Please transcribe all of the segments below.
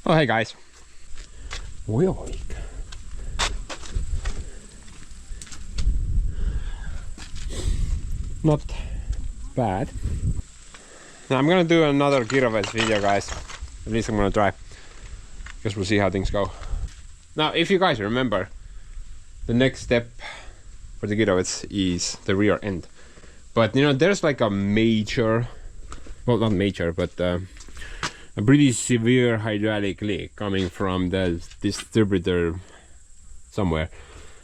Oh, hey guys. Wheel leak. Not bad. Now I'm gonna do another Kirovets video, guys. At least I'm gonna try. Because we'll see how things go. Now, if you guys remember, the next step for the Kirovets is the rear end. But you know, there's like a major, well, not major, but a pretty severe hydraulic leak coming from the distributor somewhere.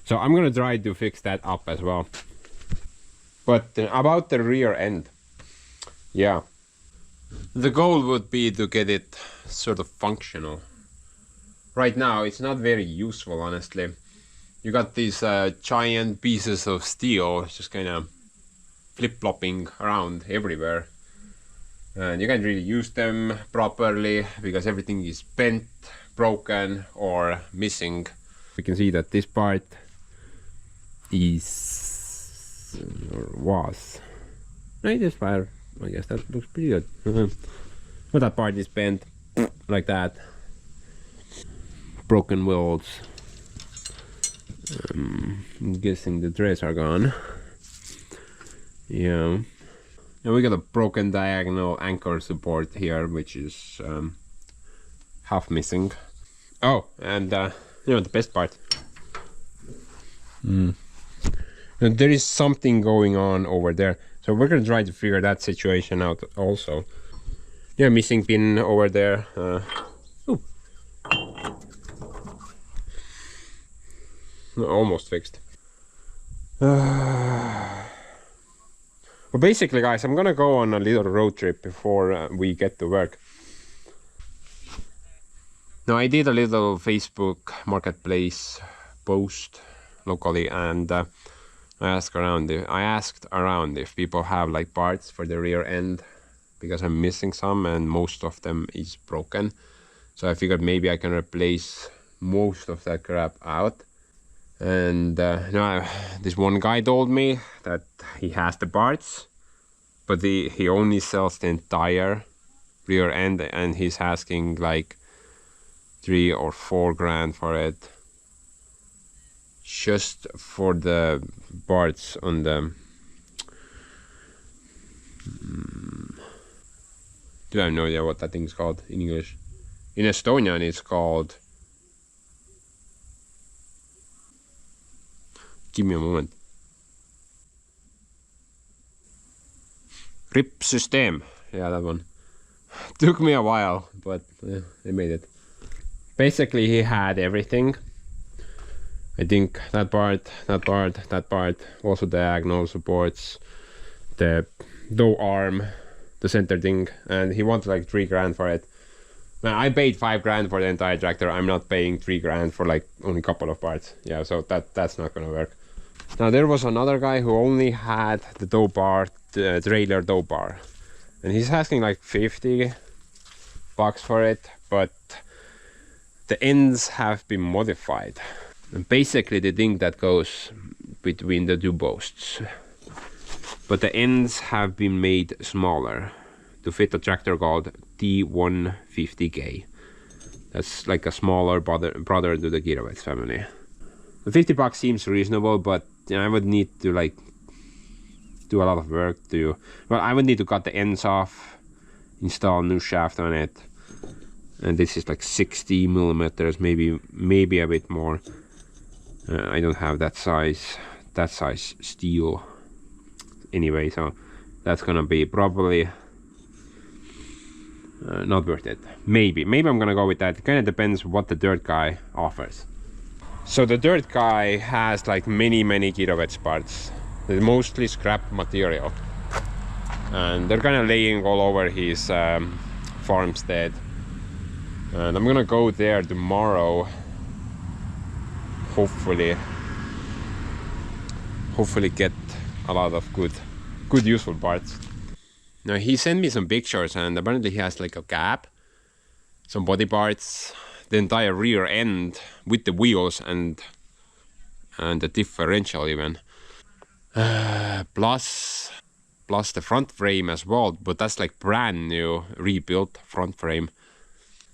So I'm gonna try to fix that up as well. But about the rear end, yeah, the goal would be to get it sort of functional. Right now it's not very useful, honestly. You got these giant pieces of steel just kind of flip-flopping around everywhere, and you can't really use them properly because everything is bent, broken or missing. We can see that this part is or was right, this part, I guess that looks pretty good. But that part is bent like that. Broken wheels. I'm guessing the treads are gone. Yeah, and we got a broken diagonal anchor support here, which is half missing. Oh, and you know, the best part. And there is something going on over there, so we're gonna try to figure that situation out also. Yeah, missing pin over there. Almost fixed. Well, basically, guys, I'm gonna go on a little road trip before we get to work. Now, I did a little Facebook marketplace post locally, and I asked around if people have like parts for the rear end, because I'm missing some and most of them is broken. So I figured maybe I can replace most of that crap out. And this one guy told me that he has the parts, but he only sells the entire rear end, and he's asking like 3 or 4 grand for it, just for the parts on the do I have no idea what that thing's called in English. In Estonian it's called, give me a moment, RIP system. Yeah, that one. Took me a while, but they made it. Basically, he had everything. I think that part, also the diagonal supports, the door arm, the center thing, and he wanted like 3 grand for it. Now, I paid 5 grand for the entire tractor. I'm not paying 3 grand for like only a couple of parts. Yeah, so that's not gonna work. Now, there was another guy who only had the tow bar, the trailer tow bar, and he's asking like 50 bucks for it, but the ends have been modified. And basically the thing that goes between the 2 posts, but the ends have been made smaller to fit a tractor called T150K. That's like a smaller brother to the Kirovets family. The 50 bucks seems reasonable, but you know, I would need to like do a lot of work to, well, I would need to cut the ends off, install a new shaft on it, and this is like 60 millimeters, maybe a bit more. I don't have that size steel anyway, so that's gonna be probably not worth it. Maybe I'm gonna go with that. It kind of depends what the dirt guy offers. So the dirt guy has like many Kirovets parts. They're mostly scrap material, and they're kind of laying all over his farmstead. And I'm gonna go there tomorrow, hopefully get a lot of good useful parts. Now, he sent me some pictures, and apparently he has like a cab, some body parts, the entire rear end with the wheels and the differential even, plus the front frame as well, but that's like brand new rebuilt front frame.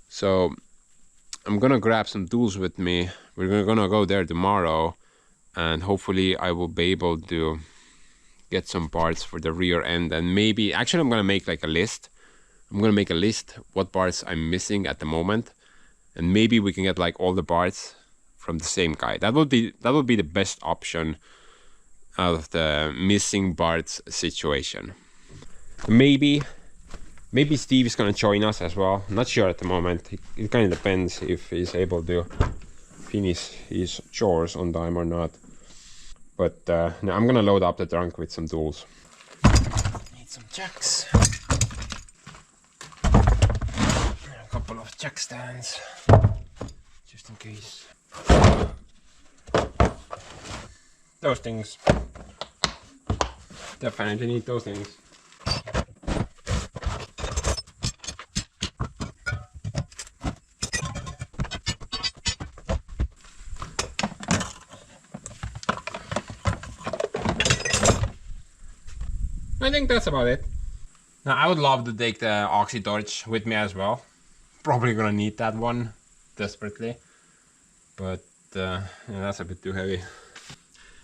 So I'm gonna grab some tools with me. We're gonna go there tomorrow, and hopefully I will be able to get some parts for the rear end. And maybe, actually I'm gonna make like a list. I'm gonna make a list what parts I'm missing at the moment, and maybe we can get like all the parts from the same guy. That would be the best option out of the missing parts situation. Maybe Steve is gonna join us as well. Not sure at the moment. It kind of depends if he's able to finish his chores on time or not. But no, I'm gonna load up the trunk with some tools. Need some jacks. A couple of jack stands, just in case. Those things. Definitely need those things. I think that's about it. Now I would love to take the oxy torch with me as well. Probably gonna need that one desperately, but yeah, that's a bit too heavy.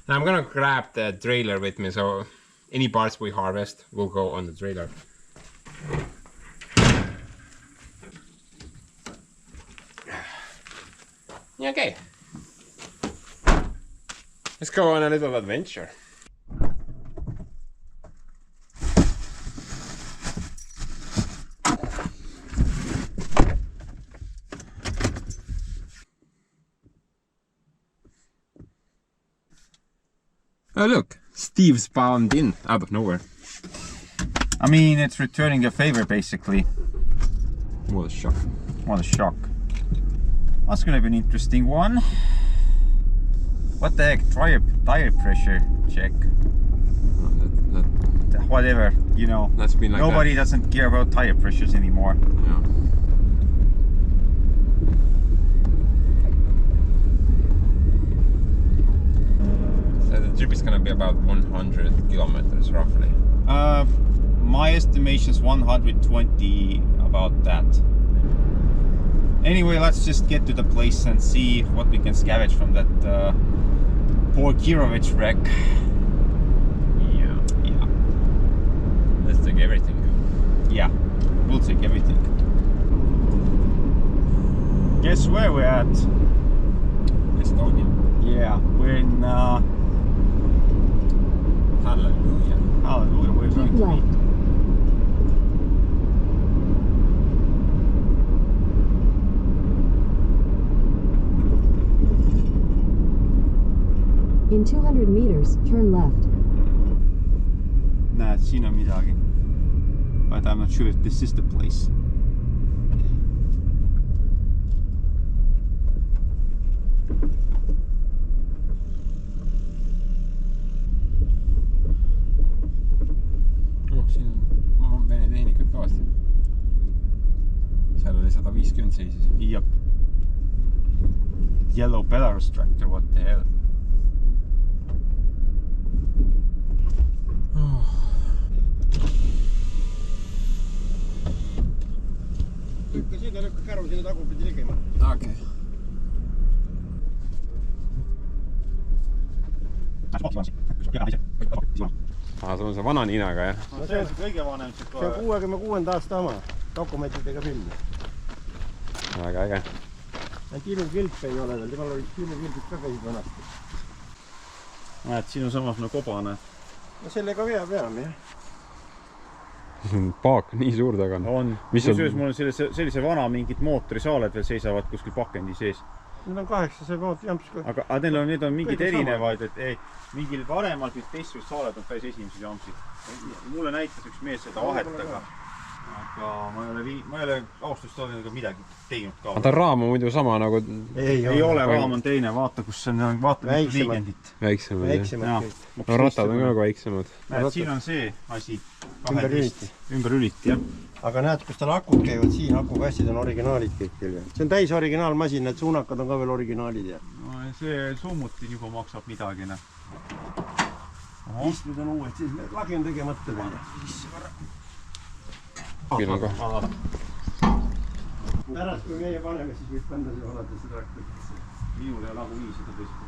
Now I'm gonna grab the trailer with me, so any parts we harvest will go on the trailer. Okay, let's go on a little adventure. Oh look, Steve spawned in out of nowhere. I mean, it's returning a favor basically. What a shock. What a shock. That's gonna be an interesting one. What the heck? Tire pressure check. Whatever, you know. That's been like nobody doesn't care about tire pressures anymore. Yeah. The trip is gonna be about 100 kilometers roughly. My estimation is 120, about that. Anyway, let's just get to the place and see what we can scavenge from that poor Kirovets wreck. Yeah. Let's take everything. Yeah, we'll take everything. Guess where we're at? Estonia. Yeah, we're in Hallelujah. Hallelujah, we're going to be. In 200 meters, turn left. Näed, siin on midagi. But I'm not sure if this is the place. Siin on Vene tehnikat kõvasti. Seal oli 150 seisis. Yep. Yellow Belarus tractor, what the hell? Lükka sinna, lükka käru sinna tagurpidi tegema. Okei. See on see vana ninaga, jah? No see on see kõige vanem. See on 66. aasta oma dokumentidega film. Väga äge. Ilukilp ei ole veel, temal olid ilukilpid ka käisid vanasti. Näed, siin on samas no kobane. No sellega veab enam, jah. Paak nii suur taga on. Kusjuures mul on sellise vana mingid mootorisaaled veel seisavad kuskil pakendi sees. Need on 800 moot jamps. Aga need on mingid erinevad, et mingil vanemal teistsugused saaled on päris esimesed jampsid. Mulle näitas üks mees seda vahet, aga ma ei ole austustallinega midagi teinud ka. Ta raam on muidu sama nagu... Ei ole, raam on teine, vaata kus on, vaata mitu liigendit. Väiksemad. No ratad on ka nagu väiksemad. Näed, siin on see asi. Ümber üliti, jah. Aga näed, kus tal akud käivad siin, akukassid on originaalid kõik küll. See on täis originaalmasin, need suunakad on ka veel originaalid. No see summutin juba maksab midagi. Istmed on uued, siis lagi on tegemata veel. Küll on ka. pärast kui meie paneme, siis võib panna see valadesse traktorisse. Minul ei nagunii seda tõesti.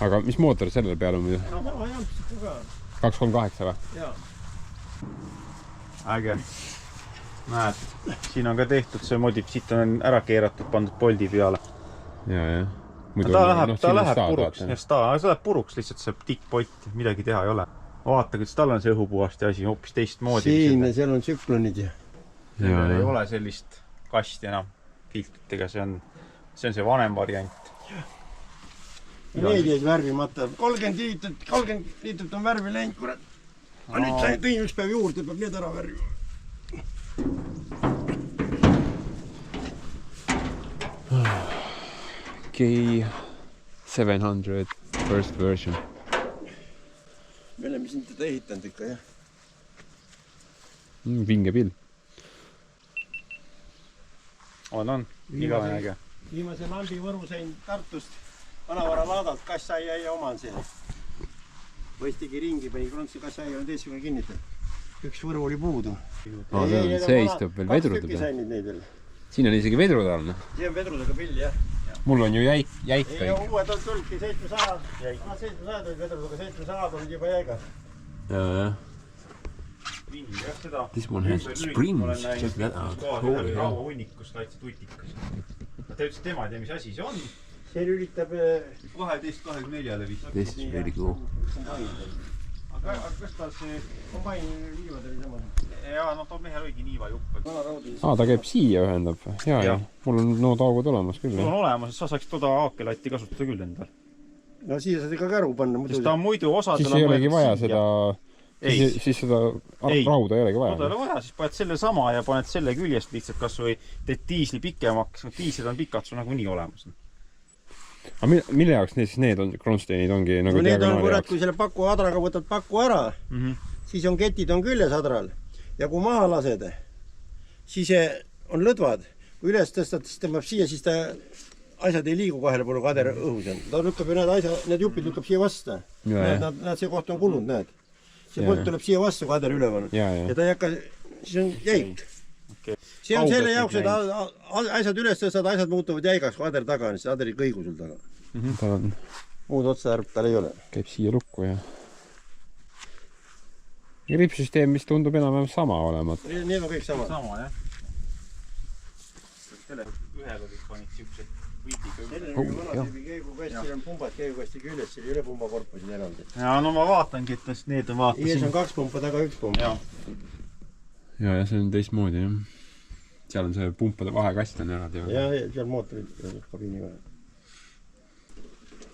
Aga mis mootor sellele peale on muidu? No ma jampisid ka. 238 või? Jaa. Äge. Näed, siin on ka tehtud see modif, siit on ära keeratud, pandud poldi peale. Ja. Ta läheb puruks. Ta läheb puruks, lihtsalt see tikk pott, midagi teha ei ole. Vaata, kuidas tal on see õhupuhasti asi, hoopis teist moodi. Siin, seal on tsüklonid ja. Ei ole sellist kasti enam filtritega, see on see vanem variant. Neid jäid värvimata. 30 liitrit on värvi läinud, kurat. Aga nüüd sai tõin üks päev juurde, peab need ära värvima. K700 first version. Me oleme siin teda ehitanud ikka, jah. Vinge pill. On. Igavene äge. Viimase lambi võru sain Tartust vanavara laadalt, kassaia oman see. Võistigi ringi, pani krontsi kassaia on teistkümne kinnitab. Üks võru oli puudu. See istub veel vedrude peal. Siin on isegi vedrude all. See on vedrudega pill, jah. Mul on ju jäik kõik. kõik. Uued tulidki 700. 700 olid vedrudega, 700 olid juba jäigas. Jaa. This one has springs. Check that out. Holy hell. Hunnikus kaitse tutikas. Ta ütles, tema ei tea, mis asi see on. See lülitab 12-24 vist. This is very cool. Aga kas ta see... Kombaini liivad oli sama. Jaa, no too mehel õigi niiva jupp. Ta käib siia ühendab. Ja. Mul on nood augud olemas küll. Sul on olemas, et sa saaks toda aakelatti kasutada küll endal. No siia saad ikka käru panna. Sest ta on muidu osadel... Siis ei olegi vaja seda... Siis seda rauda ei olegi vaja. Rauda ei ole vaja, siis paned selle sama ja paned selle küljest lihtsalt kas või teed diisli pikemaks. Diislid on pikad sul nagu nii olemas. Aga mille jaoks need on, kronsteinid ongi nagu need on kurat, kui selle paku adraga võtad paku ära, siis on ketid on küljes adral. Ja kui maha lased, siis on lõdvad. Kui üles tõstad, siis tõmbab siia, siis ta asjad ei liigu kahele poole kader õhus on. Ta lükkab ju need jupid lükkab siia vastu. Näed, see koht on kulunud, näed. See polt tuleb siia vastu kader üleval. Ja ta ei hakka, siis on jäik. See on selle jaoks, et asjad üles tõstad, asjad muutuvad jäigaks, kui ader taga on, siis ader ei kõigu sul taga. Muud otsarp tal ei ole. Käib siia lukku ja... Gripsüsteem, mis tundub enam sama olemat. Need on kõik sama. Sama, jah. Ühel olid panid siuksed võidiga üle. Selle on vanatüübi keegukastil on pumbad keegukasti küljes, seal ei ole pumbakorpusid eraldi. Ja no ma vaatangi, et need on vaatasin. Ees on 2 pumpa, taga 1 pump. Ja see on teistmoodi, jah. Seal on see pumpade vahekast on eraldi. Ja seal mootorid kabiini vahe.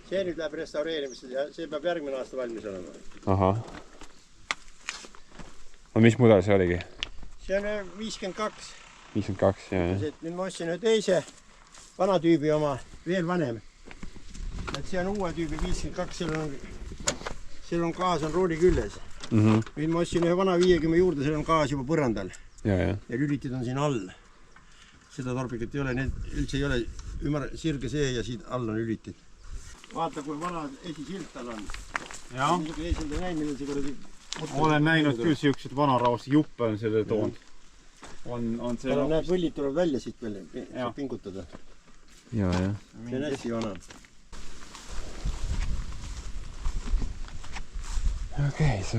See nüüd läheb restaureerimisse ja see peab järgmine aasta valmis olema. Ahah. No mis mudel see oligi? See on 52. 52, jah. Nüüd ma ostsin ühe teise vana tüübi oma, veel vanem. Et see on uue tüübi 52, seal on gaas on rooli küljes. Nüüd ma ostsin ühe vana 50 juurde, seal on gaas juba põrandal. Ja lülitid on siin all. Seda torbikat ei ole, need üldse ei ole sirge see ja siin all on lülitid. Vaata, kui vana esisilt tal on. Jah. Olen näinud küll siuksed vanarauast juppe on selle toonud. Tal on näed, võllid tuleb välja siit veel pingutada. Ja. See on hästi vana. Okay, so...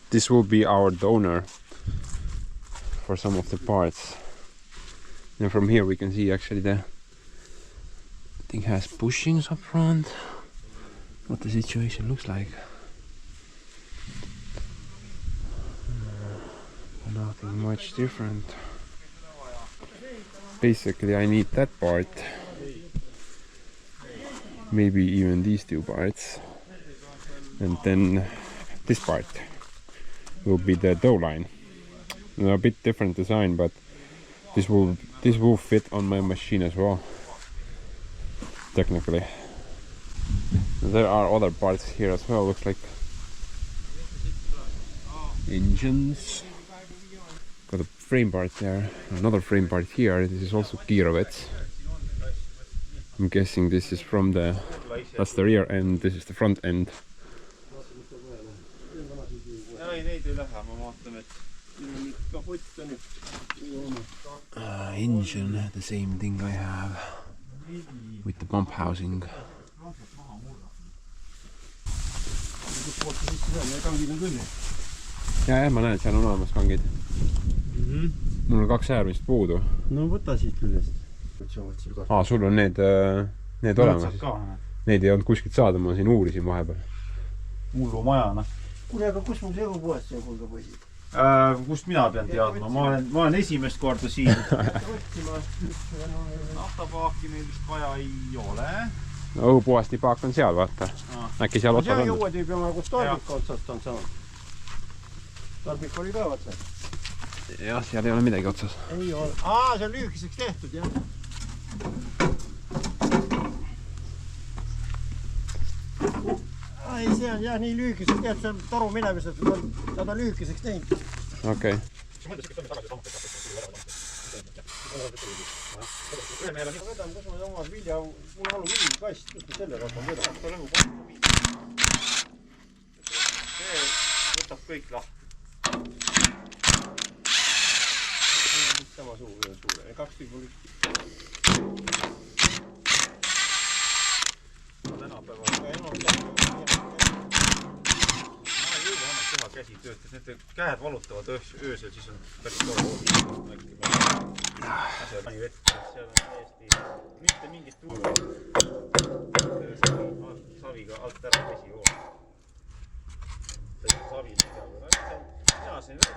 This will be our donor for some of the parts. And from here we can see actually the thing has bushings up front. What the situation looks like. Nothing much different. Basically I need that part. Maybe even these 2 parts. And then this part will be the dough line. A bit different design, but this will fit on my machine as well. Technically. There are other parts here as well, looks like engines. Got a frame part there, another frame part here. This is also Kirovets. I'm guessing this is from the That's the rear end, this is the front end. Ei, neid ei lähe, ma vaatan, et Engine, the same thing I have with the pump housing. Ja, ma näen, et seal on olemas kangid. Mul on 2 äärmist puudu. No võta siit küljest. Sul on need olemas. Neid ei olnud kuskilt saada, ma siin uurisin vahepeal. Mullu majana. Kuule, aga kus mul see õhupuhast see kulga poisid? Kust mina pean teadma? Ma olen esimest korda siin. Naftapaaki meil vist vaja ei ole. Õhupuhasti paak on seal, vaata. Äkki seal otsad on? See uued ei pea kus tarbika otsast on saanud. Tarbik oli ka otsas. Jah, seal ei ole midagi otsas. Ei ole. See on lühikeseks tehtud, jah. Ei, see on jah nii lühikeseks tehtud, see on toru minemised, nad on lühikeseks teinud. Okei. Võdame, kus ma omad vilja, mul on olnud viljakast, kus ma selle rohkem võdame. See võtab kõik lahti. Sama suure, 2 tüüpi. Tänapäeval ma ei jõua annab teha käsitööd, et need käed valutavad öösel, siis on päris tore hoolda. Asja pani vett, seal on täiesti mitte mingit tuulu. Saviga alt ära vesi hoolda. Savi hea see vett.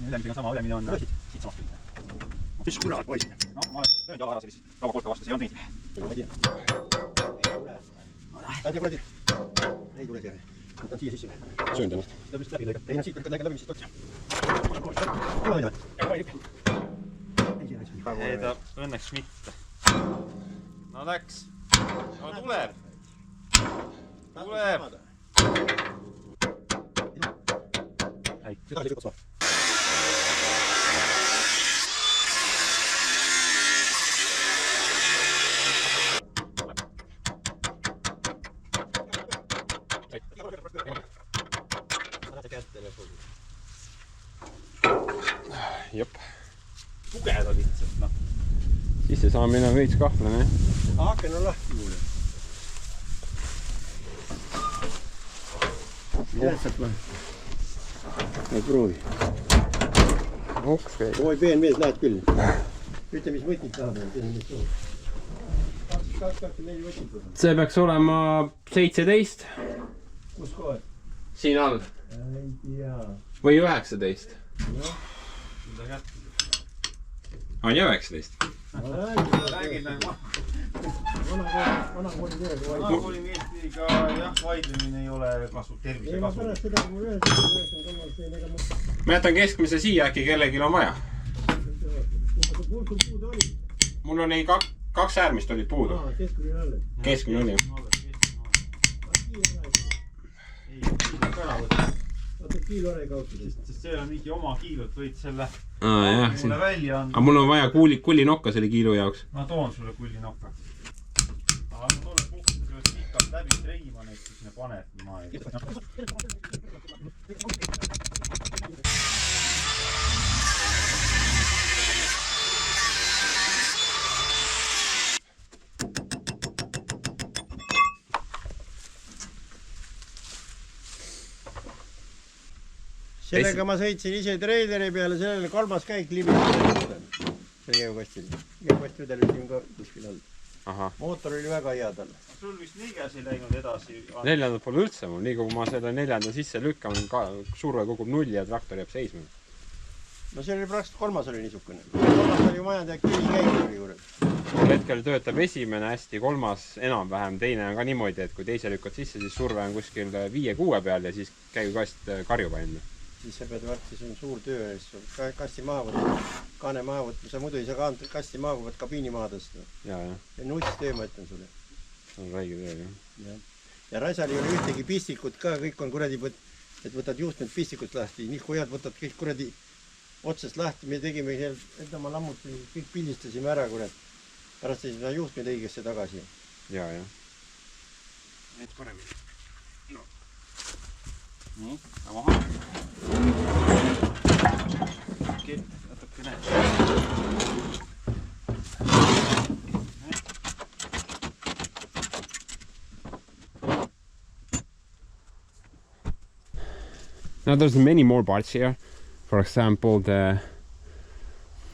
Ülemine on sama, ülemine on siit samast küll. Mis kurat poiss? No, ma olen löönud jala ära sellist kauakolka vastu, see on neid. Ma ei tea. Läbi kuradi. Ei tule see. Võtan siia sisse. Söönd ennast. Lõbist läbi lõigab. Ei, siit läbi siit otsa. Ei ta õnneks mitte. No läks. No tuleb. Tuleb. Seda oli otsa. Jep. Tugeda lihtsalt, noh. Sisse saamine on veits kahtlane. Aaken on lahti mulle. Jätsad ma. Ei proovi. Okei. Oi, peen mees, näed küll. Ütle, mis võtid tahab. See peaks olema 17. Kus kohad? Siin all. Ei tea. Või 19. On 19. Räägid nagu Vana kooli teed. Vana kooli meestiga jah, vaidlemine ei ole kasu, tervise Ei, ma kasu. pärast seda, kui mul 93 Ma jätan keskmise siia, äkki kellelgi on vaja. Mul on ei 2 äärmist olid puudu. Keskmine oli. Keskmine oli. Ei, tuleb ära võtta. Vaata kiilo ära ei kaotada. Sest see on mingi oma kiilot, võid selle Jah, mulle välja anda. aga mul on vaja kullinokka selle kiilu jaoks. Ma toon sulle kullinokka. Aga ma tolle puhtalt sellest pikalt läbi treima neid, siis sinna paned. Ma ei... Sellega ma sõitsin ise treileri peale, sellele 3. käik libitasin. See geokastil. Geokast üdelisin ka kuskil all. Mootor oli väga hea tal. Sul vist 4 ei läinud edasi. 4. pole üldse mul, nii kui ma selle 4. sisse lükkan, surve kogub 0 ja traktor jääb seisma. No see oli praktiliselt 3. oli niisugune. 3. oli majand ja kõigi käik oli juures. Hetkel töötab esimene hästi, 3. enam-vähem, teine on ka niimoodi, et kui teise lükkad sisse, siis surve on kuskil 5-6 peal ja siis käigukast karjub enne. Siis sa pead varsti, see on suur töö, kasti maha võtta, kaane maha võtta, sa muidu ei saa kasti maha, kui võt kabiini maha tõsta. Ja nuss töö, ma ütlen sulle. See on räige töö, jah. Ja Raisal ei ole ühtegi pistikut ka, kõik on kuradi, et võtad juhtmed pistikust lahti, nihku head võtad kõik kuradi otsast lahti, me tegime enda ma lammuti, kõik pildistasime ära, kurat. Pärast ei seda juhtmed õigesse tagasi. Ja. Need paremini. No. Nii, maha. Okei, natuke näed. Now there's many more parts here. For example, the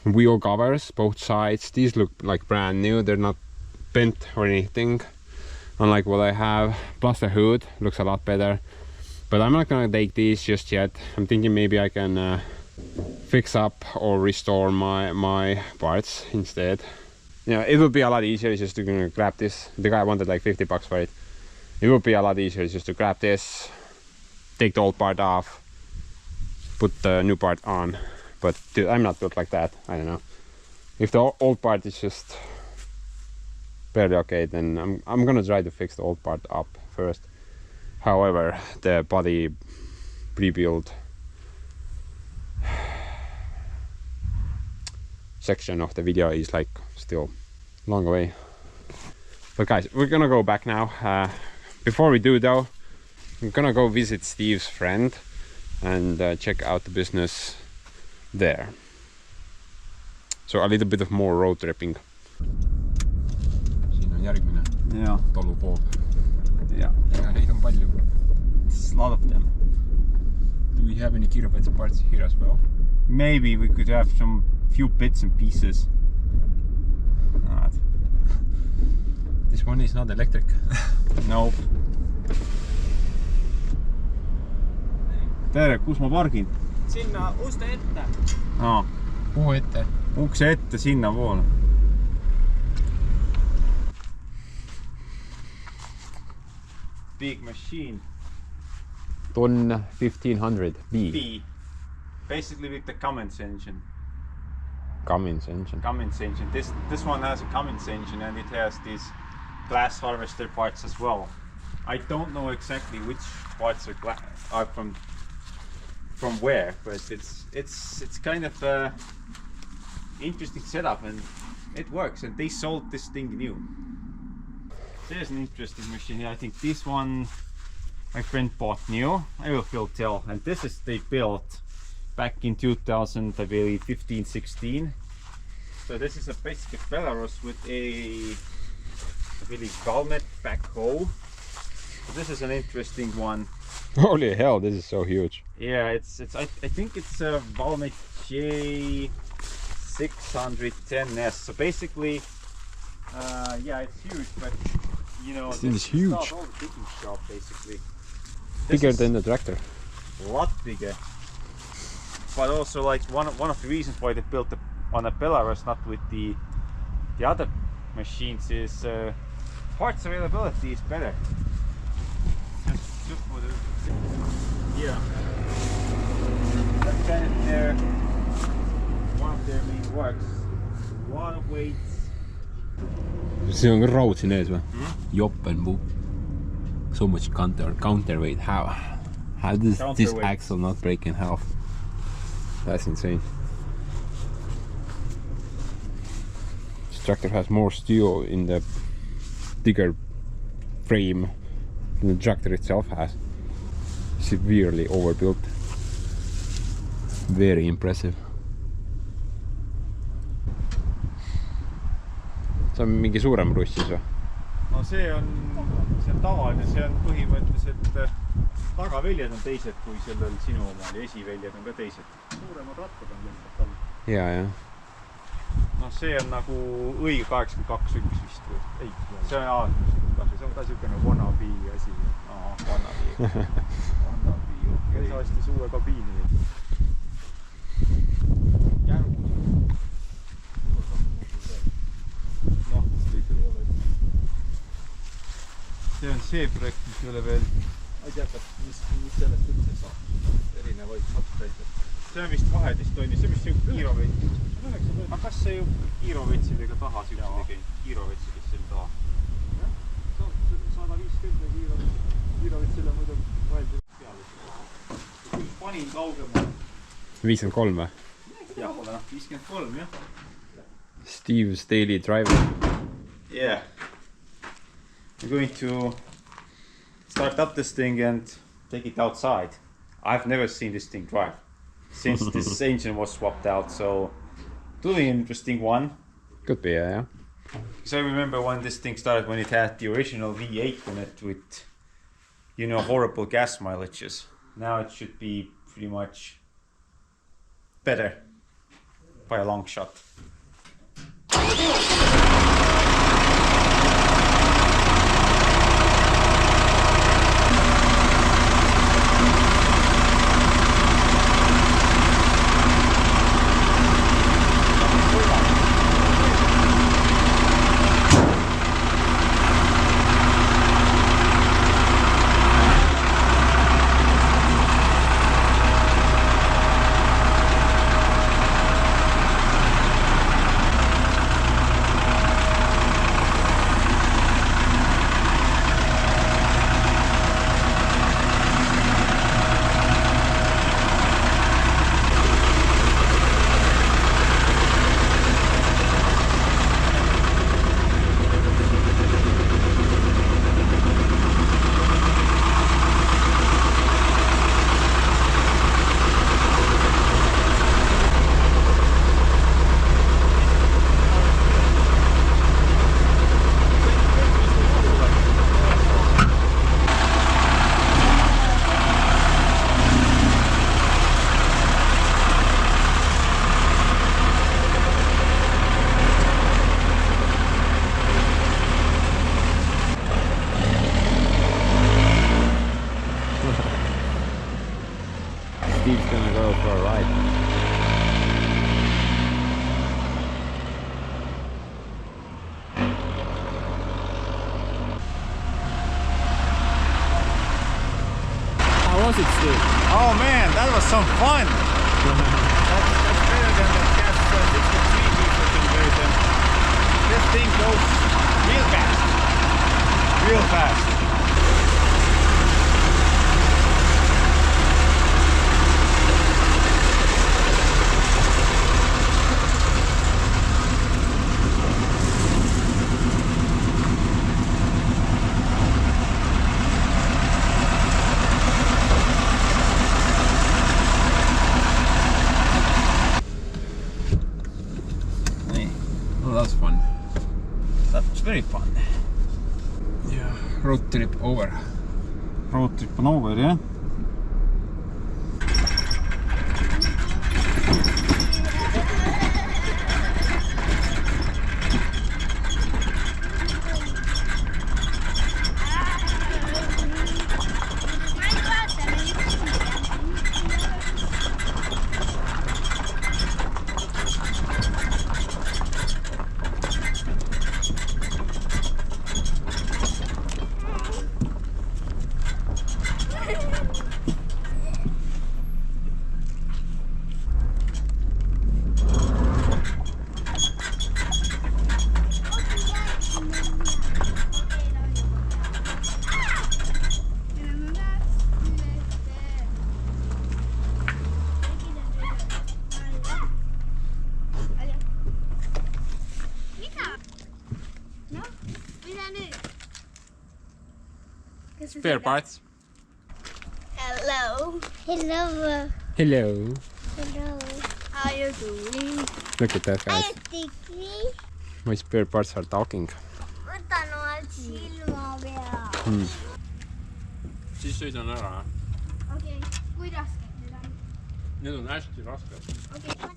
wheel covers, both sides. These look like brand new. They're not bent or anything. Unlike what I have. Plus the hood looks a lot better. But I'm not gonna take these just yet. I'm thinking maybe I can fix up or restore my parts instead. Yeah, it would be a lot easier just to grab this. The guy wanted like $50 for it. It would be a lot easier just to grab this, take the old part off, put the new part on. But dude, I'm not built like that. I don't know. If the old part is just barely okay, then I'm gonna try to fix the old part up first. However, the body rebuild section of the video is like still long away. But guys, we're gonna go back now. Before we do though, I'm gonna go visit Steve's friend and check out the business there. So a little bit of more road tripping. Siin on järgmine talupool. Ja neid on palju. It's a lot of them. Do we have any Kirovets parts here as well? Maybe we could have some few bits and pieces. This one is not electric. Nope. Tere, kus ma pargin? Sinna uste ette. Kuhu ette? Ukse ette sinna poole. Big machine. Ton 1500 B. B. Basically with the Cummins engine. Cummins engine. Cummins engine. This one has a Cummins engine and it has these glass harvester parts as well. I don't know exactly which parts are from where, but it's kind of a interesting setup and it works. And they sold this thing new. There's an interesting machine here. I think this one my friend bought new. I will still tell. And this is they built back in 2000, I believe 15, 16. So this is a basic Belarus with a, I believe, Valmet backhoe. So this is an interesting one. Holy hell, this is so huge. Yeah, I think it's a Valmet J610S. So basically, yeah, it's huge, but you know, this is huge. It's all digging shop basically. Bigger than the tractor. A lot bigger. But also, like one of the reasons why they built on a Belarus, not with the other machines, is parts availability is better. Just for the yeah. That's kind of one of their main works. A lot of weights. See on ka raud siin ees või? Joppenpuu. So much counterweight. How does this axle not break in half? That's insane. This tractor has more steel in the digger frame than the tractor itself has. Severely overbuilt. Very impressive. See on mingi suurem russ siis või? No see on tavaline, see on põhimõtteliselt tagaväljad on teised kui sellel sinu omal ja esiväljad on ka teised. Suuremad rattad on lihtsalt all. Ja. No see on nagu õige 82.1 vist või? Ei, see on ka siukene wannabe asi. Wannabe. Wannabe. See astis uue kabiini. See on see projekt, mis ei ole veel. Ma ei tea, mis sellest üldse saab. Erinevaid matte see on vist 12 tonni, see on vist siuke kiirovets. Aga kas see ju kiirovetsidega taha siuke tegi? Kiirovetsidest selle taha? Jah, 150 kiirovetsile muidu valdi peale. Kui panin kaugemale? 53 või? Jah, ole 53, jah. Steve's daily driver. Yeah. I'm going to start up this thing and take it outside. I've never seen this thing drive since this engine was swapped out, so totally interesting one. Could be, yeah. Because I remember when this thing started, when it had the original V8 in it with, you know, horrible gas mileages. Now it should be pretty much better by a long shot. Steve's gonna go for a ride. How was it, Steve? Oh man, that was some fun! that's better than the gas 63 diesel conversion. This thing goes real fast. Real fast. Oh, that's fun. That was very fun. Yeah, road trip over. Road trip on over, yeah? Spare parts. Hello. Hello. Hello. Hello. How are you doing? Look at that, guys. Are you sticky? My spare parts are talking. Võta no alt silma peal. Siis sõidan ära. Okei, kui raske need on? Need on hästi rasked. Okei,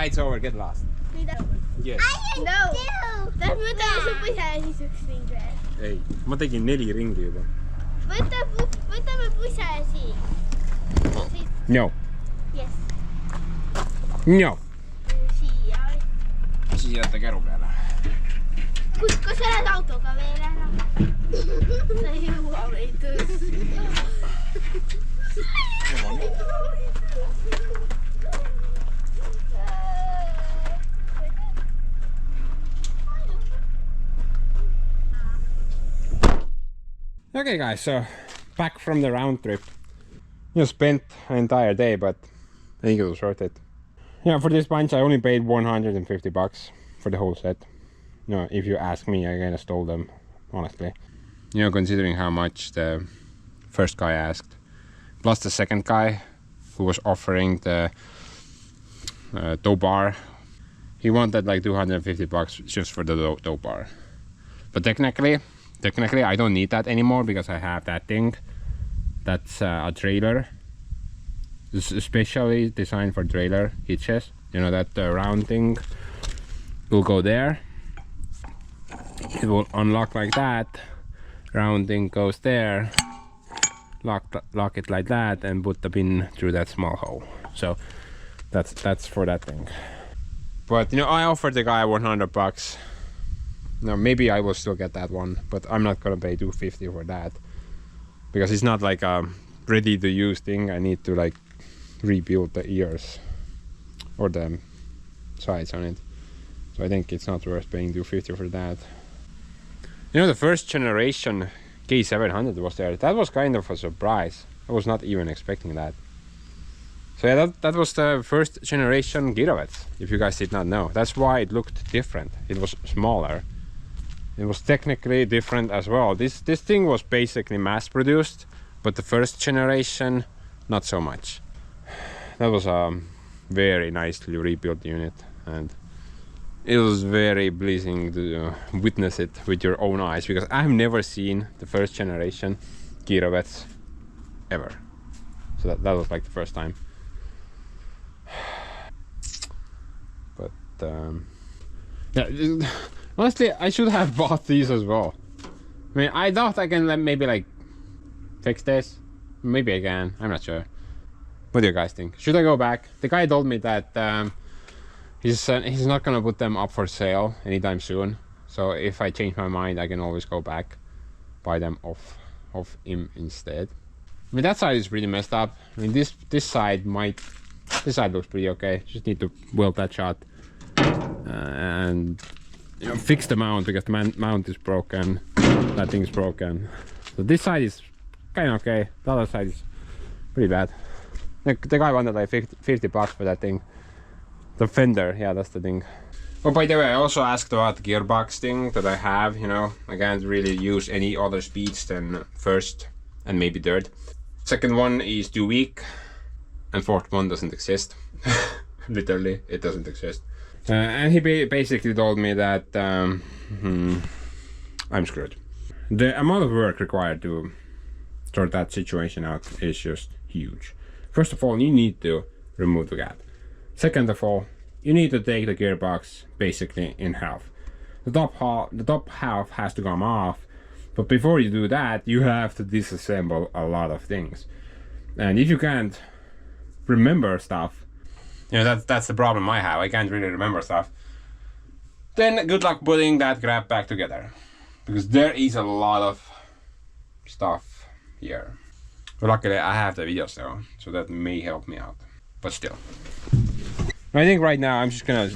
ride's over, get lost. Yes. No. Tähendab, võtame su põsa ja siis üks ring veel. ei, ma tegin 4 ringi juba. Võtame põsa ja siis. No. Yes. No. Siia. Siis jätta käru peale. Kas sa lähed autoga veel ära? Sa ei jõua meid tõsta. Okay guys, so back from the round trip. Spent an entire day, but I think it was worth it. Yeah, for this bunch I only paid 150 bucks for the whole set. No, if you ask me, I kinda stole them, honestly. Considering how much the first guy asked, plus the second guy who was offering the tow bar, he wanted like 250 bucks just for the tow bar. But technically I don't need that anymore because I have that thing. That's a trailer. It's especially designed for trailer hitches. That round thing will go there. It will unlock like that. Round thing goes there. Lock it like that and put the pin through that small hole. So that's for that thing. But I offered the guy 100 bucks. Now maybe I will still get that one, but I'm not gonna pay 250 for that because it's not like a ready to use thing. I need to like rebuild the ears or the sides on it. So I think it's not worth paying 250 for that. The first generation K700 was there. That was kind of a surprise. I was not even expecting that. So yeah, that was the first generation Kirovets, if you guys did not know. That's why it looked different. It was smaller. It was technically different as well. This thing was basically mass produced, but the first generation, not so much. That was a very nicely rebuilt unit, and it was very pleasing to witness it with your own eyes, because I've never seen the first generation Kirovets ever. So that was like the first time. But yeah, honestly, I should have bought these as well. I mean, I thought I can maybe like fix this. Maybe I can. I'm not sure. What do you guys think? Should I go back? The guy told me that he's not gonna put them up for sale anytime soon. So if I change my mind, I can always go back, buy them off him instead. I mean, that side is pretty messed up. I mean, this side looks pretty okay. Just need to weld that shot and fix the mount, because the mount is broken. That thing's broken. So this side is kind of okay. The other side is pretty bad. The guy wanted like 50 bucks for that thing. The fender, yeah, that's the thing. Oh, by the way, I also asked about the gearbox thing that I have. I can't really use any other speeds than first and maybe third. Second one is too weak, and fourth one doesn't exist. Literally, it doesn't exist. And he basically told me that I'm screwed. The amount of work required to sort that situation out is just huge. First of all, you need to remove the gap. Second of all, you need to take the gearbox basically in half. The top half has to come off, but before you do that, you have to disassemble a lot of things. And if you can't remember stuff, that's the problem I have. I can't really remember stuff. Then good luck putting that crap back together, because there is a lot of stuff here. But luckily I have the videos though, so that may help me out. But still, I think right now I'm just gonna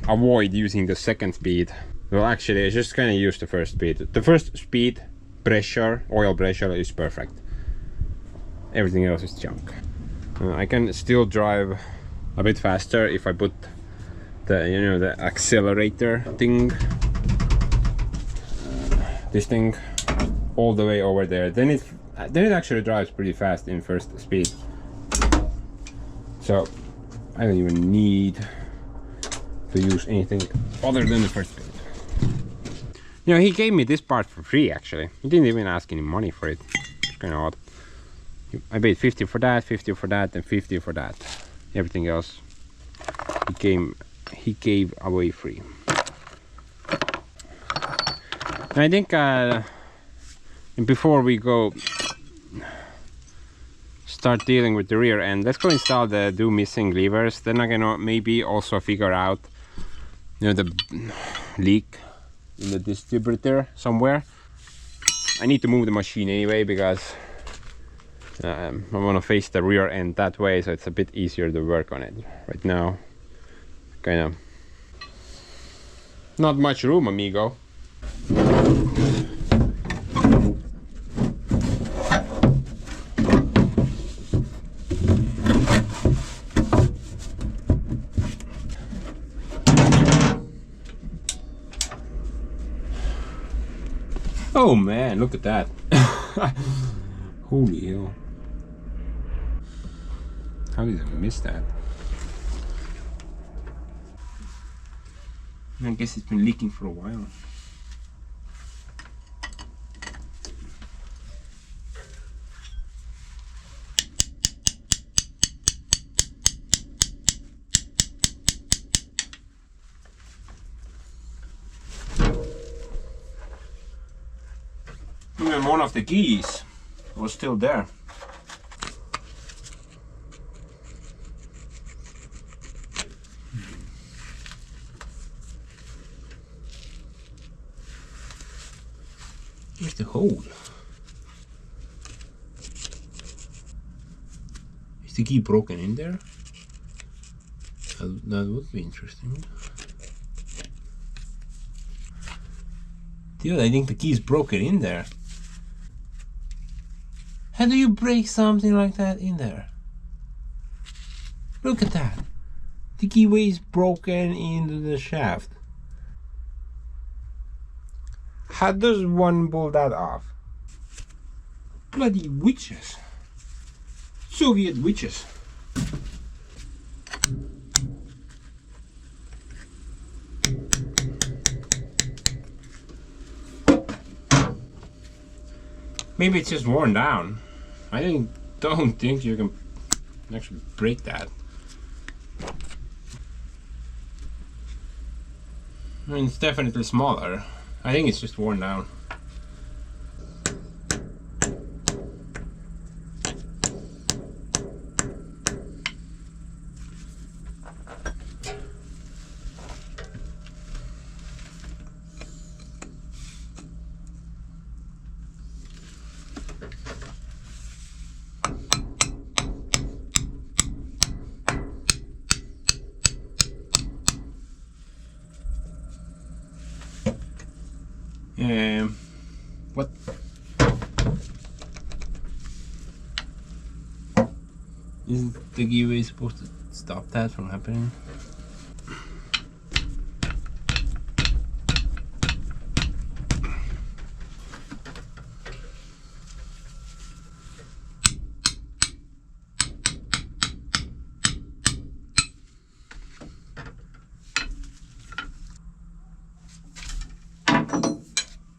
avoid using the second speed. Well, actually I just gonna use the first speed. The first speed pressure, oil pressure, is perfect. Everything else is junk. I can still drive a bit faster if I put the the accelerator thing, this thing, all the way over there. Then it actually drives pretty fast in first speed. So I don't even need to use anything other than the first speed. He gave me this part for free actually. He didn't even ask any money for it. It's kind of odd. I paid 50 for that, 50 for that, and 50 for that. Everything else he gave away free. I think before we go start dealing with the rear end, let's go install the missing levers. Then I can maybe also figure out, you know, the leak in the distributor somewhere. I need to move the machine anyway because I want to face the rear end that way, so it's a bit easier to work on it. Right now, kind of not much room, amigo. Oh man, look at that. Holy hell. How did I miss that? I guess it's been leaking for a while. Even one of the keys was still there. Where's the hole? Is the key broken in there? That would be interesting. Dude, I think the key is broken in there. How do you break something like that in there? Look at that. The keyway is broken into the shaft. How does one pull that off? Bloody witches. Soviet witches. Maybe it's just worn down. I don't think you can actually break that. I mean, it's definitely smaller. I think it's just worn down. What? Isn't the giveaway supposed to stop that from happening?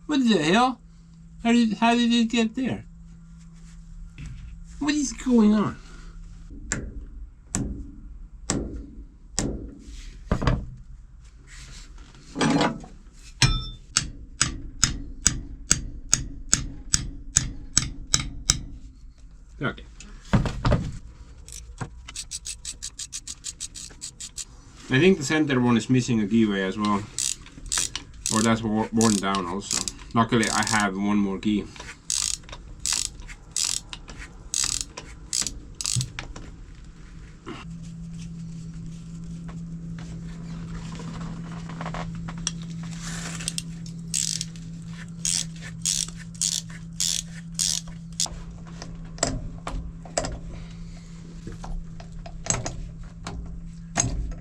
What the hell? How did it get there? What is going on? Okay. I think the center one is missing a keyway as well. Or that's worn down also. Luckily I have one more key.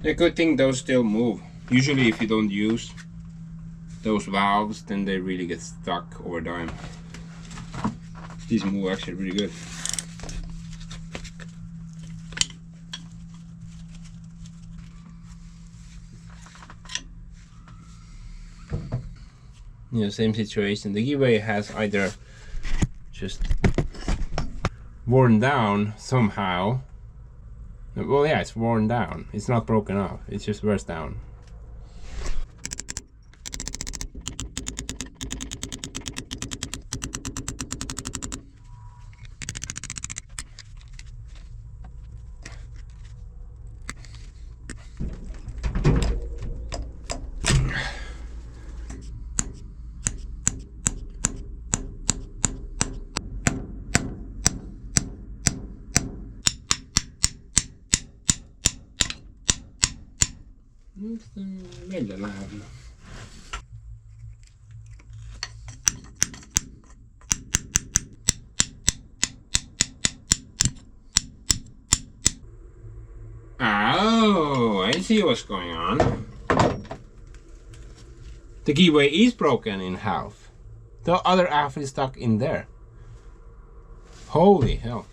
A good thing those still move. Usually if you don't use those valves, then they really get stuck over time. These move actually really good. You know, same situation. The giveaway has either just worn down somehow Well, yeah, it's worn down. It's not broken off. It's just wears down. Välja läheb. Oh, I see what's going on. The keyway is broken in half. The other half is stuck in there. Holy hell.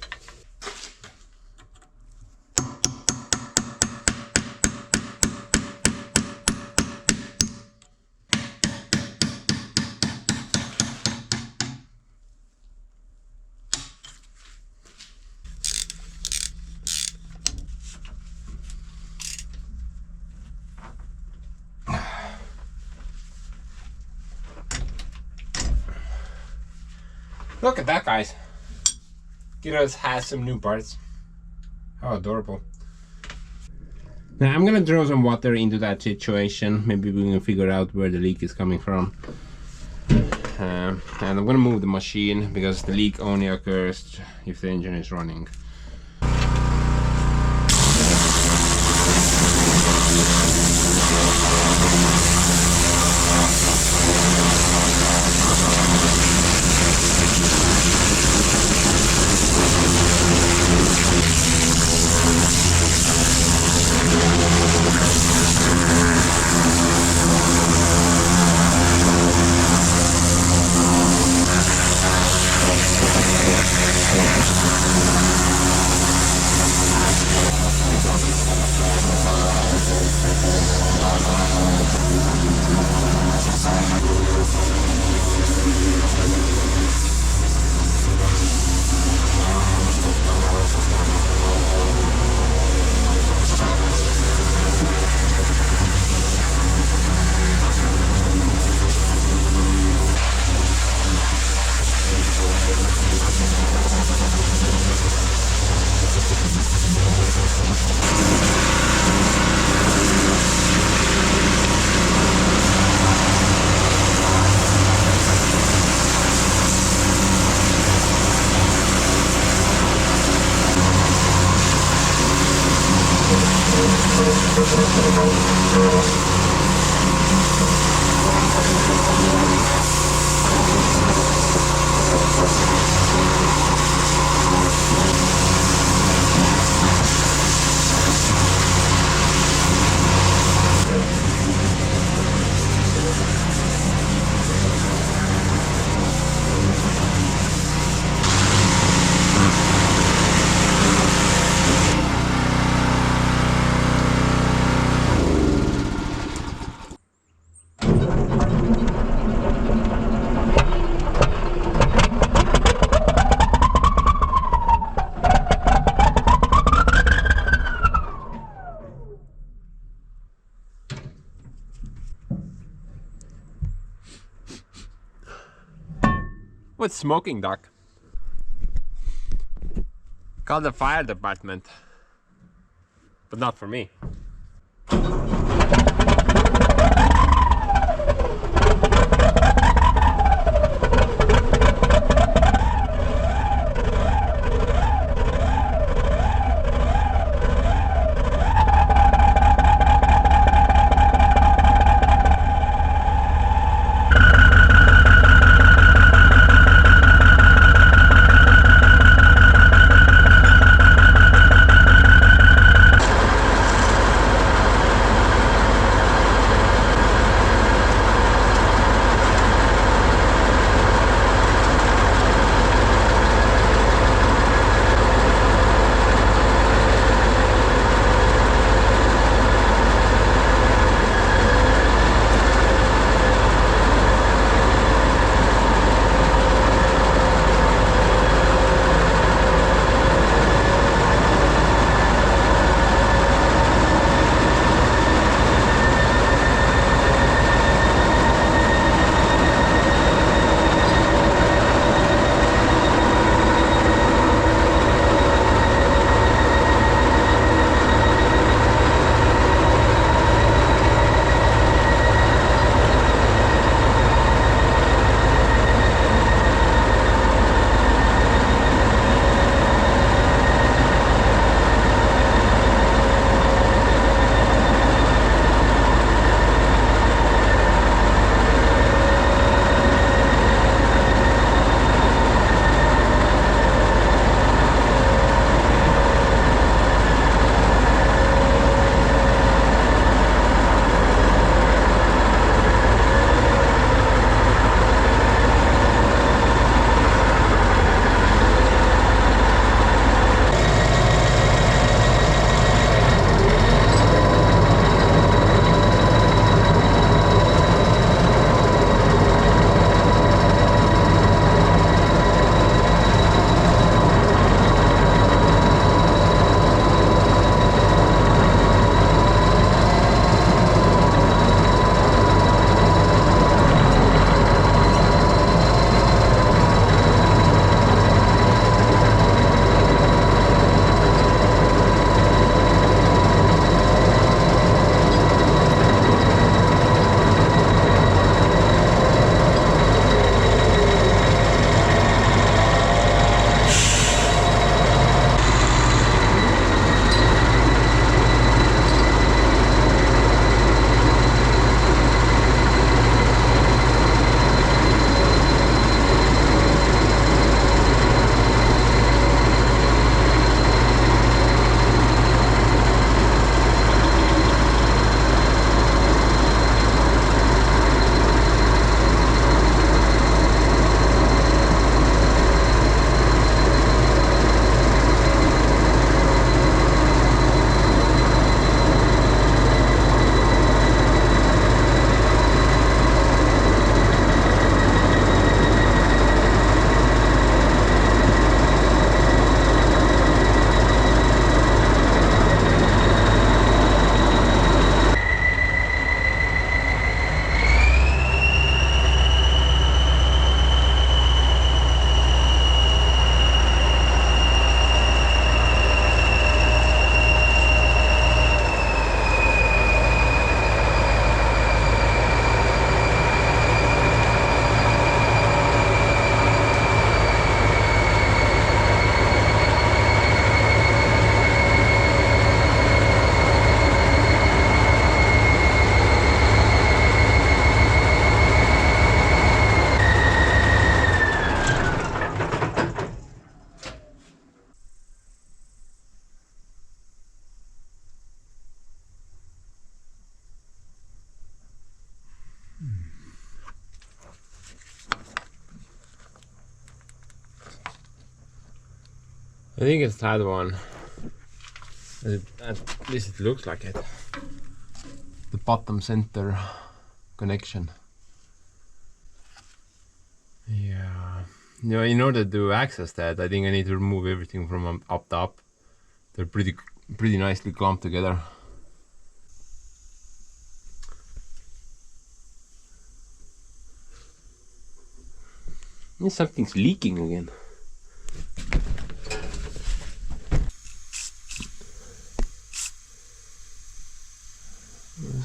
Look at that, guys. Kiros has some new parts. How adorable. Now I'm gonna throw some water into that situation. Maybe we can figure out where the leak is coming from. And I'm gonna move the machine because the leak only occurs if the engine is running. What's smoking, Doc? Call the fire department. But not for me. I think it's that one. At least it looks like it. The bottom center connection. Yeah. You know, in order to access that, I think I need to remove everything from up top. They're pretty nicely clumped together. Something's leaking again.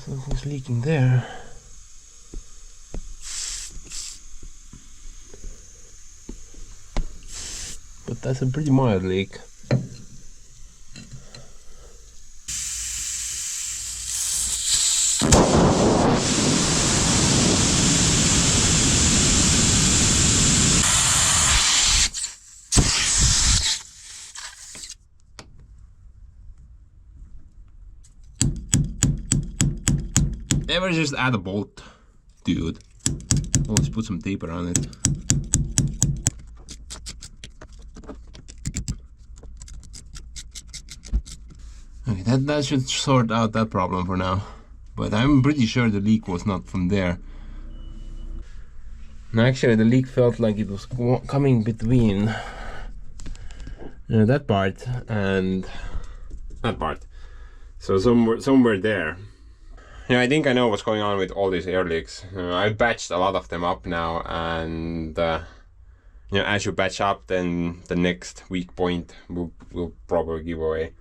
Something's leaking there. But that's a pretty mild leak. Never just add a bolt, dude. Always put some tape around it. Okay, that should sort out that problem for now. But I'm pretty sure the leak was not from there. And actually, the leak felt like it was coming between that part and that part. So somewhere there. Yeah, I think I know what's going on with all these air leaks. I've batched a lot of them up now, and you know, as you batch up, then the next weak point will probably give away.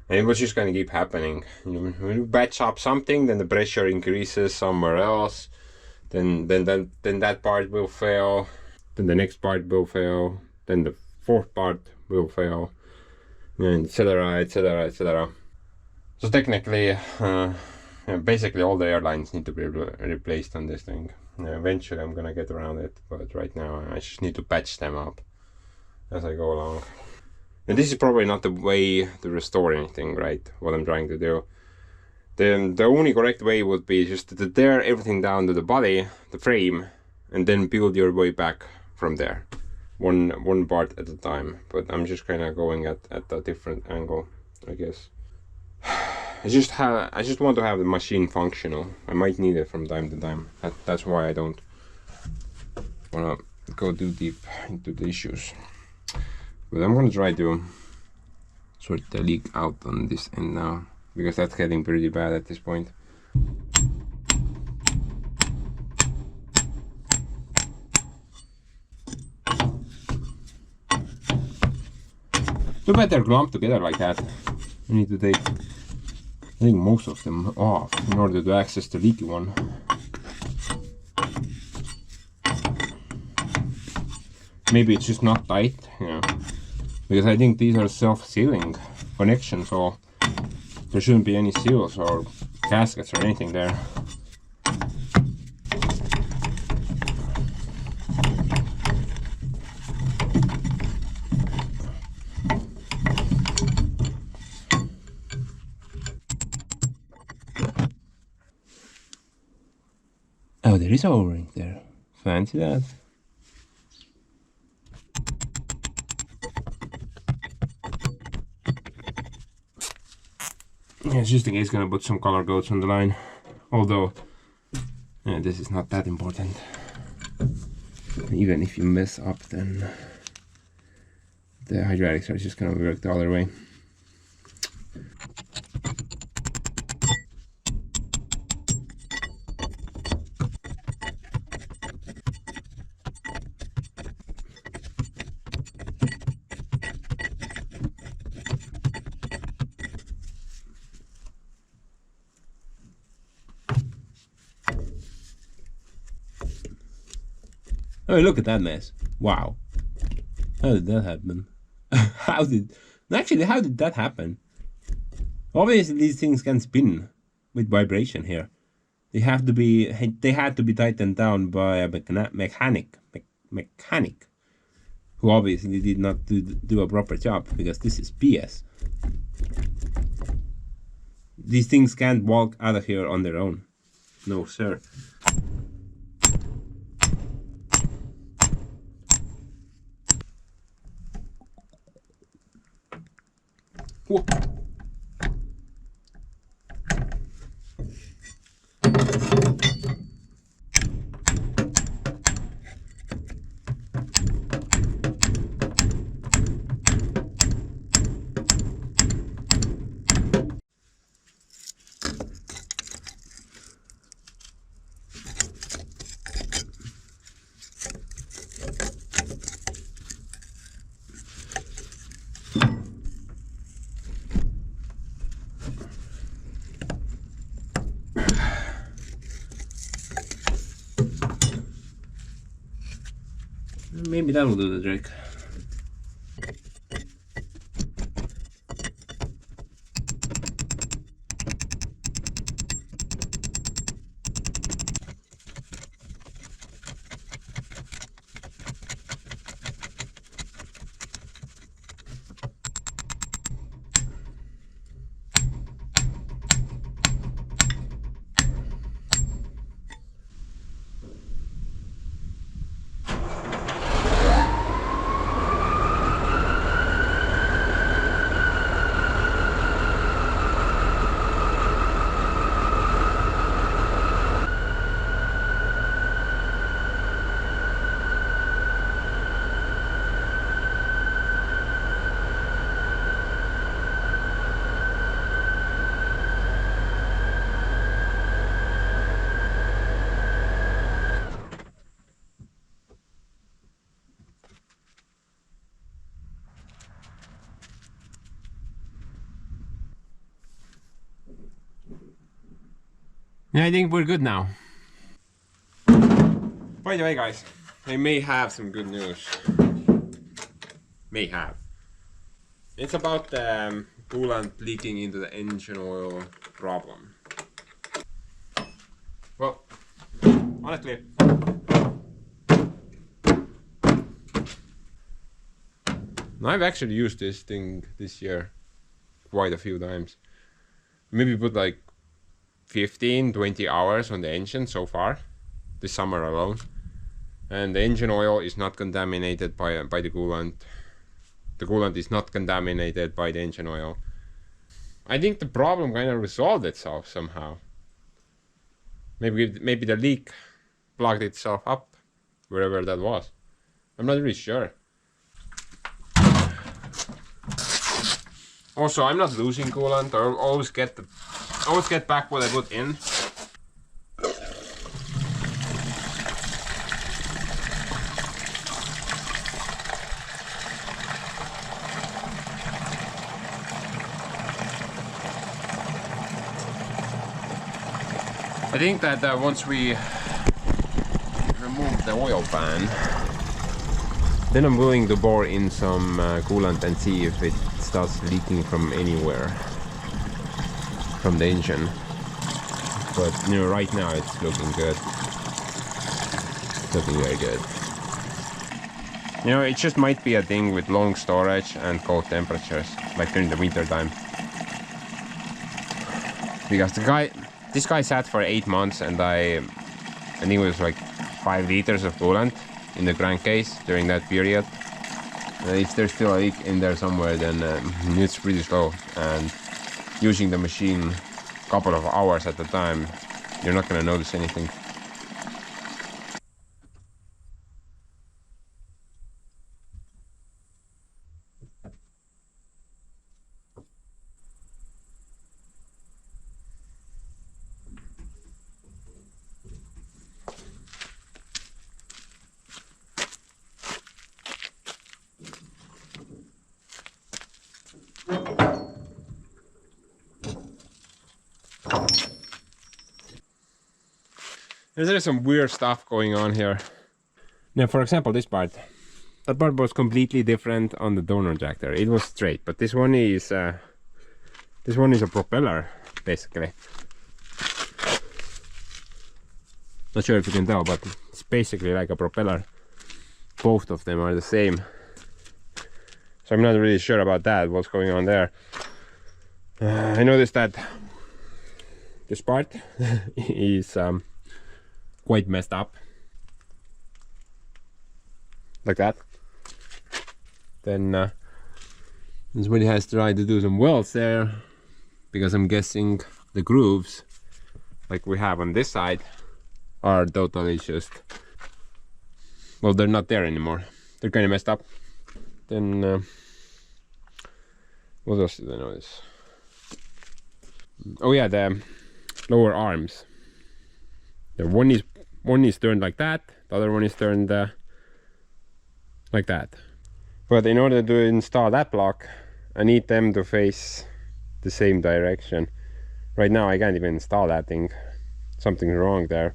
And it was just gonna keep happening. When you batch up something, then the pressure increases somewhere else. Then that part will fail. Then the next part will fail. Then the fourth part will fail, and etc., etc., etc. So technically, basically all the airlines need to be replaced on this thing. Eventually I'm gonna get around it, but right now I just need to patch them up as I go along. And this is probably not the way to restore anything, right? What I'm trying to do. The only correct way would be just to tear everything down to the body, the frame, and then build your way back from there. One part at a time. But I'm just kind of going at a different angle, I guess. I just want to have the machine functional. I might need it from time to time. That's why I don't want to go too deep into the issues. But I'm gonna try to sort the leak out on this end now, because that's getting pretty bad at this point. Too bad they're clumped together like that. I need to take, I think, most of them off in order to access the leaky one. Maybe it's just not tight, you know, because I think these are self-sealing connections, so there shouldn't be any seals or gaskets or anything there. Oh, there is a O-ring there. Fancy that. Yeah, just in case, gonna put some color codes on the line. Although, this is not that important. Even if you mess up, then the hydraulics are just gonna work the other way. Oh, look at that mess. Wow. How did that happen? How did that happen? Obviously these things can spin with vibration here. They had to be tightened down by a mechanic who obviously did not do a proper job, because this is BS. These things can't walk out of here on their own. No, sir. Whoa. Maybe that will do the trick. Yeah, I think we're good now. By the way, guys, I may have some good news. May have. It's about the coolant leaking into the engine oil problem. Well, honestly, I've actually used this thing this year quite a few times. Maybe put like 15-20 hours on the engine so far this summer alone, and the engine oil is not contaminated by the coolant. The coolant is not contaminated by the engine oil. I think the problem kind of resolved itself somehow. Maybe the leak plugged itself up wherever that was. I'm not really sure. Also, I'm not losing coolant. I always get back what I put in. I think that once we remove the oil pan, then I'm willing to bore in some coolant and see if it starts leaking from anywhere from the engine. But you know, right now it's looking good. It's looking very good. You know, it just might be a thing with long storage and cold temperatures, like during the winter time. Because this guy sat for 8 months, and I think it was like 5 liters of coolant in the crankcase during that period. If there's still a leak in there somewhere, then it's pretty slow, and using the machine a couple of hours at a time, you're not gonna notice anything. There's some weird stuff going on here. Now, for example, this part. That part was completely different on the donor tractor. It was straight, but this one is a propeller, basically. Not sure if you can tell, but it's basically like a propeller. Both of them are the same. So I'm not really sure about that, what's going on there. I noticed that this part is quite messed up, like that. Then Somebody has tried to do some welds there, because I'm guessing the grooves, like we have on this side, are totally just, well, they're not there anymore. They're kind of messed up. Then what else did I notice? Oh yeah, the lower arms. The one is turned like that, the other one is turned like that. But in order to install that block, I need them to face the same direction. Right now I can't even install that thing. Something's wrong there.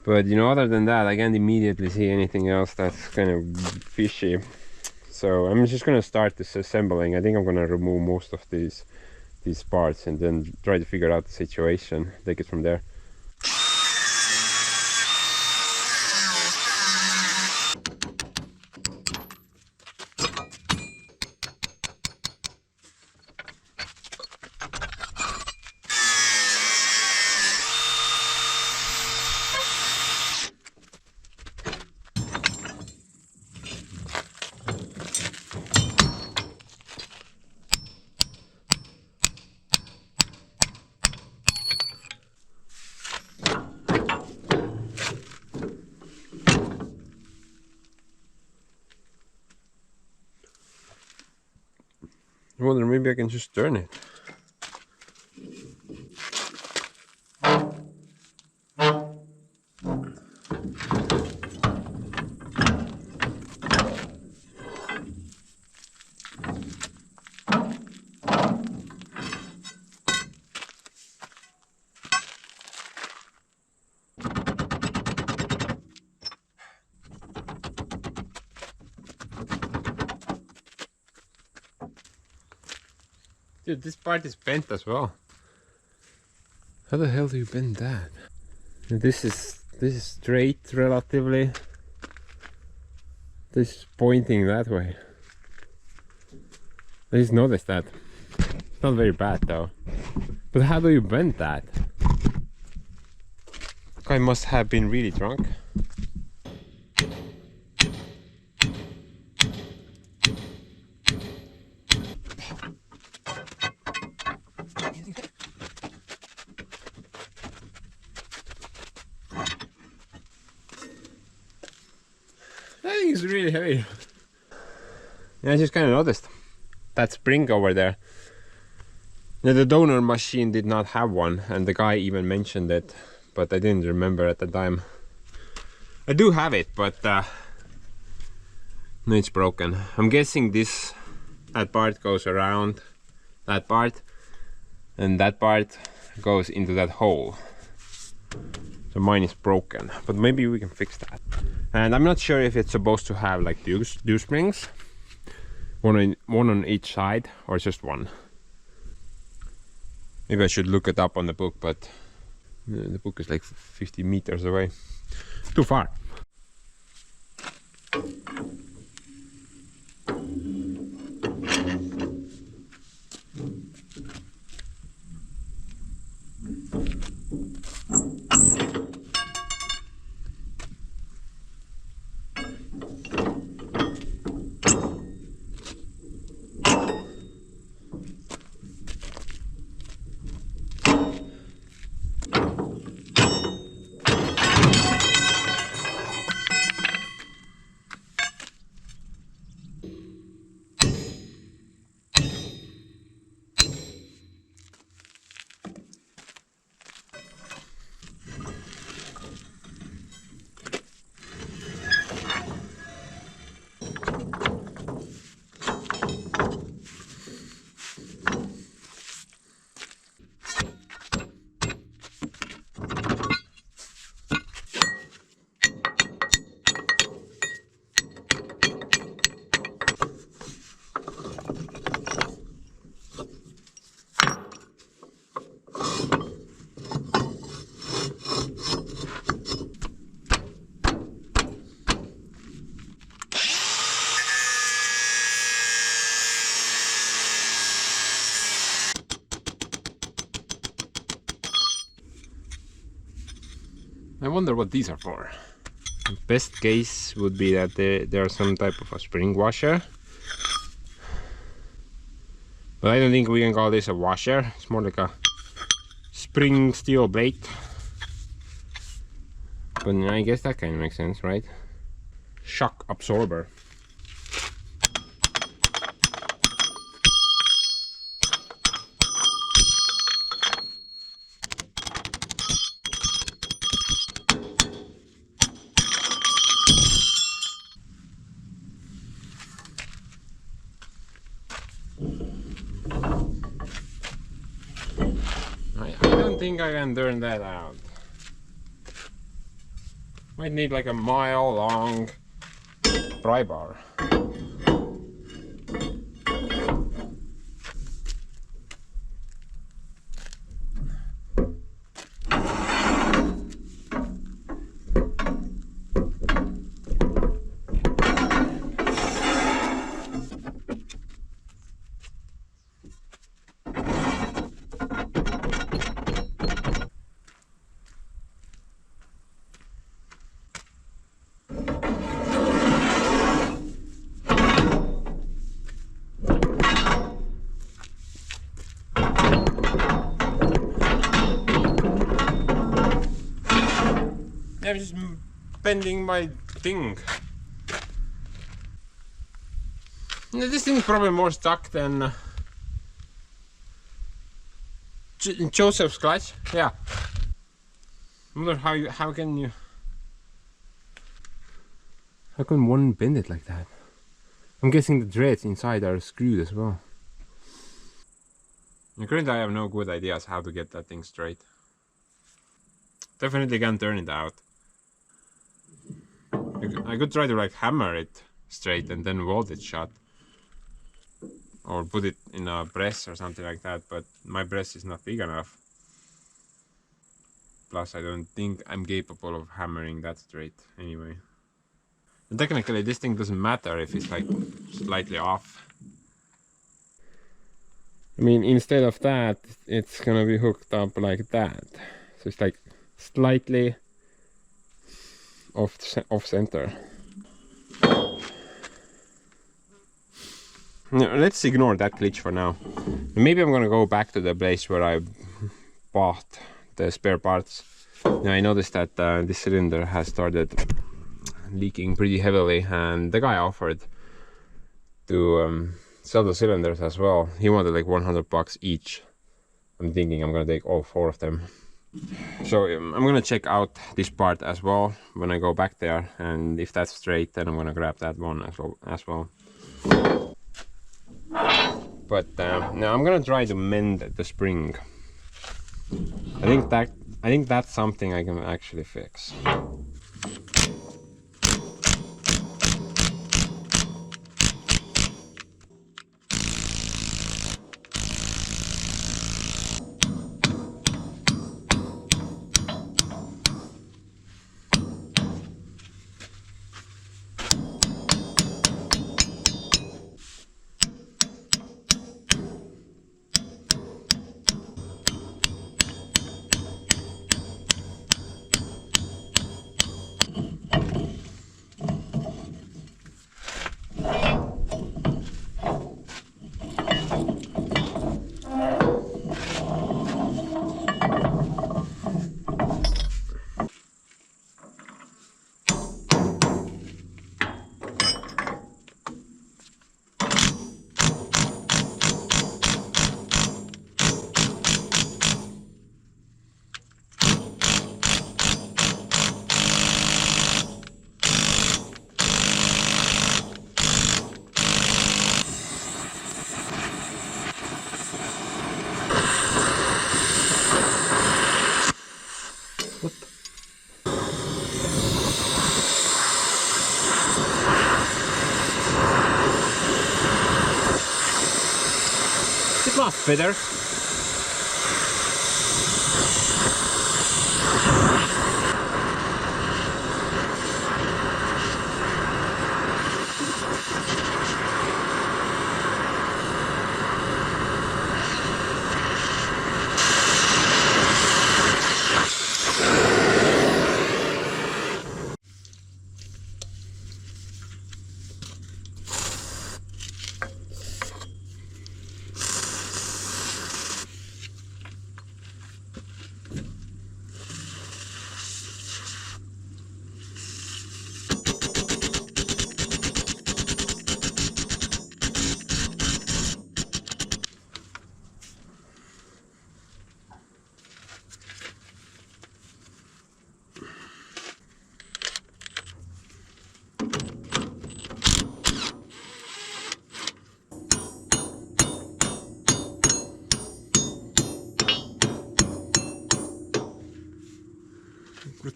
But you know, other than that, I can't immediately see anything else that's kind of fishy. So I'm just gonna start disassembling. I think I'm gonna remove most of these parts and then try to figure out the situation, take it from there. I wonder, maybe I can just turn it. Dude, this part is bent as well. How the hell do you bend that? This is straight relatively. This is pointing that way. I just noticed that. It's not very bad though. But how do you bend that? The guy must have been really drunk. That thing is really heavy. Yeah, I just kind of noticed that spring over there. Now, the donor machine did not have one, and the guy even mentioned it, but I didn't remember at the time. I do have it, but no, it's broken. I'm guessing that part goes around that part, and that part goes into that hole. So mine is broken, but maybe we can fix that. And I'm not sure if it's supposed to have like dew springs, one on each side, or just one. Maybe I should look it up on the book, but the book is like 50 meters away. Too far. I wonder what these are for. The best case would be that they are some type of a spring washer. But I don't think we can call this a washer. It's more like a spring steel plate. But I guess that kind of makes sense, right? Shock absorber. I don't think I can turn that out. Might need like a mile long pry bar. I'm just bending my thing. This thing's probably more stuck than Joseph's clutch. Yeah. I wonder how can one bend it like that? I'm guessing the threads inside are screwed as well. And currently I have no good ideas how to get that thing straight. Definitely can't turn it out. I could try to like hammer it straight and then weld it shut. Or put it in a press or something like that, but my press is not big enough. Plus I don't think I'm capable of hammering that straight anyway. And technically this thing doesn't matter if it's like slightly off. I mean, instead of that, it's gonna be hooked up like that. So it's like slightly off center. No, let's ignore that glitch for now. Maybe I'm gonna go back to the place where I bought the spare parts. Now I noticed that this cylinder has started leaking pretty heavily, and the guy offered to sell the cylinders as well. He wanted like $100 each. I'm thinking I'm gonna take all 4 of them. So I'm gonna check out this part as well when I go back there, and if that's straight, then I'm gonna grab that one as well. But now I'm gonna try to mend the spring. I think that's something I can actually fix. It's not better.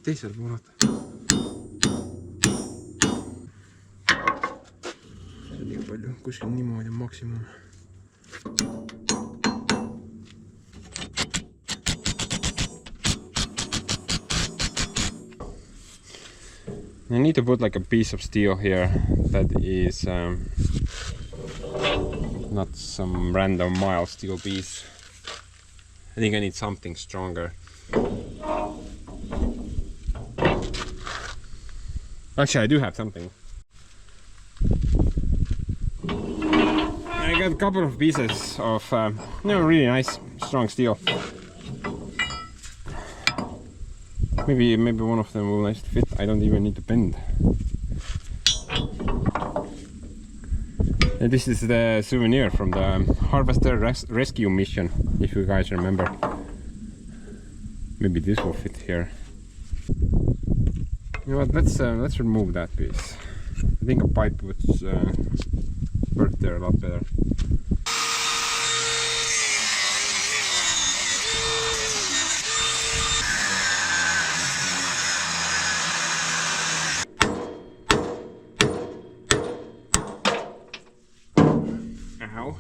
teisel pool vaata. see on liiga palju, kuskil niimoodi on maksimum. I need to put like a piece of steel here that is not some random mild steel piece. I think I need something stronger. Actually, I do have something. I got a couple of pieces of really nice strong steel. Maybe one of them will nice fit. I don't even need to bend. And this is the souvenir from the Harvester rescue mission, if you guys remember. Maybe this will fit here. You know what? Let's remove that piece. I think a pipe would work there a lot better. Ow.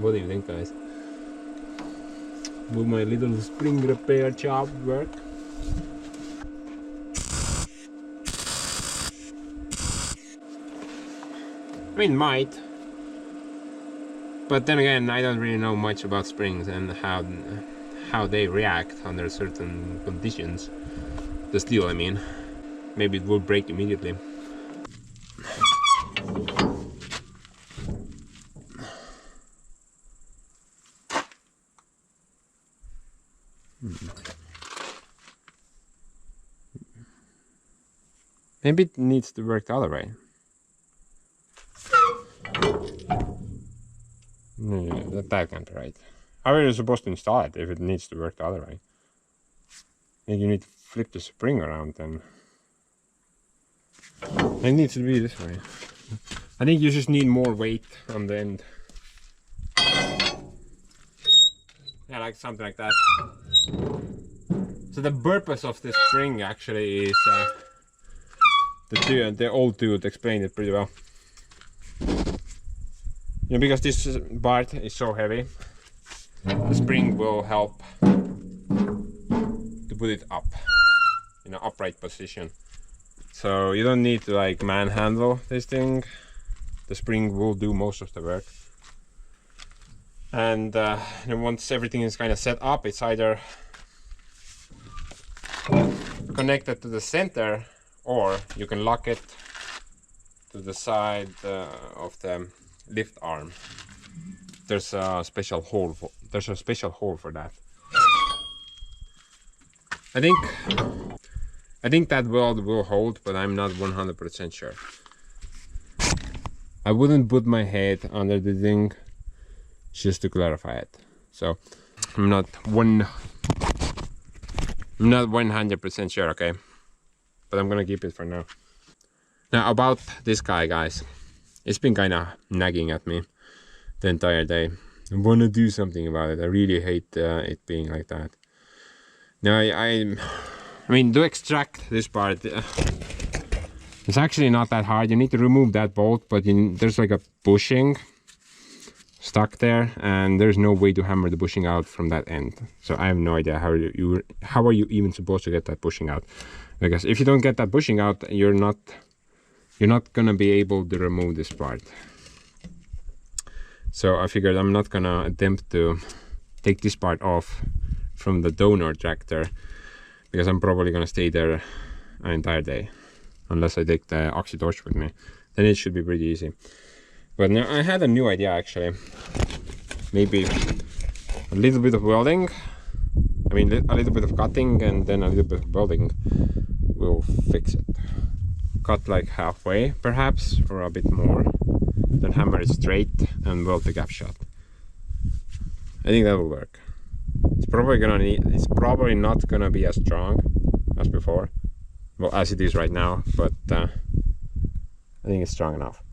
What do you think, guys? Will my little spring repair job work? I mean, might. But then again, I don't really know much about springs and how they react under certain conditions. The steel, I mean. Maybe it will break immediately. Maybe it needs to work the other way. No, that can't be right. How are you supposed to install it if it needs to work the other way? And you need to flip the spring around then. It needs to be this way. I think you just need more weight on the end. Yeah, like something like that. So the purpose of this spring actually is the old dude explained it pretty well. You know, because this part is so heavy, the spring will help to put it up in an upright position. So you don't need to like manhandle this thing. The spring will do most of the work. And then once everything is kind of set up, it's either connected to the center, or you can lock it to the side of the lift arm. There's a special hole for that. I think that weld will hold, but I'm not 100% sure. I wouldn't put my head under the thing just to clarify it. So I'm not 100% sure, okay? But I'm gonna keep it for now. Now about this guy, guys. It's been kind of nagging at me the entire day. I want to do something about it. I really hate it being like that. Now I mean, to extract this part, it's actually not that hard. You need to remove that bolt, but there's like a bushing stuck there, and there's no way to hammer the bushing out from that end. So I have no idea how are you even supposed to get that bushing out? Because if you don't get that bushing out, you're not gonna be able to remove this part. So I figured I'm not gonna attempt to take this part off from the donor tractor, because I'm probably gonna stay there an entire day unless I take the oxy torch with me. Then it should be pretty easy. But now I had a new idea actually. Maybe a little bit of welding. I mean, a little bit of cutting and then a little bit of welding will fix it. Cut like halfway perhaps, or a bit more, then hammer it straight and weld the gap shut. I think that will work. It's probably not gonna be as strong as before, well, as it is right now, but I think it's strong enough.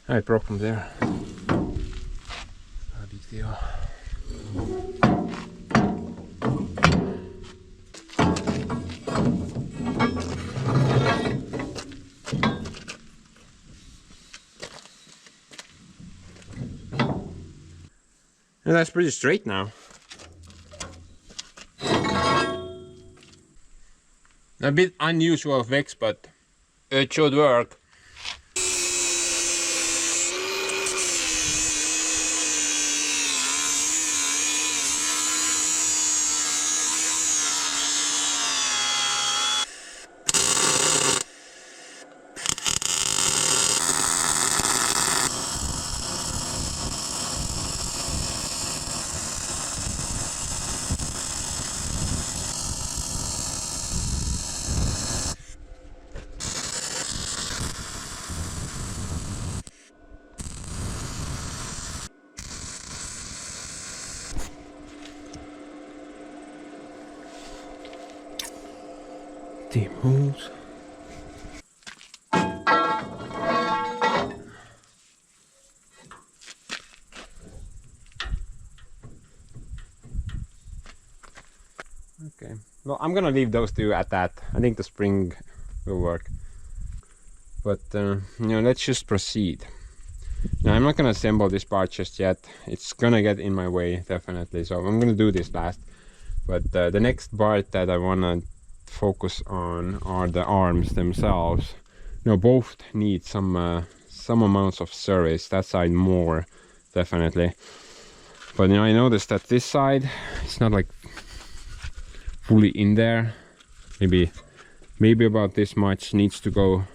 I broke from there. Not a big deal. And that's pretty straight now. A bit unusual fix, but it should work. Deep holes. Okay, well, I'm gonna leave those two at that. I think the spring will work. But you know, let's just proceed. Now I'm not gonna assemble this part just yet. It's gonna get in my way, definitely. So I'm gonna do this last. But the next part that I wanna focus on are the arms themselves. You know, both need some amounts of service. That side more, definitely. But you know, I noticed that this side, it's not like fully in there. Maybe about this much needs to go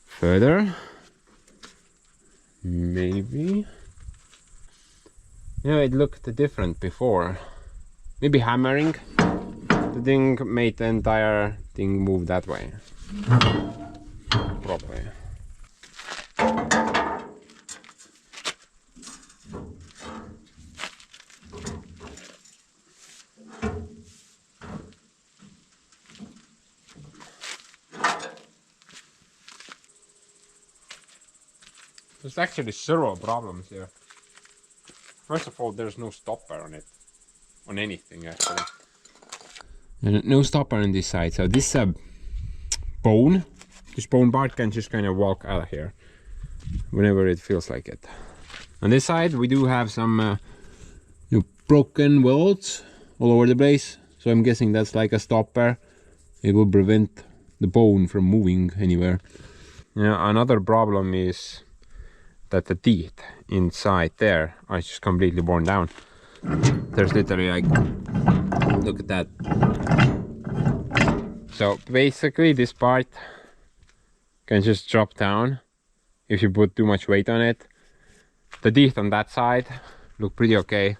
further. Maybe. Yeah, it looked different before. Maybe hammering the thing made the entire thing move that way. Probably. There's actually several problems here. First of all, there's no stopper on it. On anything actually. And no stopper on this side. So this bone, this bone part can just kind of walk out of here whenever it feels like it. On this side we do have some broken welds all over the place. So I'm guessing that's like a stopper. It will prevent the bone from moving anywhere. Yeah, another problem is that the teeth inside there are just completely worn down. There's literally like, look at that. So basically this part can just drop down if you put too much weight on it. The teeth on that side look pretty okay.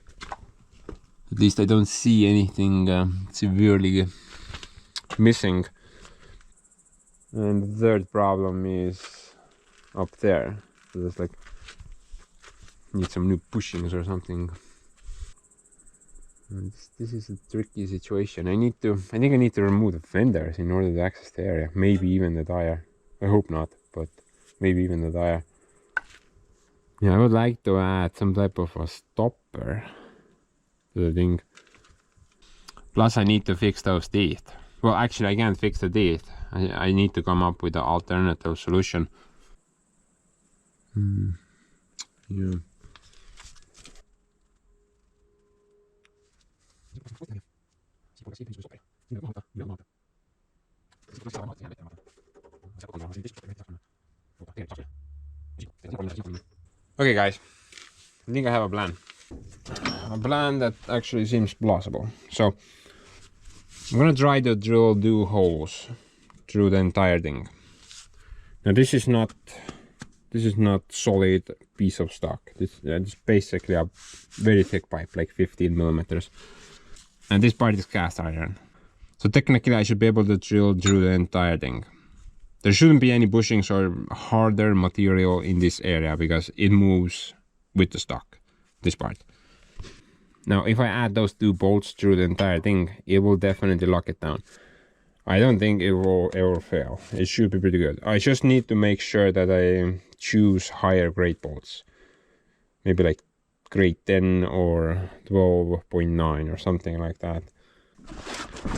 At least I don't see anything severely missing. And the third problem is up there. So there's like, need some new bushings or something. And this is a tricky situation. I think I need to remove the fenders in order to access the area. Maybe even the tire. I hope not, but maybe even the tire. Yeah, I would like to add some type of a stopper to the thing. Plus I need to fix those teeth. Well, actually I can't fix the teeth. I need to come up with an alternative solution. Yeah. Okay guys, I think I have a plan. A plan that actually seems plausible. So I'm gonna try to do holes through the entire thing. Now this is not solid piece of stock. This is basically a very thick pipe, like 15 millimeters. And this part is cast iron. So technically I should be able to drill through the entire thing. There shouldn't be any bushings or harder material in this area because it moves with the stock, this part. Now if I add those 2 bolts through the entire thing, it will definitely lock it down. I don't think it will ever fail. It should be pretty good. I just need to make sure that I choose higher grade bolts. Maybe like grade 10 or 12.9 or something like that.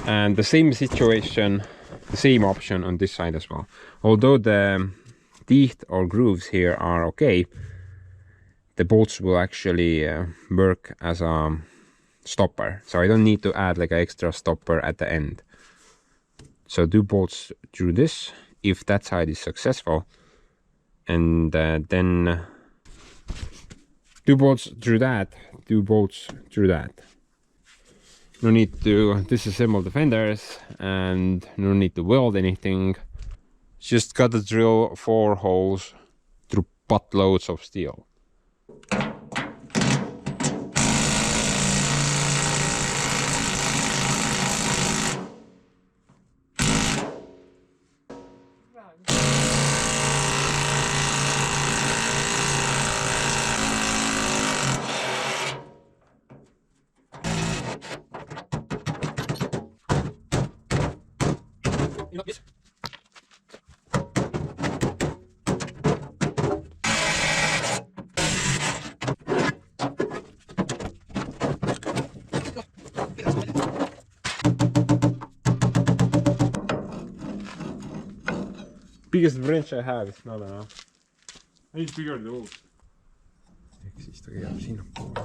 And the same situation, the same option on this side as well. Although the teeth or grooves here are okay, the bolts will actually work as a stopper. So I don't need to add like an extra stopper at the end. So 2 bolts through this, if that side is successful, and then 2 bolts through that, 2 bolts through that. No need to disassemble the fenders and no need to weld anything. Just gotta drill 4 holes through buttloads of steel. Biggest wrench I have is not enough. I need bigger tools. Ehk siis ta käib sinnapoole.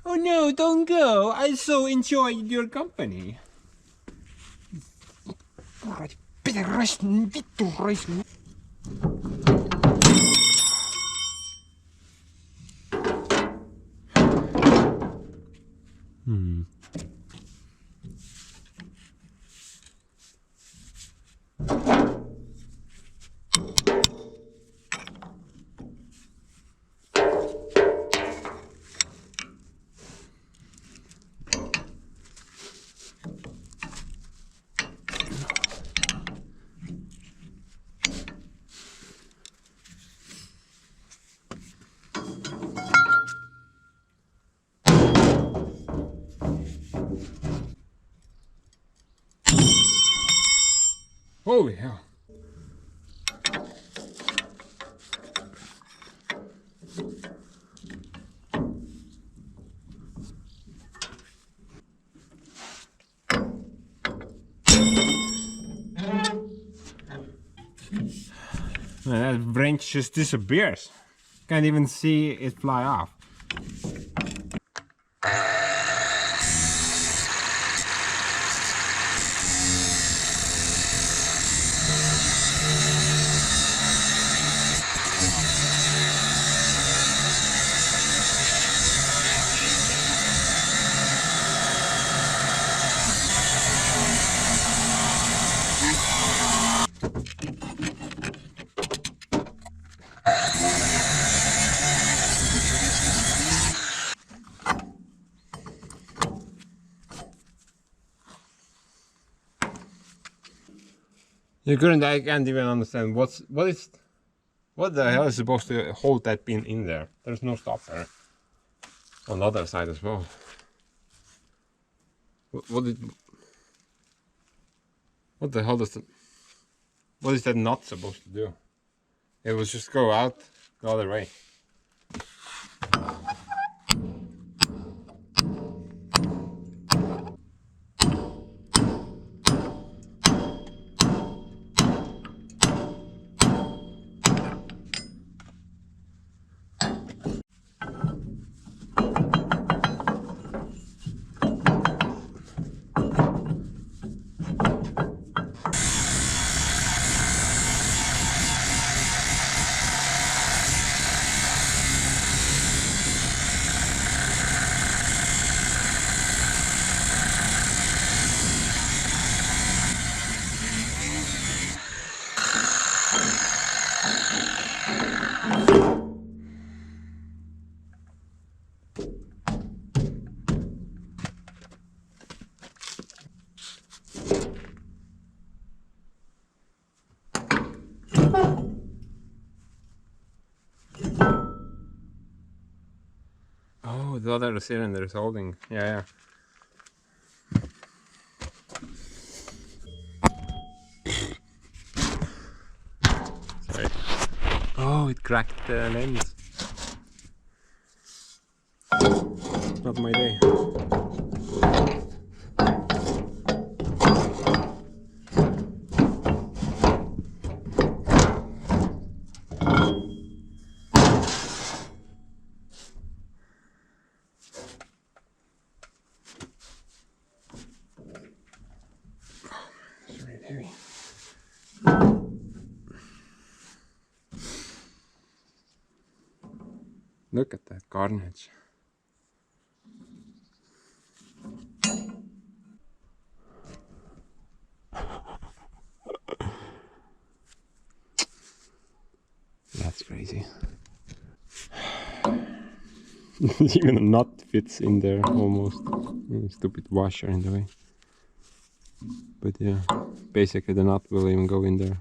Oh no! No, don't go. I so enjoyed your company. Holy hell. Man, that wrench just disappears. Can't even see it fly off. I can't even understand what the hell is supposed to hold that pin in there. There's no stopper on the other side as well. What the hell what is that nut supposed to do? It will just go out the other way. Oh, the other cylinder is holding. Yeah. Sorry. Oh, it cracked the lens. Not my day. Heavy. Look at that carnage. That's crazy. Even a nut fits in there almost. Stupid washer in the way. But yeah, basically the nut will even go in there.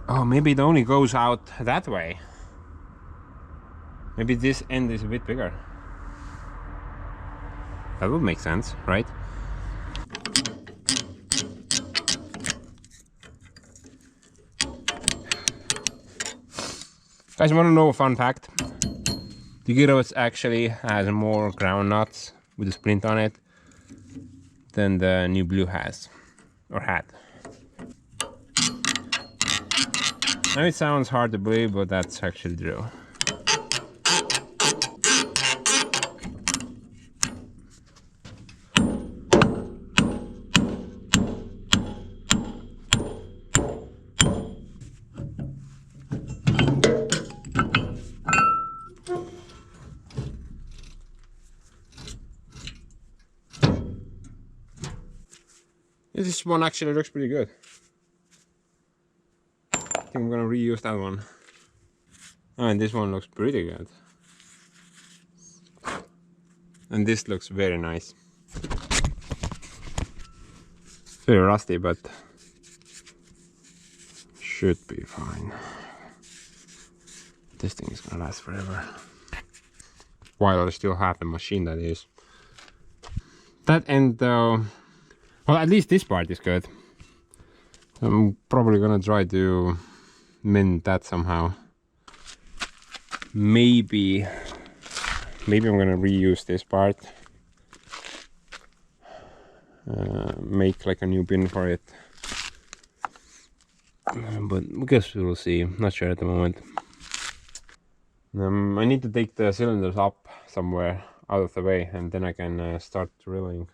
Oh, maybe it only goes out that way. Maybe this end is a bit bigger. That would make sense, right? Guys, want to know a fun fact? The Kirovets actually has more ground nuts with a splint on it than the new blue has, or had. Now it sounds hard to believe, but that's actually true. This one actually looks pretty good. I think I'm gonna reuse that one. Oh, and this one looks pretty good. And this looks very nice. Very rusty, but should be fine. This thing is gonna last forever. While I still have the machine, that is. That end though, well, at least this part is good. I'm probably gonna try to mend that somehow. Maybe I'm gonna reuse this part. Make like a new pin for it. But I guess we'll see. Not sure at the moment. I need to take the cylinders up somewhere out of the way, and then I can start drilling.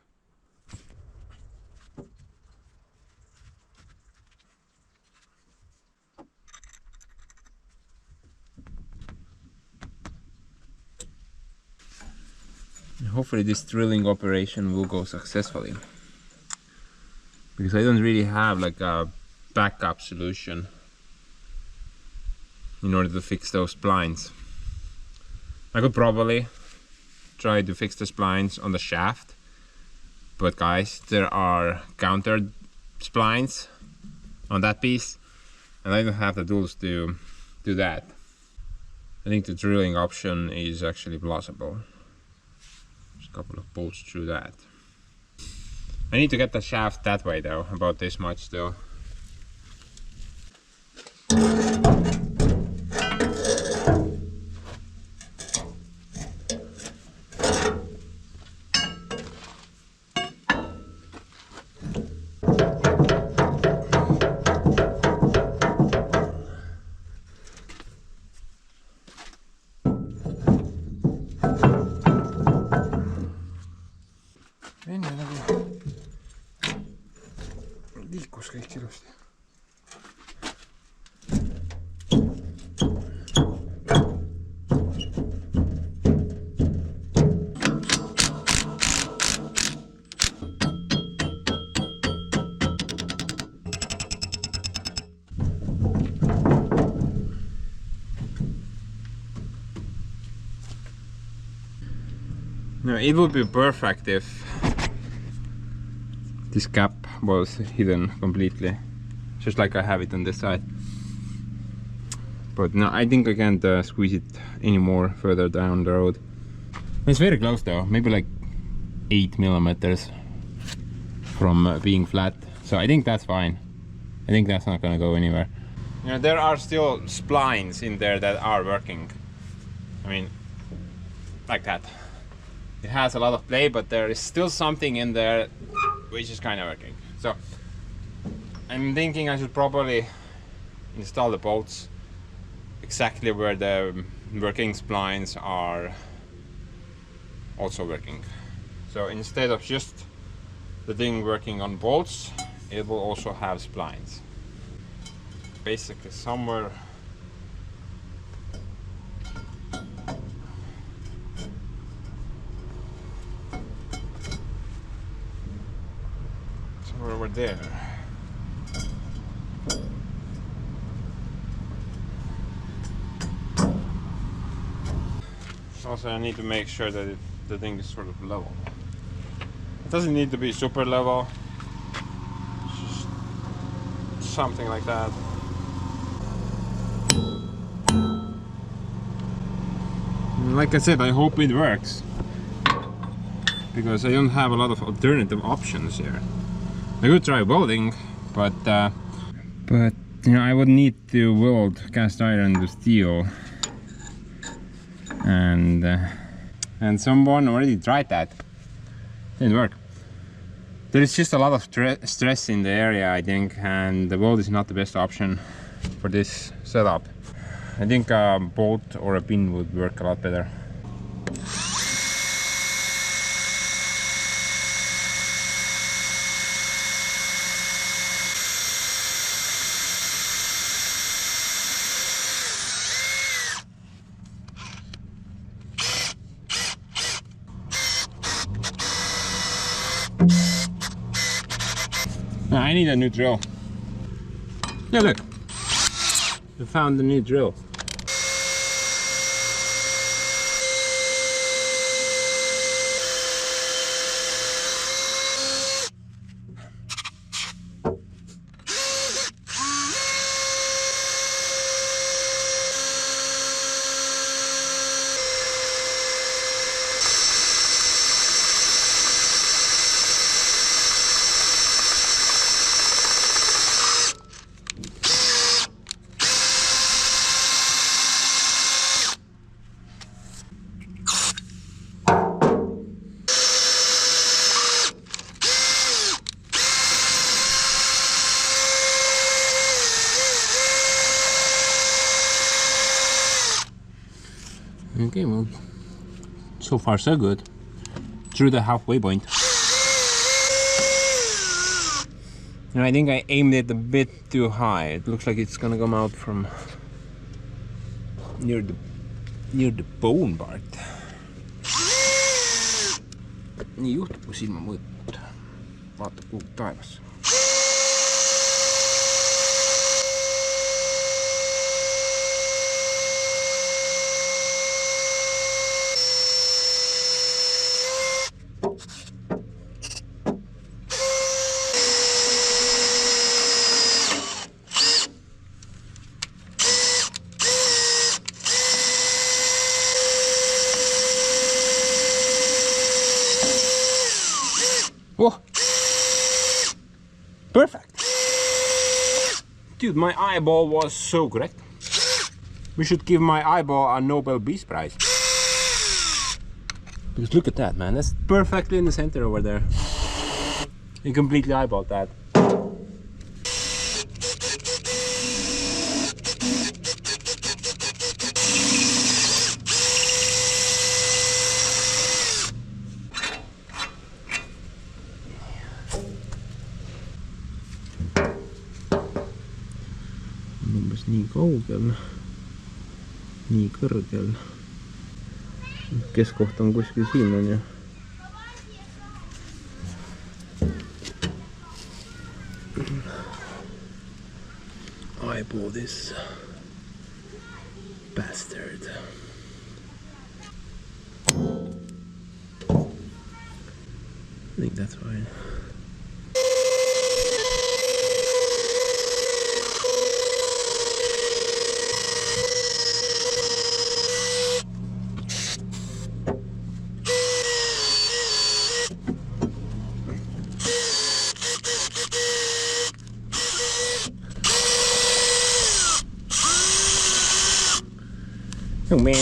Hopefully this drilling operation will go successfully, because I don't really have like a backup solution in order to fix those splines. I could probably try to fix the splines on the shaft, but guys, there are countered splines on that piece and I don't have the tools to do that. I think the drilling option is actually plausible. There's a couple of bolts through that. I need to get the shaft that way though, about this much still. Liikus kõik ilusti. No, it would be perfect if this cap was hidden completely, just like I have it on this side. But no, I think I can't squeeze it any more further down the road. It's very close though, maybe like 8 millimeters from being flat. So I think that's fine. I think that's not gonna go anywhere. You know, there are still splines in there that are working. I mean, like that. It has a lot of play, but there is still something in there which is kind of working. So I'm thinking I should probably install the bolts exactly where the working splines are also working. So instead of just the thing working on bolts, it will also have splines. Basically somewhere over there. Also, I need to make sure that the thing is sort of level. It doesn't need to be super level, just something like that. Like I said, I hope it works, because I don't have a lot of alternative options here. I could try welding, but you know, I would need to weld cast iron to steel, and someone already tried that Didn't work. There is just a lot of stress in the area, I think, and the weld is not the best option for this setup. I think a bolt or a pin would work a lot better. I need a new drill. Yeah, look. I found a new drill. Okay, well, so far so good. Through the halfway point. And I think I aimed it a bit too high. It looks like it's gonna come out from near the bone part. Nii juhtub, kui silma mõõt. Vaata kuhu taevas. Oh, perfect. Dude, my eyeball was so correct. We should give my eyeball a Nobel Peace Prize. Because look at that, man. That's perfectly in the center over there. You completely eyeballed that. Umbes nii kaugel, nii kõrgel. Keskkoht on kuskil siin, on ju. Eyeball this bastard. I think that's fine. Oh man,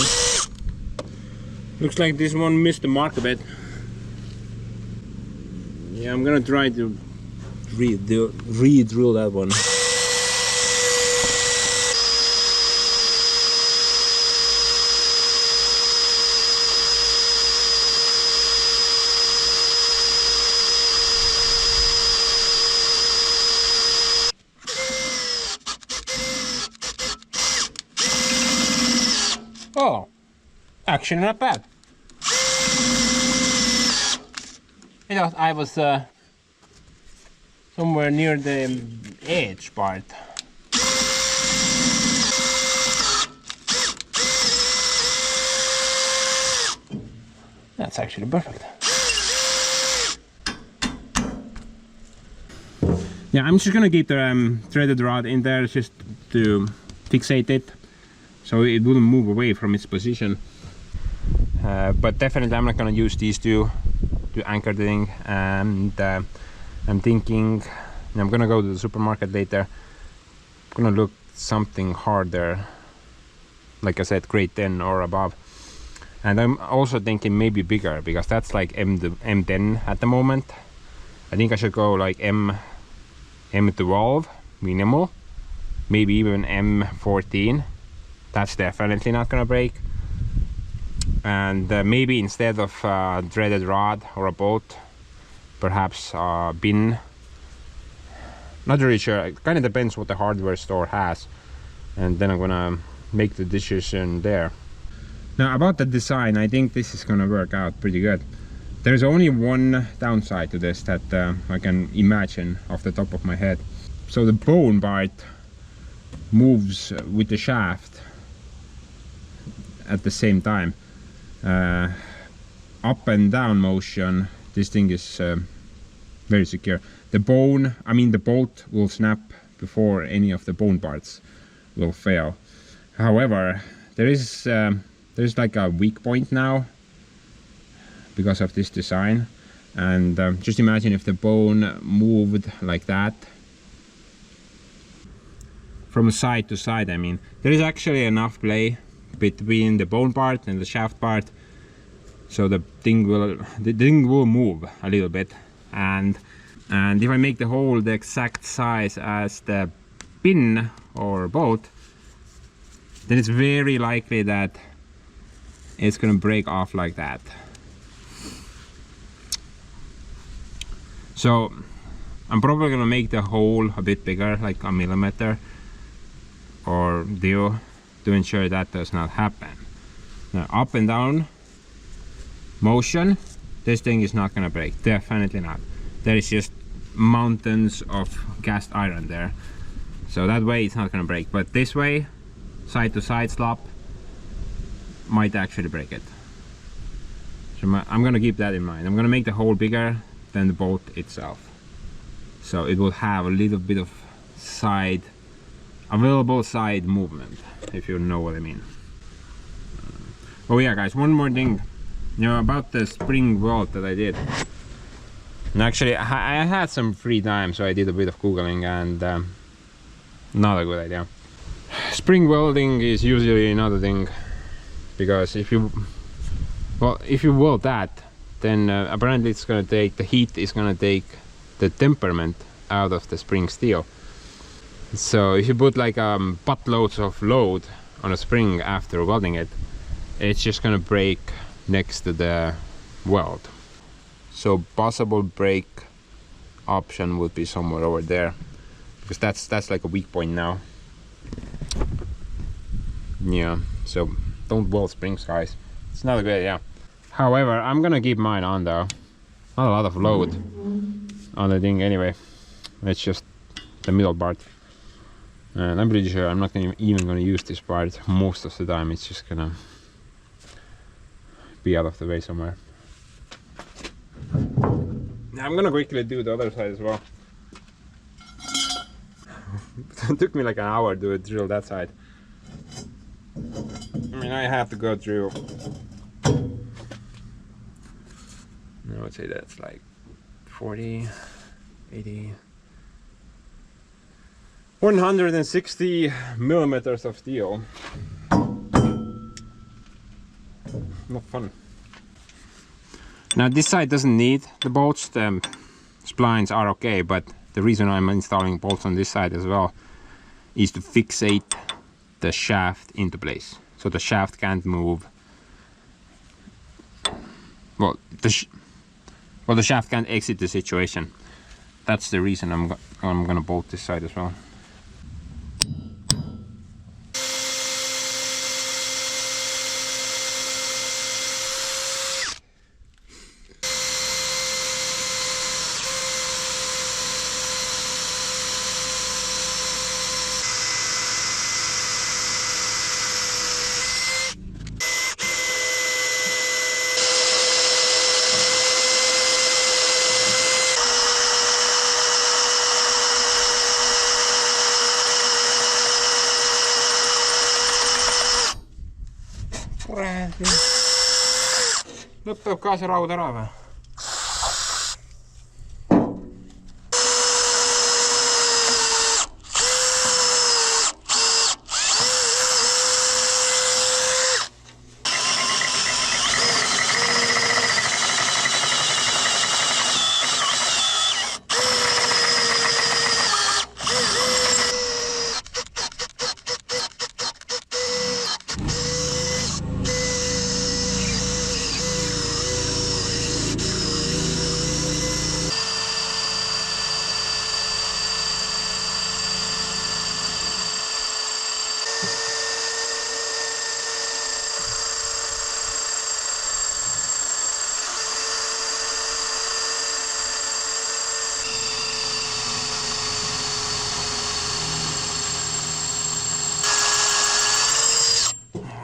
looks like this one missed the mark a bit. Yeah, I'm gonna try to re-drill that one. Oh, actually not bad. I thought I was somewhere near the edge part. That's actually perfect. Yeah, I'm just gonna keep the threaded rod in there just to fixate it, so it wouldn't move away from its position. But definitely I'm not gonna use these two to anchor the thing, and I'm thinking I'm gonna go to the supermarket later. I'm gonna look something harder, like I said, grade 10 or above, And I'm also thinking maybe bigger, because that's like M10 at the moment. I think I should go like M12 minimal, maybe even M14. That's definitely not gonna break. And maybe instead of threaded rod or a bolt, perhaps a bin. Not really sure. It kind of depends what the hardware store has, and then I'm gonna make the decision there. Now about the design, I think this is gonna work out pretty good. There's only one downside to this that I can imagine off the top of my head. So the bone part moves with the shaft at the same time. Up and down motion, this thing is very secure. The bolt will snap before any of the bone parts will fail. However, there's like a weak point now because of this design, and just imagine if the bone moved like that from side to side. I mean, there is actually enough play between the bone part and the shaft part, so the thing will move a little bit. And if I make the hole the exact size as the pin or bolt, then it's very likely that it's gonna break off like that. So I'm probably gonna make the hole a bit bigger, like a millimeter or deal, to ensure that does not happen. Now, up and down motion, this thing is not gonna break, definitely not. There is just mountains of cast iron there, so that way it's not gonna break. But this way, side to side slop, might actually break it. So I'm gonna keep that in mind. I'm gonna make the hole bigger than the bolt itself, so it will have a little bit of available side movement, if you know what I mean. Oh yeah, guys, one more thing, about the spring weld that I did. And actually, I had some free time, so I did a bit of googling, and not a good idea. Spring welding is usually another thing, because if you weld that, then apparently it's gonna take, the heat is gonna take the temperament out of the spring steel. So if you put like buttloads of load on a spring after welding it, it's just gonna break next to the weld. So possible break option would be somewhere over there, because that's like a weak point now. Yeah, so don't weld springs, guys. It's not a good idea. However, I'm gonna keep mine on though. Not a lot of load on the thing anyway. It's just the middle part. And I'm pretty sure I'm not even gonna use this part most of the time. It's just gonna be out of the way somewhere. Now I'm gonna quickly do the other side as well. It took me like an hour to drill that side. I mean, I have to go through, I would say that's like 40, 80, 160 millimeters of steel. Not fun. Now this side doesn't need the bolts, the splines are okay, but the reason I'm installing bolts on this side as well is to fixate the shaft into place, so the shaft can't move. Well, the shaft can't exit the situation. That's the reason I'm gonna bolt this side as well. Lõpeb ka see raud ära või?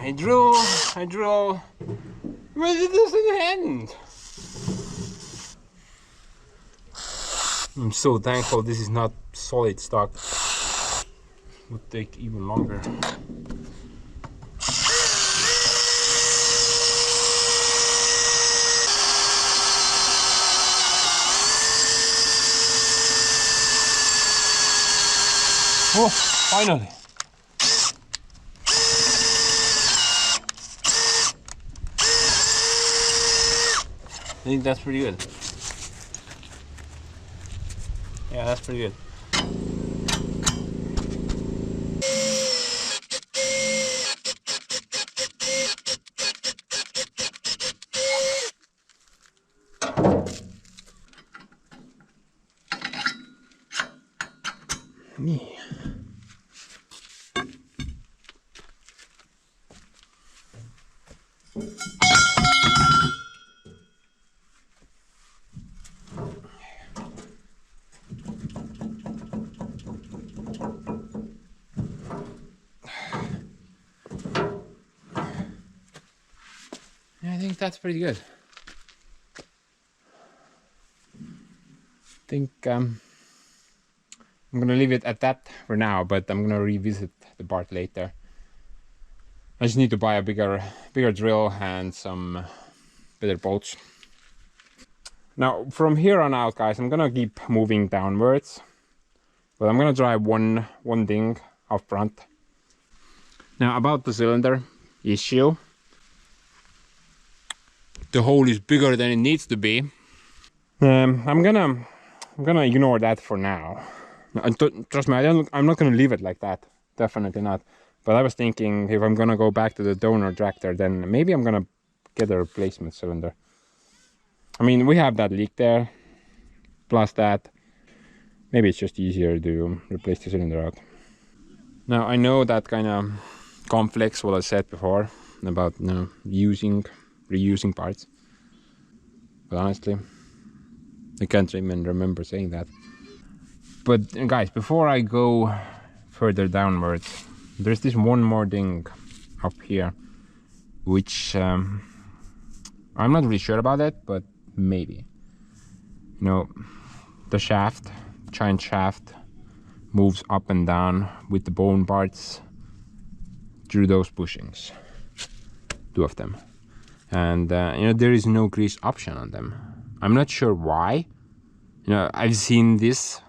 I drill, but it doesn't end. I'm so thankful this is not solid stock. It would take even longer. Oh, finally! I think that's pretty good. Yeah, that's pretty good. Yeah. I think that's pretty good. I think I'm gonna leave it at that for now, but I'm gonna revisit the part later. I just need to buy a bigger drill and some better bolts. Now from here on out, guys, I'm gonna keep moving downwards, but I'm gonna drive one thing up front. Now about the cylinder issue, the hole is bigger than it needs to be. I'm gonna ignore that for now. And trust me, I'm not gonna leave it like that. Definitely not. But I was thinking if I'm gonna go back to the donor tractor, then maybe I'm gonna get a replacement cylinder. I mean, we have that leak there. Plus that, maybe it's just easier to replace the cylinder out. Now I know that kind of conflicts what I said before about reusing parts. But honestly, I can't even remember saying that. But guys, before I go further downwards, there's this one more thing up here, which I'm not really sure about it, but maybe. You know, the shaft, giant shaft, moves up and down with the bone parts through those bushings, 2 of them. And you know, there is no grease option on them. I'm not sure why. You know, I've seen this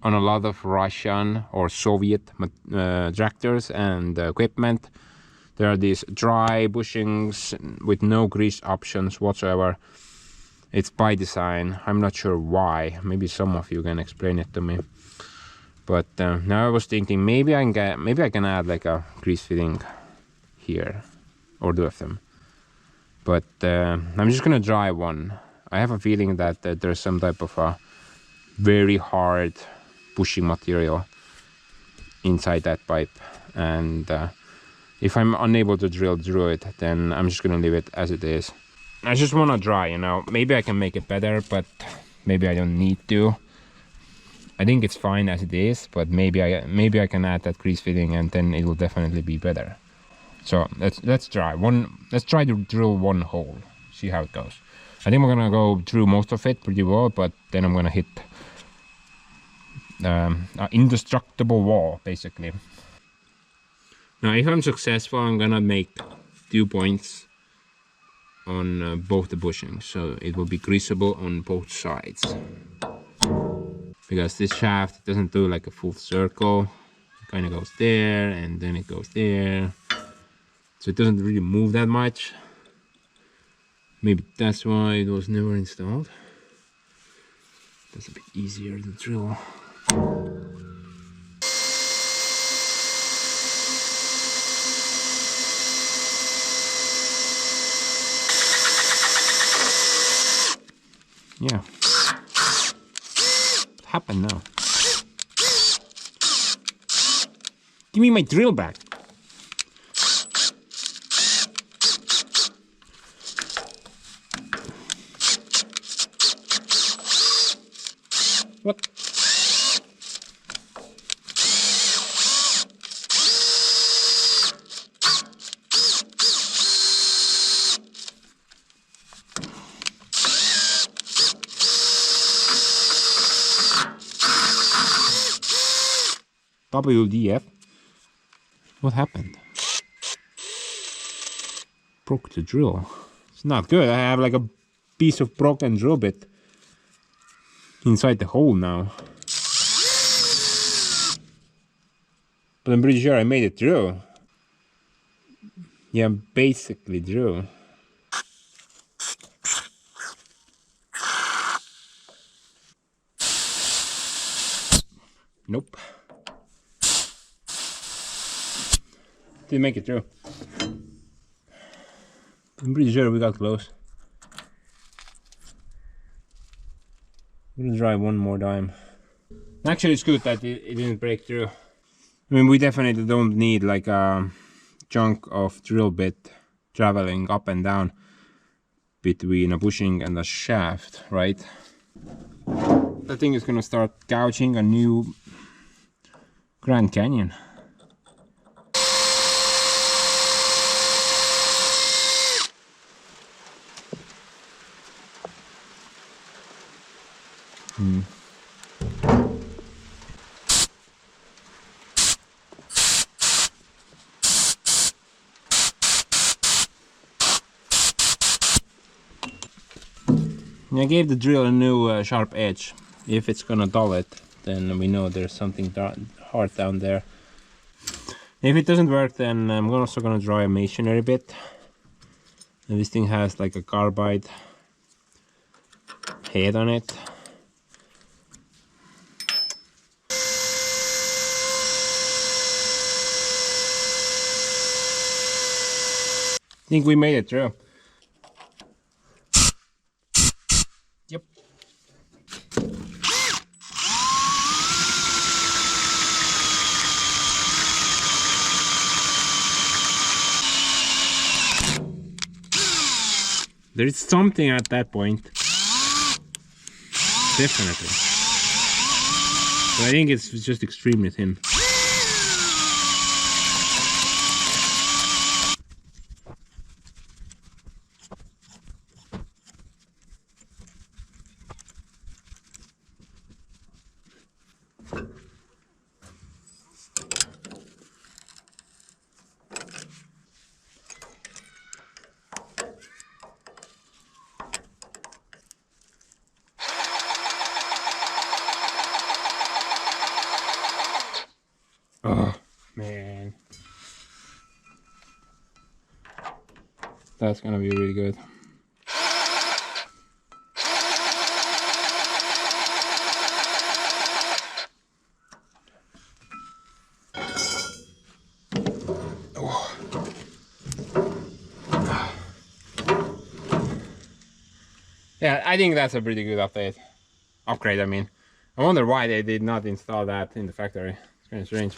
on a lot of Russian or Soviet tractors and equipment. There are these dry bushings with no grease options whatsoever. It's by design. I'm not sure why. Maybe some of you can explain it to me. But now I was thinking maybe I can add like a grease fitting here, or 2 of them. But I'm just gonna drive one. I have a feeling that there's some type of a very hard bushing material inside that pipe, and if I'm unable to drill through it, then I'm just gonna leave it as it is. I just want to try, you know, maybe I can make it better, but maybe I don't need to. I think it's fine as it is, but maybe I can add that grease fitting, and then it will definitely be better. So let's try to drill one hole, see how it goes. I think we're gonna go through most of it pretty well, but then I'm gonna hit an indestructible wall, basically. Now if I'm successful, I'm gonna make 2 points on both the bushings, so it will be greasable on both sides. Because this shaft doesn't do like a full circle, it kind of goes there and then it goes there, so it doesn't really move that much. Maybe that's why it was never installed. That's a bit easier to drill. Yeah. What happened now? Give me my drill back. What? WDF? What happened? Broke the drill. It's not good. I have like a piece of broken drill bit inside the hole now. But I'm pretty sure I made it through. Yeah, basically through. Nope. Didn't make it through. I'm pretty sure we got close. I'm gonna try one more time. Actually, it's good that it didn't break through. I mean, we definitely don't need like a chunk of drill bit traveling up and down between a bushing and a shaft, right? That thing is gonna start gouging a new Grand Canyon. I gave the drill a new sharp edge. If it's gonna dull it, then we know there's something hard down there. If it doesn't work, then I'm also gonna draw a masonry bit. And this thing has like a carbide head on it. I think we made it through. Yep. There's something at that point. Definitely. But I think it's just extremely thin. Oh, man. That's gonna be really good. Oh. Yeah, I think that's a pretty good upgrade, I mean. I wonder why they did not install that in the factory. It's kind of strange.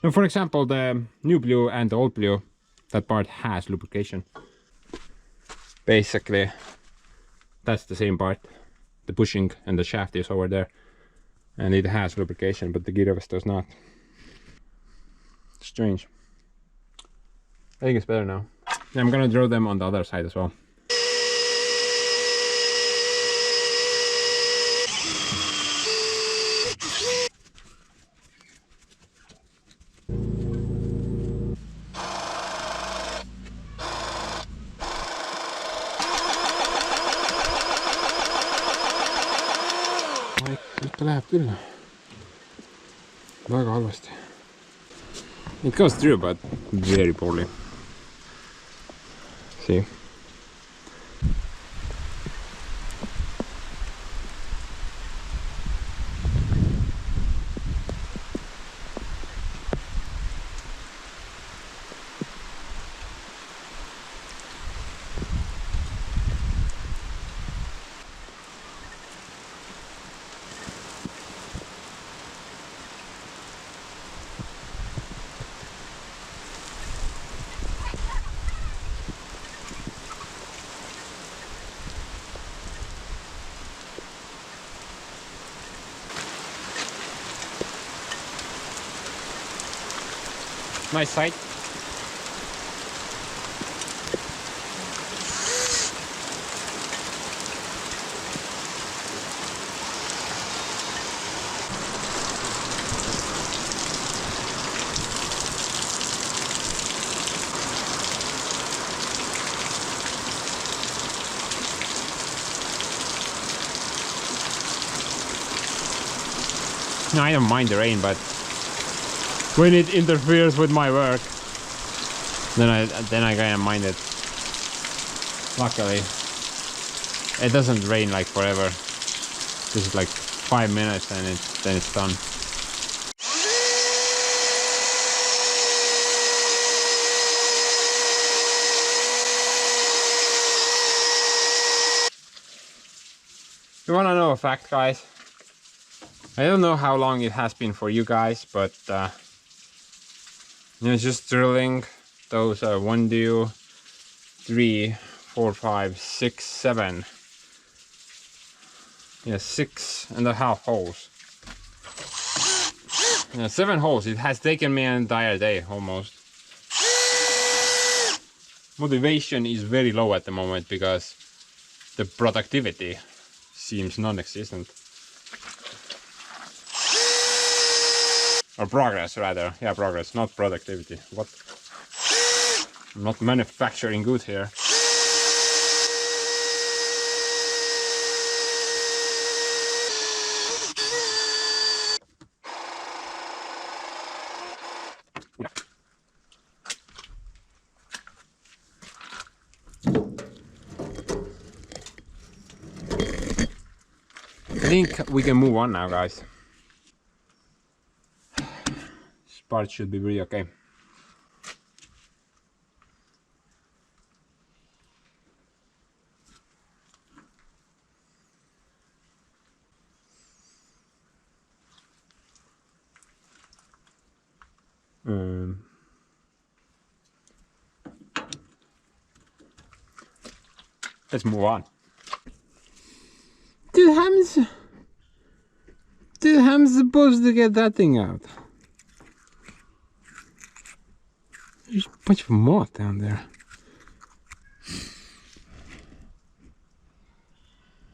Now, for example, the new blue and the old blue, that part has lubrication. Basically, that's the same part. The bushing and the shaft is over there. And it has lubrication, but the Kirovets does not. Strange. I think it's better now. Yeah, I'm gonna draw them on the other side as well. Nyt läheb küll. Väga halvasti. It goes through, but very poorly. See? Nice sight. No, I don't mind the rain, but when it interferes with my work, then I kind of mind it. Luckily, it doesn't rain like forever. This is like 5 minutes and then it's done. You wanna know a fact, guys? I don't know how long it has been for you guys, but you know, just drilling those 1, 2, 3, 4, 5, 6, 7. Yeah, 6.5 holes. Yeah, 7 holes. It has taken me an entire day almost. Motivation is very low at the moment because the productivity seems non-existent. Or progress, rather. Yeah, progress, not productivity. What? I'm not manufacturing good here. I think we can move on now, guys. This part should be really okay. Let's move on. Dude, I'm supposed to get that thing out. There's a bunch of moth down there.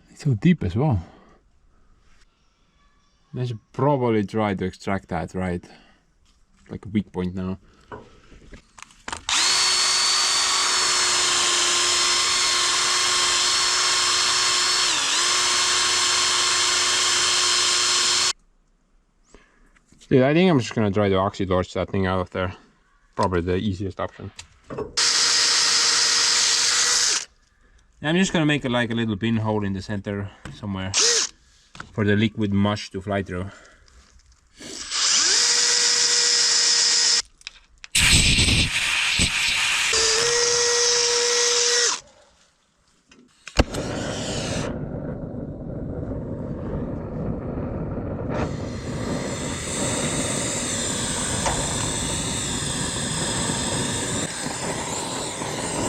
It's so deep as well. I should probably try to extract that, right? Like a weak point now. Dude, I think I'm just gonna try to oxy-torch that thing out of there. Probably the easiest option. I'm just gonna make like a little pinhole in the center somewhere for the liquid mush to fly through.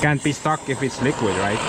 Can't be stuck if it's liquid, right?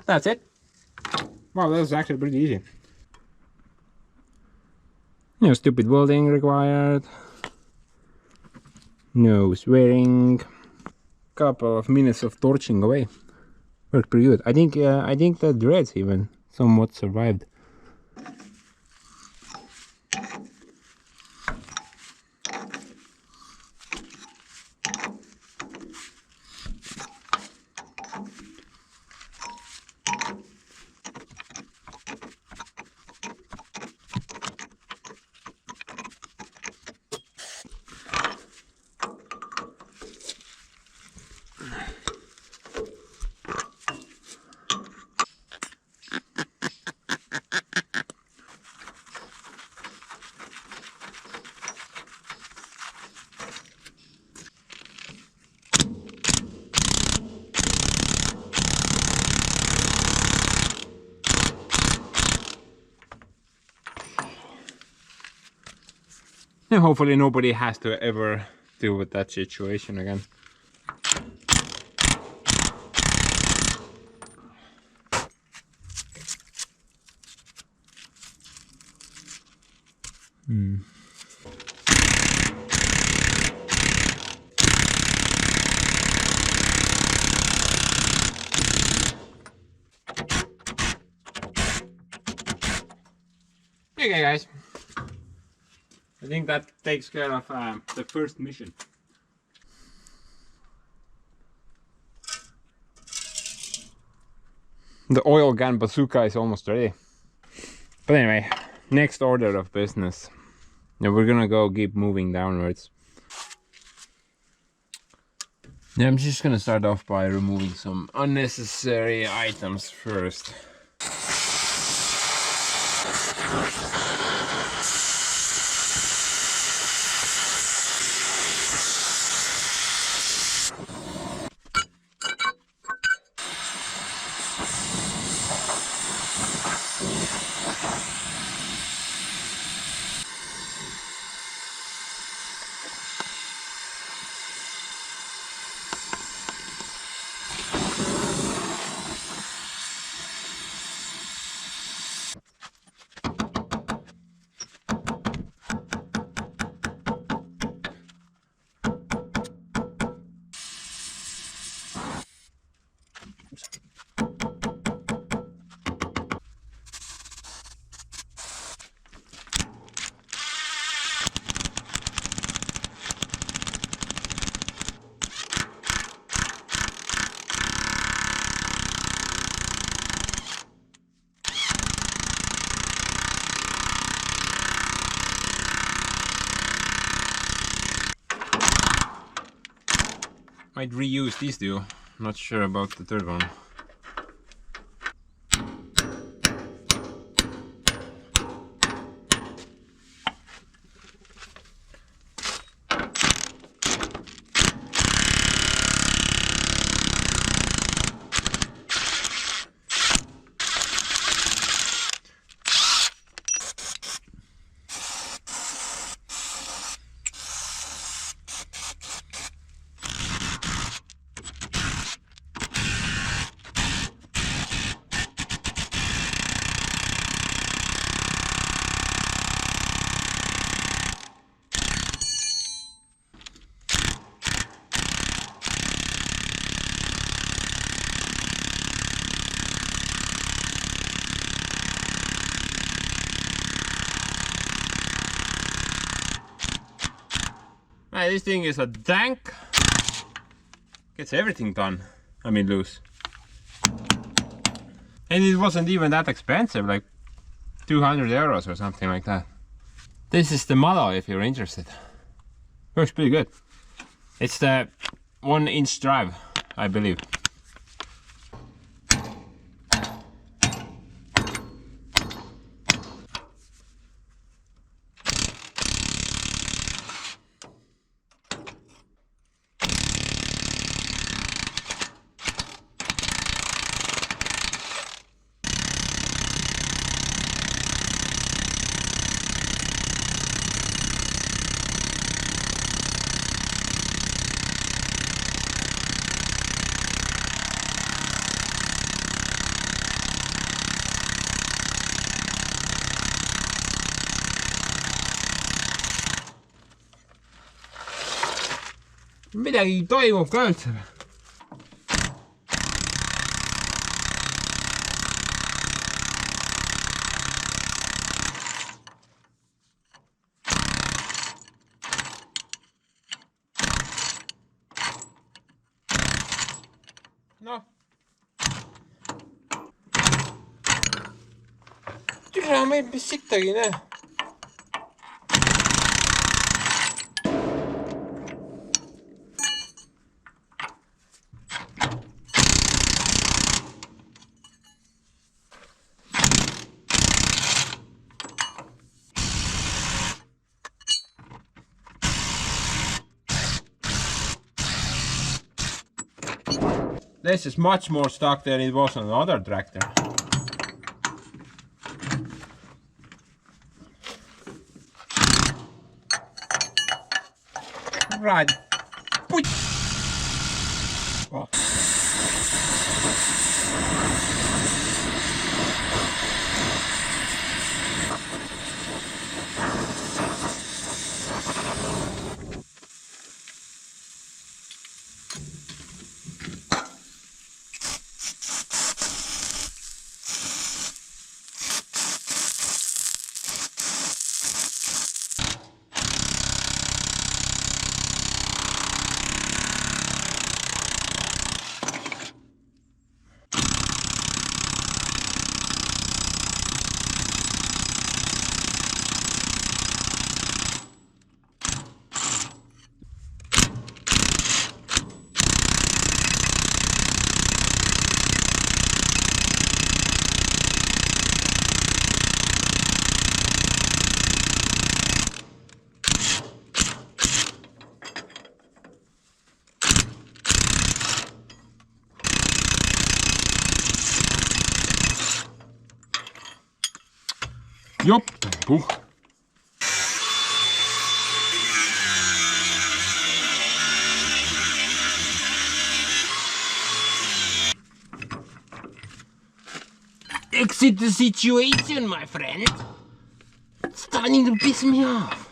That's it. Wow, that was actually pretty easy. No stupid welding required. No swearing. Couple of minutes of torching away. Worked pretty good. I think the dreads even somewhat survived. And hopefully nobody has to ever deal with that situation again. Okay guys, I think that takes care of the first mission. The oil gun bazooka is almost ready. But anyway, next order of business. Now we're gonna go keep moving downwards. Yeah, I'm just gonna start off by removing some unnecessary items first. Might reuse these two. Not sure about the third one. This thing is a tank. Gets everything done. I mean loose. And it wasn't even that expensive, like 200 euros or something like that. This is the model if you're interested. Works pretty good. It's the 1-inch drive, I believe. Midagi toimub ka üldse või? Noh. Türa meil mis sittagi näe. This is much more stock than it was on the other tractor. Right. Put. Oh. Yup. Exit the situation, my friend. It's starting to piss me off.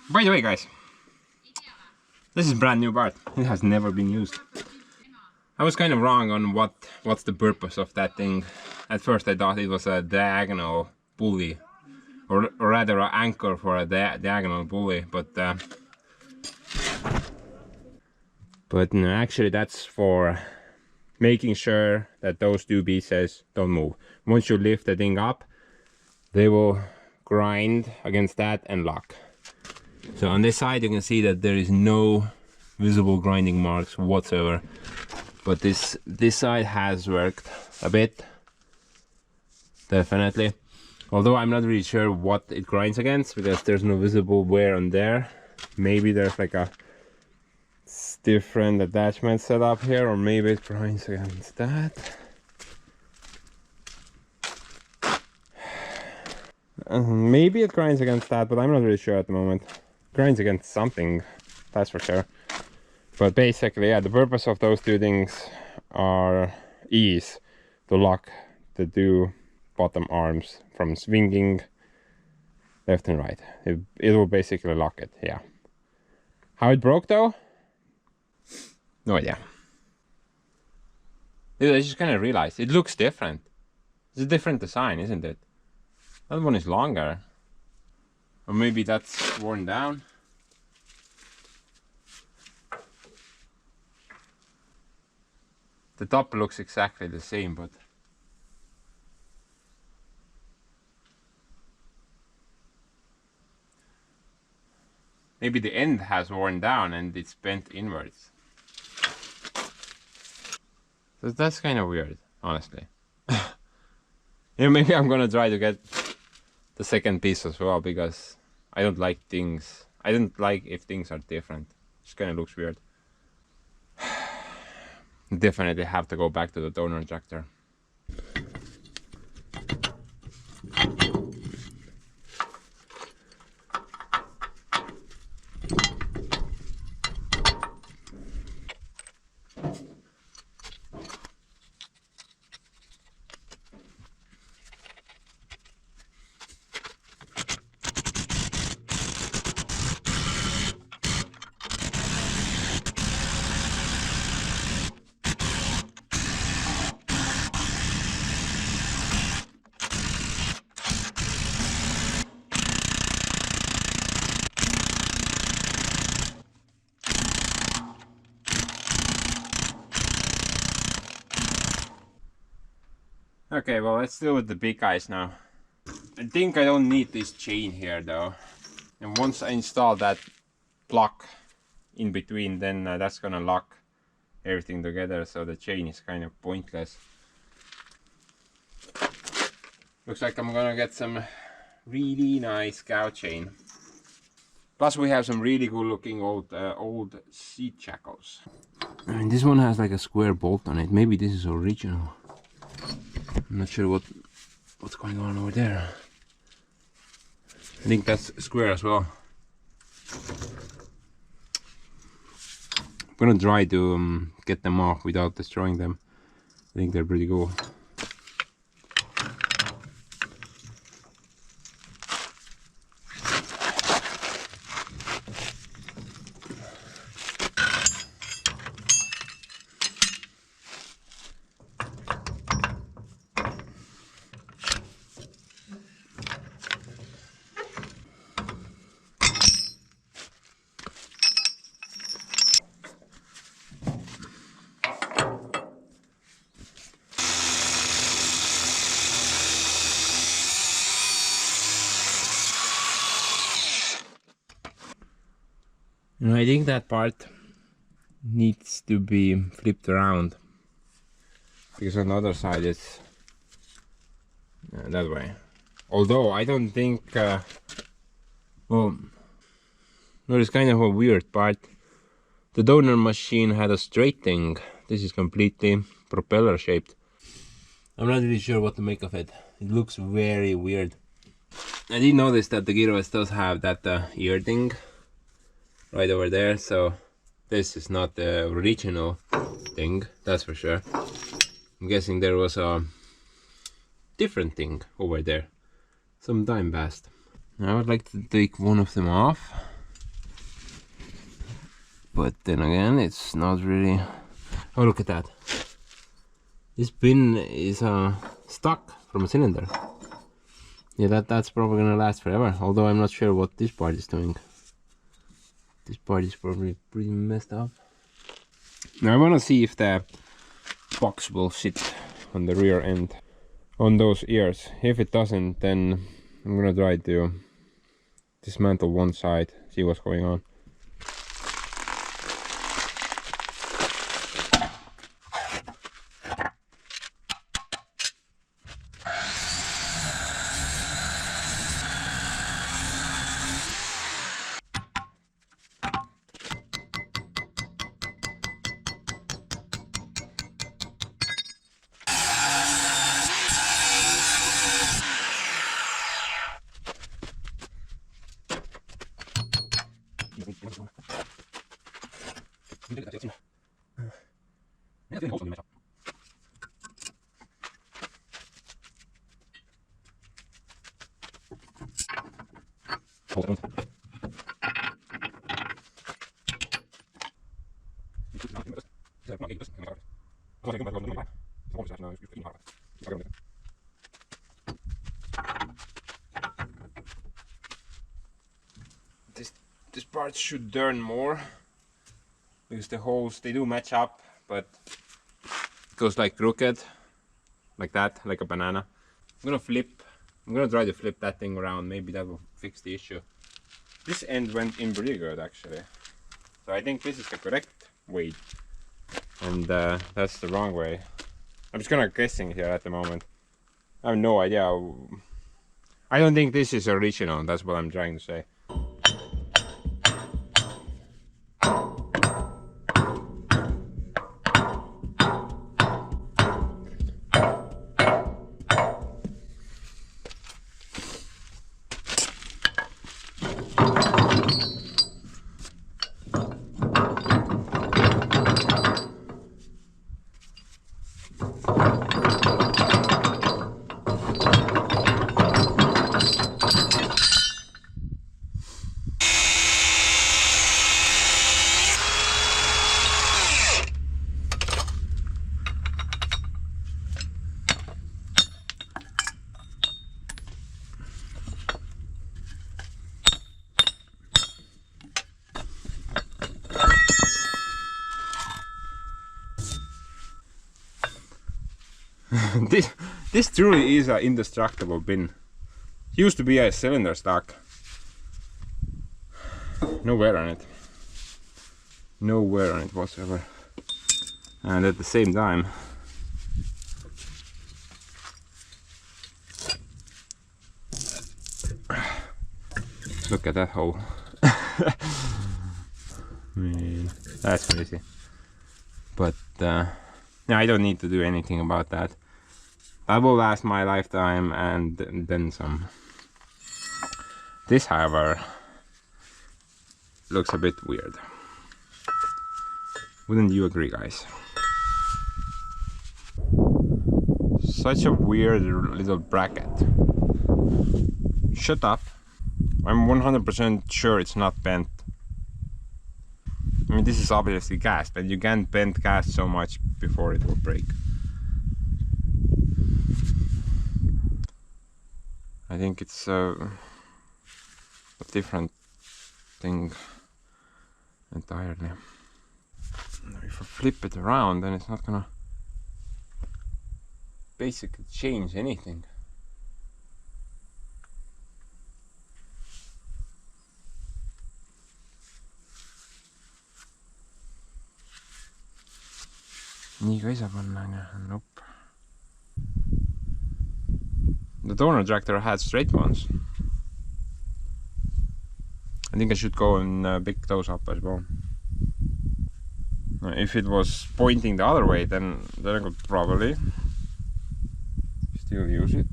By the way, guys, this is brand new part. It has never been used. I was kind of wrong on what's the purpose of that thing. At first I thought it was a diagonal pulley, or rather an anchor for a diagonal pulley, but no, actually that's for making sure that those two pieces don't move. Once you lift the thing up, they will grind against that and lock. So on this side you can see that there is no visible grinding marks whatsoever. But this side has worked a bit, definitely. Although I'm not really sure what it grinds against, because there's no visible wear on there. Maybe there's like a different attachment set up here, or maybe it grinds against that. Maybe it grinds against that, but I'm not really sure at the moment. It grinds against something, that's for sure. But basically, yeah, the purpose of those two things is to lock the two bottom arms from swinging left and right. It will basically lock it, yeah. How it broke though? No idea. Dude, I just kind of realized it looks different. It's a different design, isn't it? That one is longer. Or maybe that's worn down. The top looks exactly the same, but maybe the end has worn down and it's bent inwards. So that's kind of weird, honestly. Yeah, maybe I'm gonna try to get the second piece as well, because I don't like if things are different. It just kind of looks weird. Definitely have to go back to the donor tractor. Okay, well, let's deal with the big guys now. I think I don't need this chain here though. And once I install that block in between, then that's gonna lock everything together, so the chain is kind of pointless. Looks like I'm gonna get some really nice cow chain. Plus we have some really good looking old seat shackles. I mean, this one has like a square bolt on it. Maybe this is original. I'm not sure what's going on over there. I think that's square as well. I'm gonna try to get them off without destroying them. I think they're pretty cool. You know, I think that part needs to be flipped around because on the other side it's that way. Although I don't think, well, no, it's kind of a weird part. The donor machine had a straight thing. This is completely propeller shaped. I'm not really sure what to make of it. It looks very weird. I did notice that the Kirovets does have that ear thing right over there, so this is not the original thing, that's for sure. I'm guessing there was a different thing over there. Some time passed. I would like to take one of them off, but then again, it's not really. Oh, look at that. This pin is stuck from a cylinder. Yeah, that's probably gonna last forever, although I'm not sure what this part is doing. This part is probably pretty messed up. Now I wanna see if the box will sit on the rear end on those ears. If it doesn't, then I'm gonna try to dismantle one side, see what's going on. This part should turn more because the holes, they do match up, but it goes like crooked, like that, like a banana. I'm gonna try to flip that thing around, maybe that will fix the issue. This end went in pretty good actually, so I think this is the correct way, and that's the wrong way. I'm just gonna guessing here at the moment. I have no idea. I don't think this is original, that's what I'm trying to say. This truly is an indestructible bin. Used to be a cylinder stock. No wear on it. No wear on it whatsoever. And at the same time, look at that hole. Man, that's crazy. But yeah, I don't need to do anything about that. That will last my lifetime and then some. This, however, looks a bit weird. Wouldn't you agree, guys? Such a weird little bracket. Shut up. I'm 100% sure it's not bent. I mean, this is obviously cast, but you can't bend cast so much before it will break. I think it's a different thing entirely. If I flip it around, then it's not gonna basically change anything. nii ka ei saa panna, nope. The donor tractor had straight ones. I think I should go and pick those up as well. If it was pointing the other way, then I could probably still use it.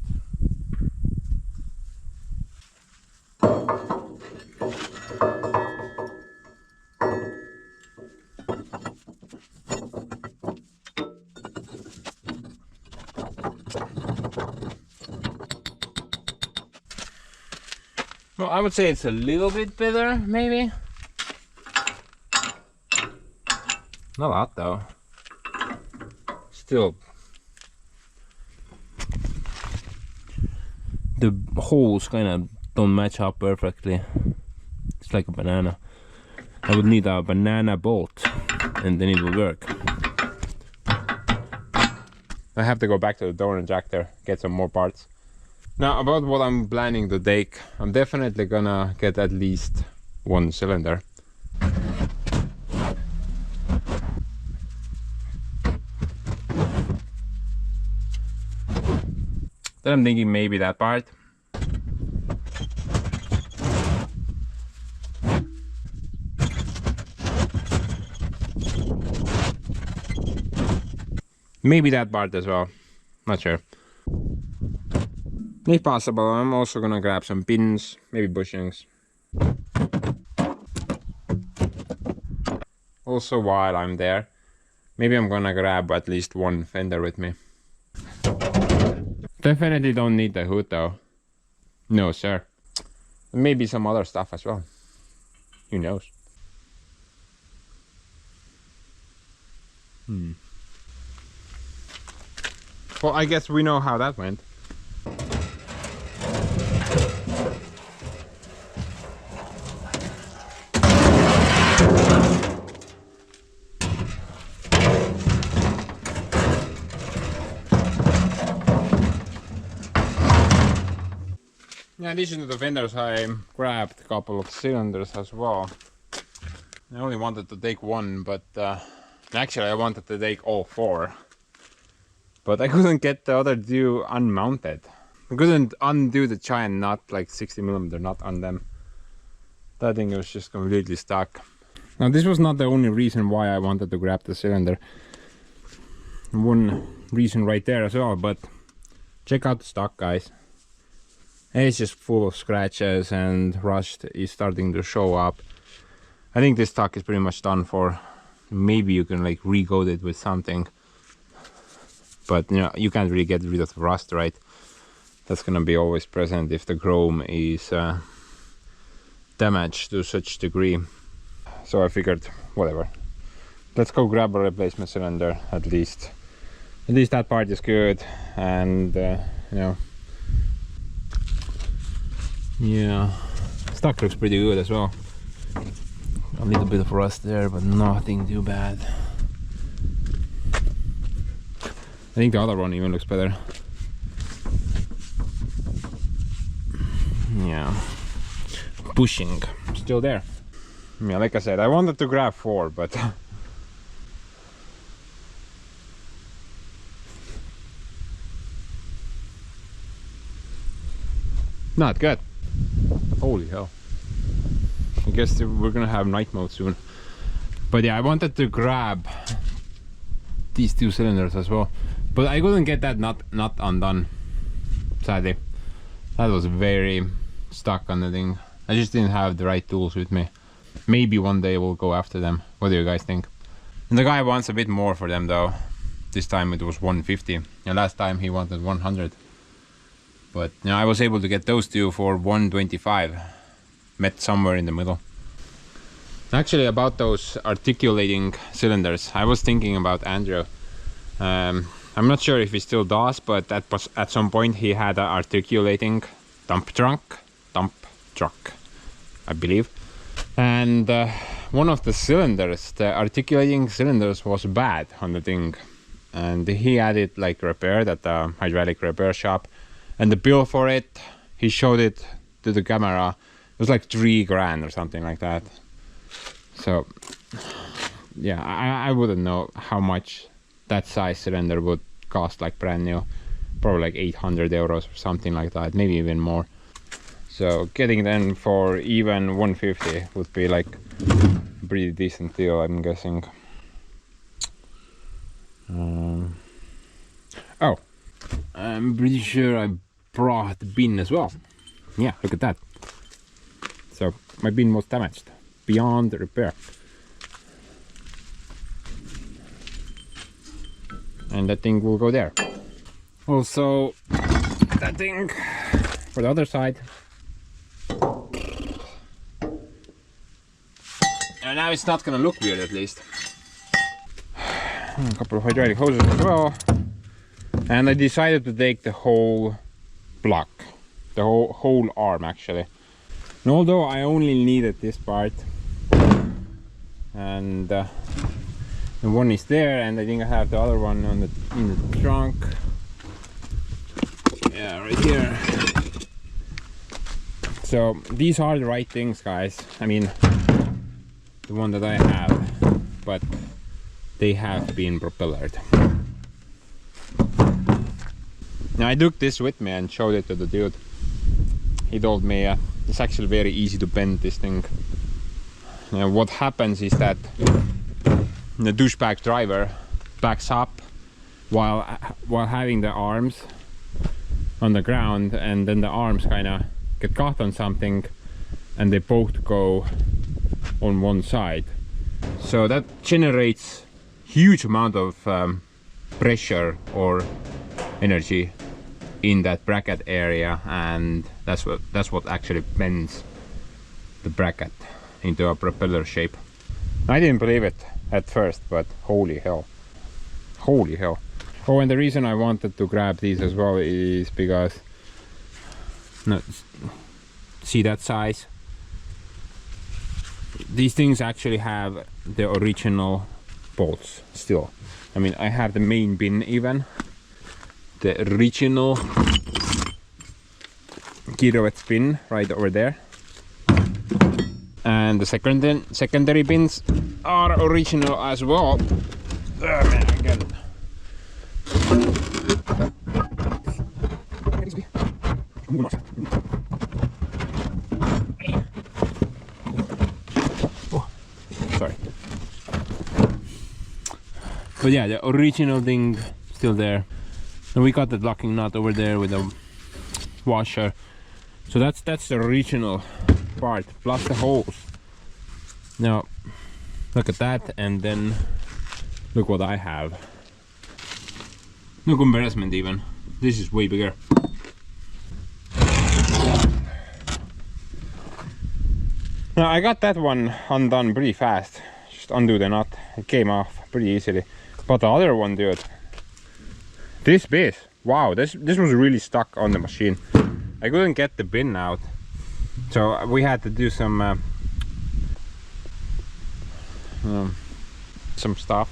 Well, I would say it's a little bit better, maybe. Not a lot though. Still, the holes kind of don't match up perfectly. It's like a banana. I would need a banana bolt and then it will work. I have to go back to the donor tractor, get some more parts. Now, about what I'm planning to take, I'm definitely gonna get at least one cylinder. Then I'm thinking maybe that part. Maybe that part as well, not sure. If possible, I'm also gonna grab some pins, maybe bushings. Also, while I'm there, maybe I'm gonna grab at least one fender with me. Definitely don't need the hood though. No, sir. Maybe some other stuff as well. Who knows? Well, I guess we know how that went. In addition to the fenders, I grabbed a couple of cylinders as well. I only wanted to take one, but actually I wanted to take all four. But I couldn't get the other two unmounted. I couldn't undo the giant nut, like 60mm nut on them. That thing was just completely stuck. Now this was not the only reason why I wanted to grab the cylinder. One reason right there as well, but check out the stock, guys. It's just full of scratches and rust is starting to show up. I think this stock is pretty much done for. Maybe you can like re-coat it with something. But you know, you can't really get rid of the rust, right? That's gonna be always present if the chrome is damaged to such degree. So I figured, whatever. Let's go grab a replacement cylinder at least. At least that part is good, and you know. Yeah, stock looks pretty good as well. A little bit of rust there, but nothing too bad. I think the other one even looks better. Yeah, bushing still there. Yeah, like I said, I wanted to grab 4, but not good. Holy hell. I guess we're gonna have night mode soon. But yeah, I wanted to grab these 2 cylinders as well. But I couldn't get that nut undone, sadly. That was very stuck on the thing. I just didn't have the right tools with me. Maybe one day we'll go after them. What do you guys think? And the guy wants a bit more for them though. This time it was 150 and last time he wanted 100. But you know, I was able to get those two for 125. Met somewhere in the middle. Actually, about those articulating cylinders, I was thinking about Andrew. I'm not sure if he still does, but at some point he had an articulating dump truck, I believe. And one of the cylinders, the articulating cylinders, was bad on the thing. And he had it like repaired at the hydraulic repair shop. And the bill for it, he showed it to the camera. It was like 3 grand or something like that. So, yeah, I wouldn't know how much that size cylinder would cost, like brand new. Probably like 800 euros or something like that, maybe even more. So getting them for even 150 would be like a pretty decent deal, I'm guessing. Oh, I'm pretty sure I brought the bin as well. Yeah, look at that. So my bin was damaged beyond repair. And that thing will go there. Also, that thing for the other side. And now it's not gonna look weird, at least. A couple of hydraulic hoses as well. And I decided to take the whole block, the whole arm actually. And although I only needed this part, and the one is there, and I think I have the other one on in the trunk. Yeah, right here. So these are the right things, guys. I mean, the one that I have, but they have been propellered. Now I took this with me and showed it to the dude. He told me it's actually very easy to bend this thing. Now what happens is that the douchebag driver backs up while having the arms on the ground, and then the arms kind of get caught on something and they both go on one side. So that generates huge amount of pressure or energy in that bracket area, and that's what actually bends the bracket into a propeller shape. I didn't believe it at first, but holy hell. Holy hell. Oh, and the reason I wanted to grab these as well is because, no, see that size? These things actually have the original bolts still. I mean, I have the main bin even. The original Kirovets bin right over there. And the secondary bins are original as well. Oh man, I got it. Oh, sorry. But yeah, the original thing still there. And we got the locking nut over there with the washer. So that's the original part, plus the holes. Now, look at that, and then look what I have. No comparison even. This is way bigger. Now I got that one undone pretty fast. Just undo the nut. It came off pretty easily. But the other one, dude. This bit, wow, this was really stuck on the machine. I couldn't get the bin out, so we had to do some stuff.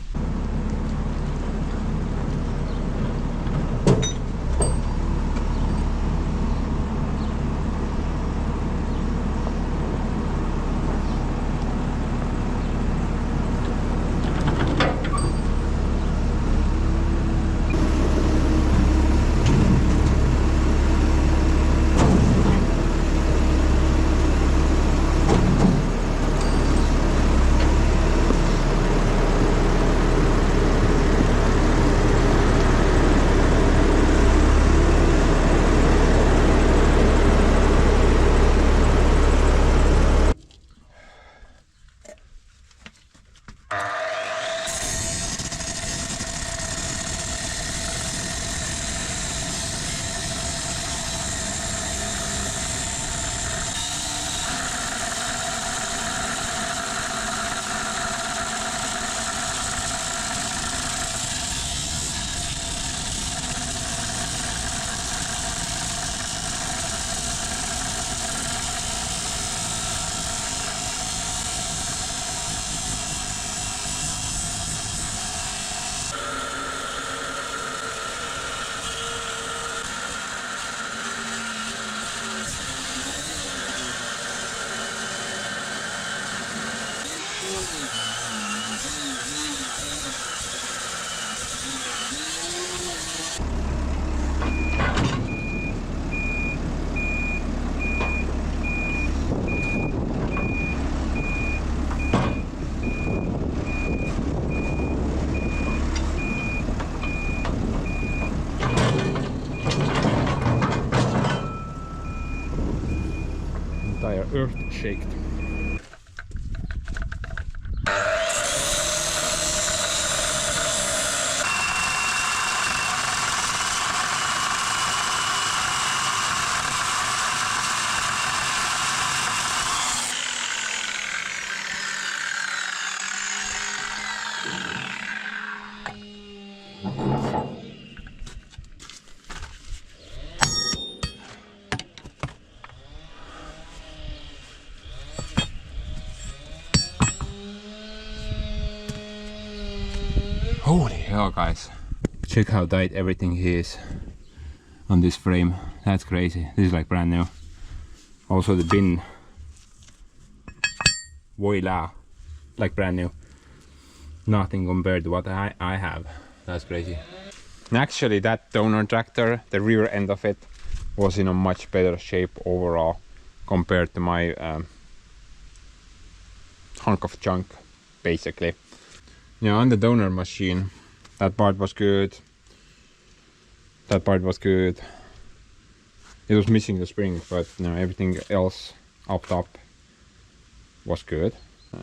tire earth shaked. Holy hell, guys. Check how tight everything is on this frame. That's crazy. This is like brand new. Also the bin. Voila. Like brand new. Nothing compared to what I have. That's crazy. Actually, that donor tractor, the rear end of it, was in a much better shape overall compared to my hunk of junk, basically. Yeah, on the donor machine, that part was good. That part was good. It was missing the spring, but no, everything else up top was good.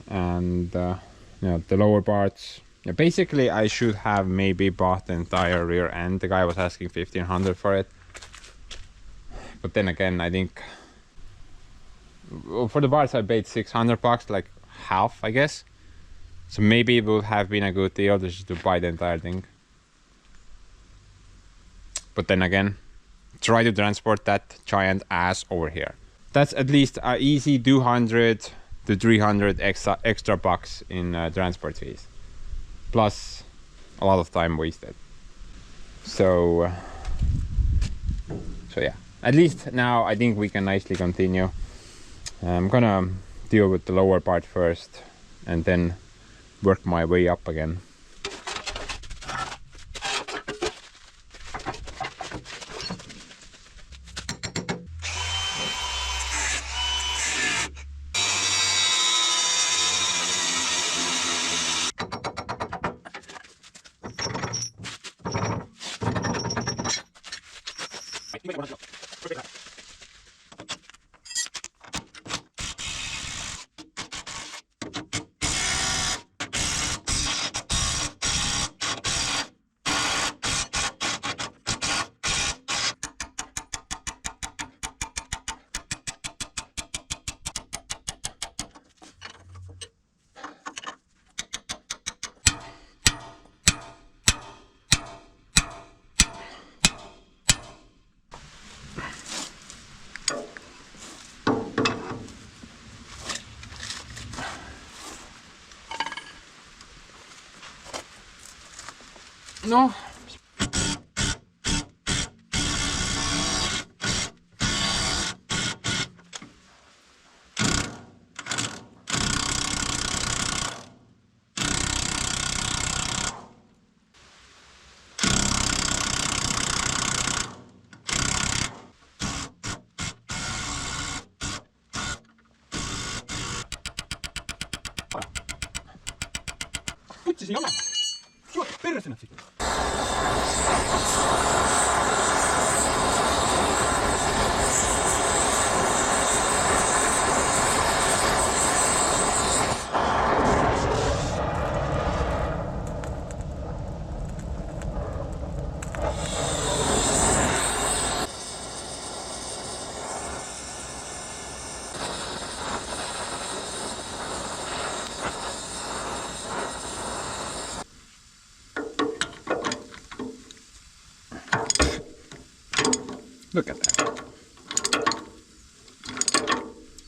And yeah, the lower parts. Yeah, basically, I should have maybe bought the entire rear end. The guy was asking 1,500 for it. But then again, I think for the parts I paid $600, like half, I guess. So maybe it would have been a good deal just to buy the entire thing. But then again, try to transport that giant ass over here. That's at least an easy 200 to 300 extra bucks in transport fees. Plus a lot of time wasted. So yeah, at least now I think we can nicely continue. I'm gonna deal with the lower part first and then work my way up again. No. Putsisin oman. Suot persenä sitten. Look at that.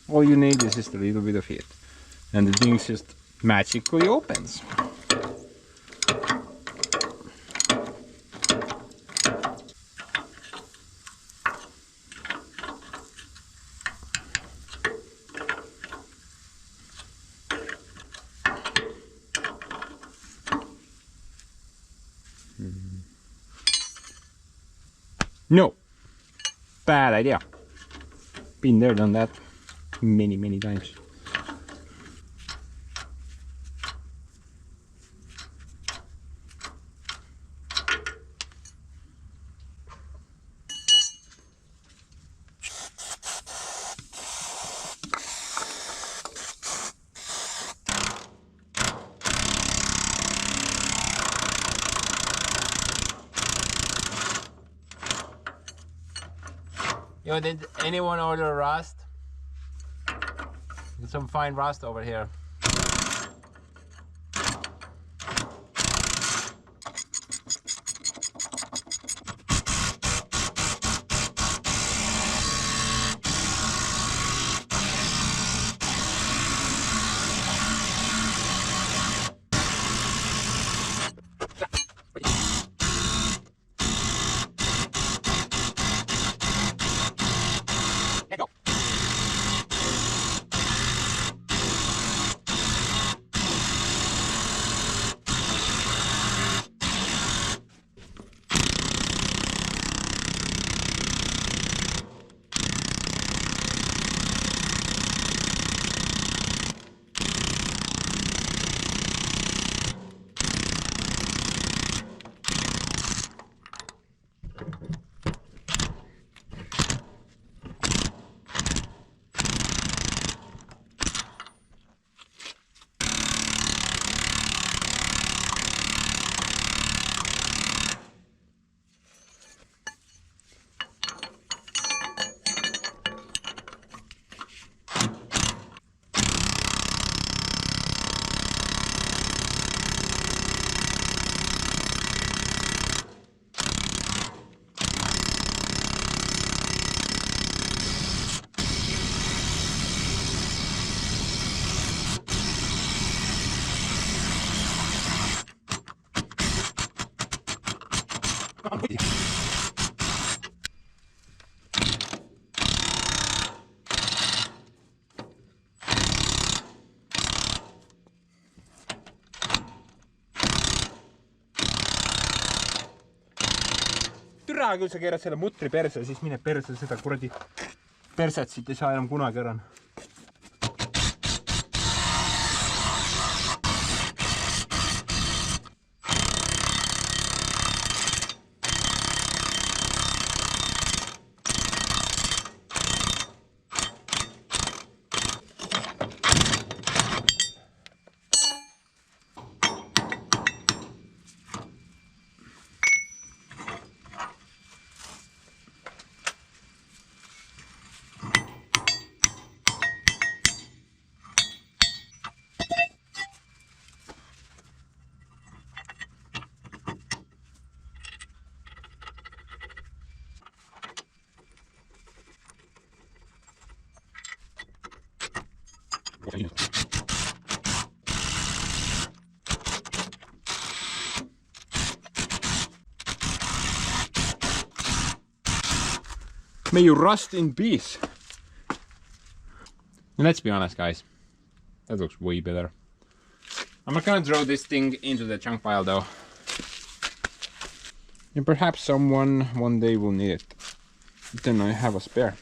All you need is just a little bit of heat. And the thing just magically opens. No. Bad idea. Been there, done that many times. Yo, did anyone order rust? Some fine rust over here. Let go. Türa, kui sa keerad selle mutri perse, siis mine perse seda kuradi perset siit ei saa enam kunagi ära. May you rust in peace. Let's be honest, guys. That looks way better. I'm not gonna throw this thing into the junk pile though. And perhaps someone one day will need it. Then I have a spare.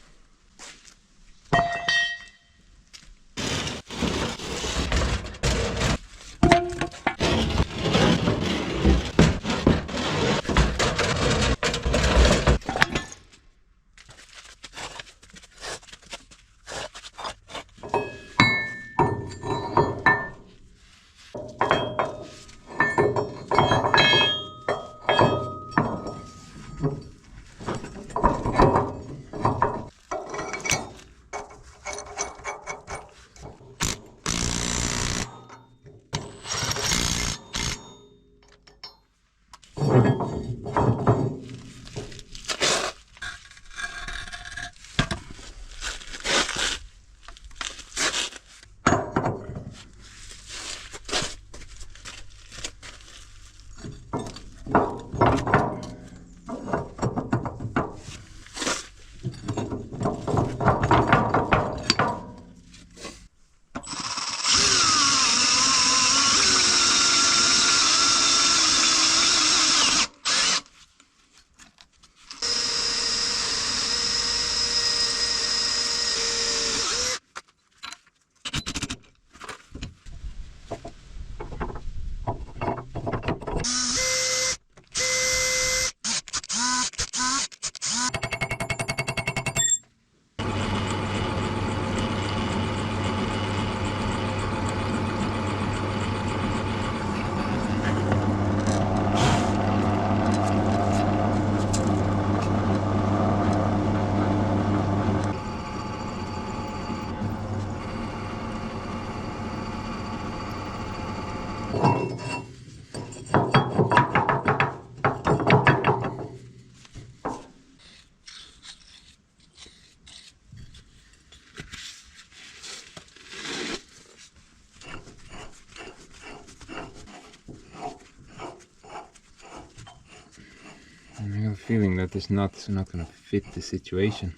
feeling that this nut is not gonna fit the situation.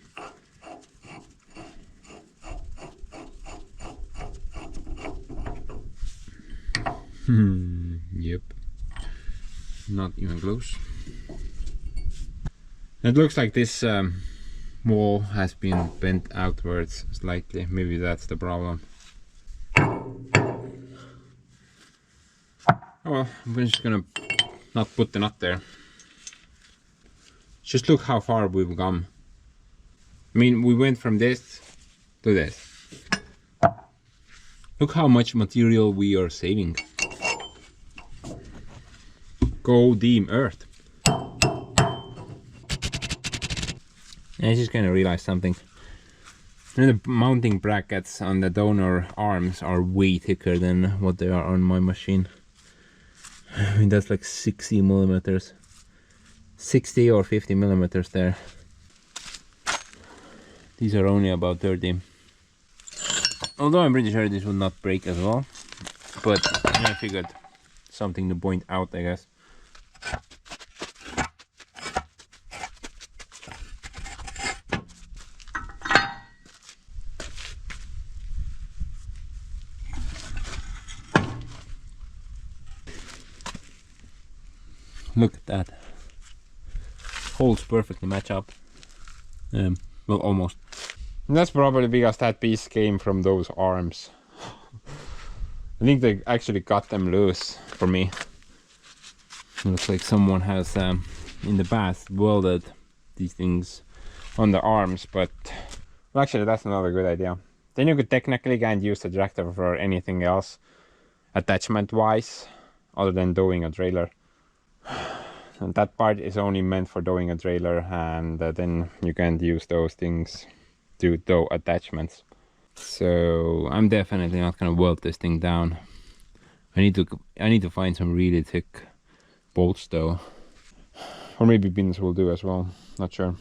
Yep. Not even close. It looks like this wall has been bent outwards slightly. Maybe that's the problem. Oh well, we're just gonna not put the nut there. Just look how far we've come. I mean, we went from this to this. Look how much material we are saving. Go Team Earth. I just kind of realized something. The mounting brackets on the donor arms are way thicker than what they are on my machine. I mean, that's like 60 millimeters. 60 or 50 millimeters there. These are only about 30. Although I'm pretty sure this will not break as well. But I figured something to point out, I guess. Look at that. Holes perfectly match up. Well, almost. And that's probably because that piece came from those arms. I think they actually got them loose for me. It looks like someone has in the past welded these things on the arms, but well, actually that's another good idea. Then you could technically can't use the tractor for anything else attachment wise other than towing a trailer. And that part is only meant for towing a trailer, and then you can't use those things to tow attachments. So I'm definitely not gonna weld this thing down. I need to find some really thick bolts though, or maybe pins will do as well. Not sure.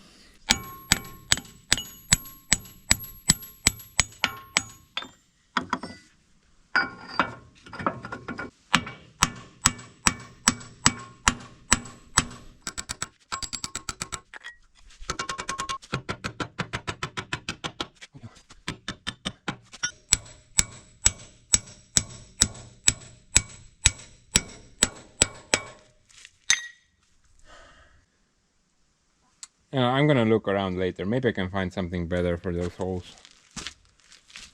I'm gonna look around later. Maybe I can find something better for those holes.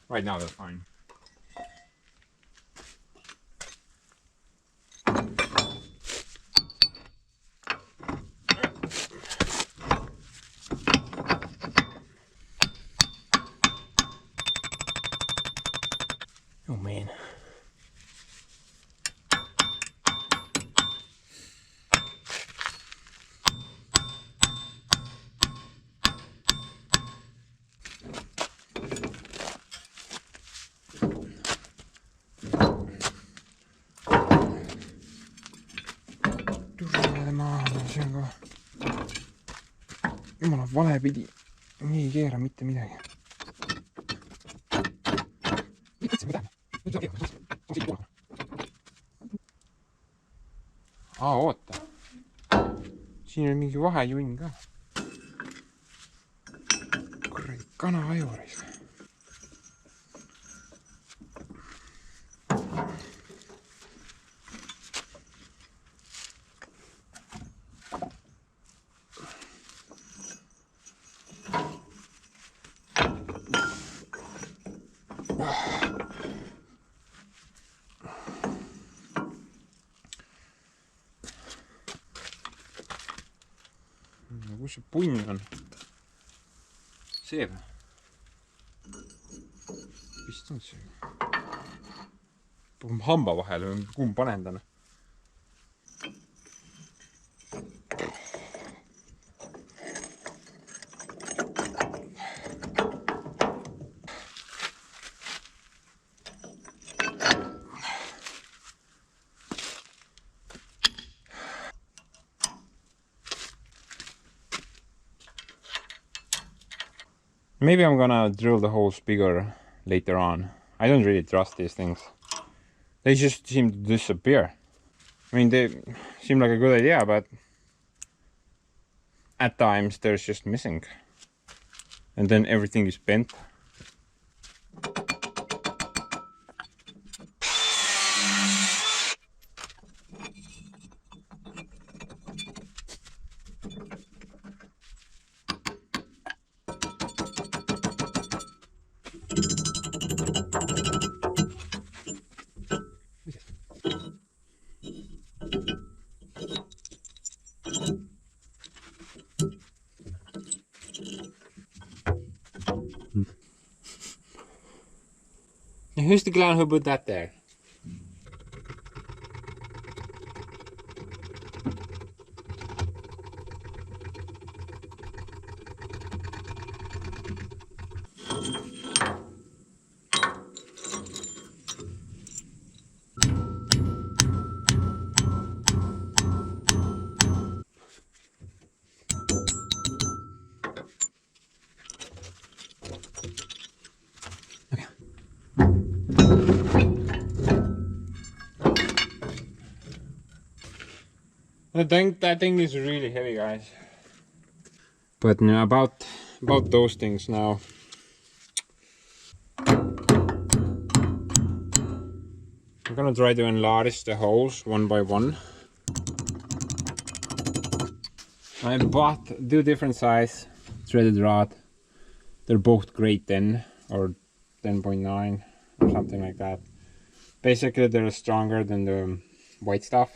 Right now they're fine. Oh man. Jumala, vale pidi. Nii ei keera mitte midagi. Oota. Siin on mingi vahejunn ka. Kuradi kana ajuris. Kus see punn on? See või? Vist on see. Pagam hamba vahele või kumb panen täna? Maybe I'm gonna drill the holes bigger later on. I don't really trust these things. They just seem to disappear. I mean, they seem like a good idea, but at times there's just missing. And then everything is bent. Who's the clown who put that there? That thing is really heavy, guys. But no, about those things now. I'm gonna try to enlarge the holes one by one. I bought 2 different size threaded rod. They're both grade 10 or 10.9 or something like that. Basically, they're stronger than the white stuff.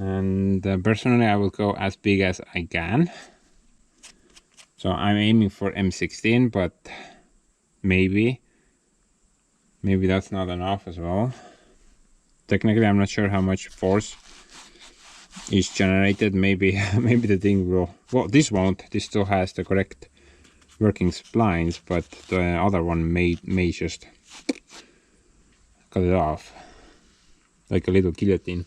And personally, I will go as big as I can. So I'm aiming for M16, but maybe that's not enough as well. Technically, I'm not sure how much force is generated. Maybe the thing will. Well, this won't. This still has the correct working splines, but the other one may just cut it off like a little guillotine.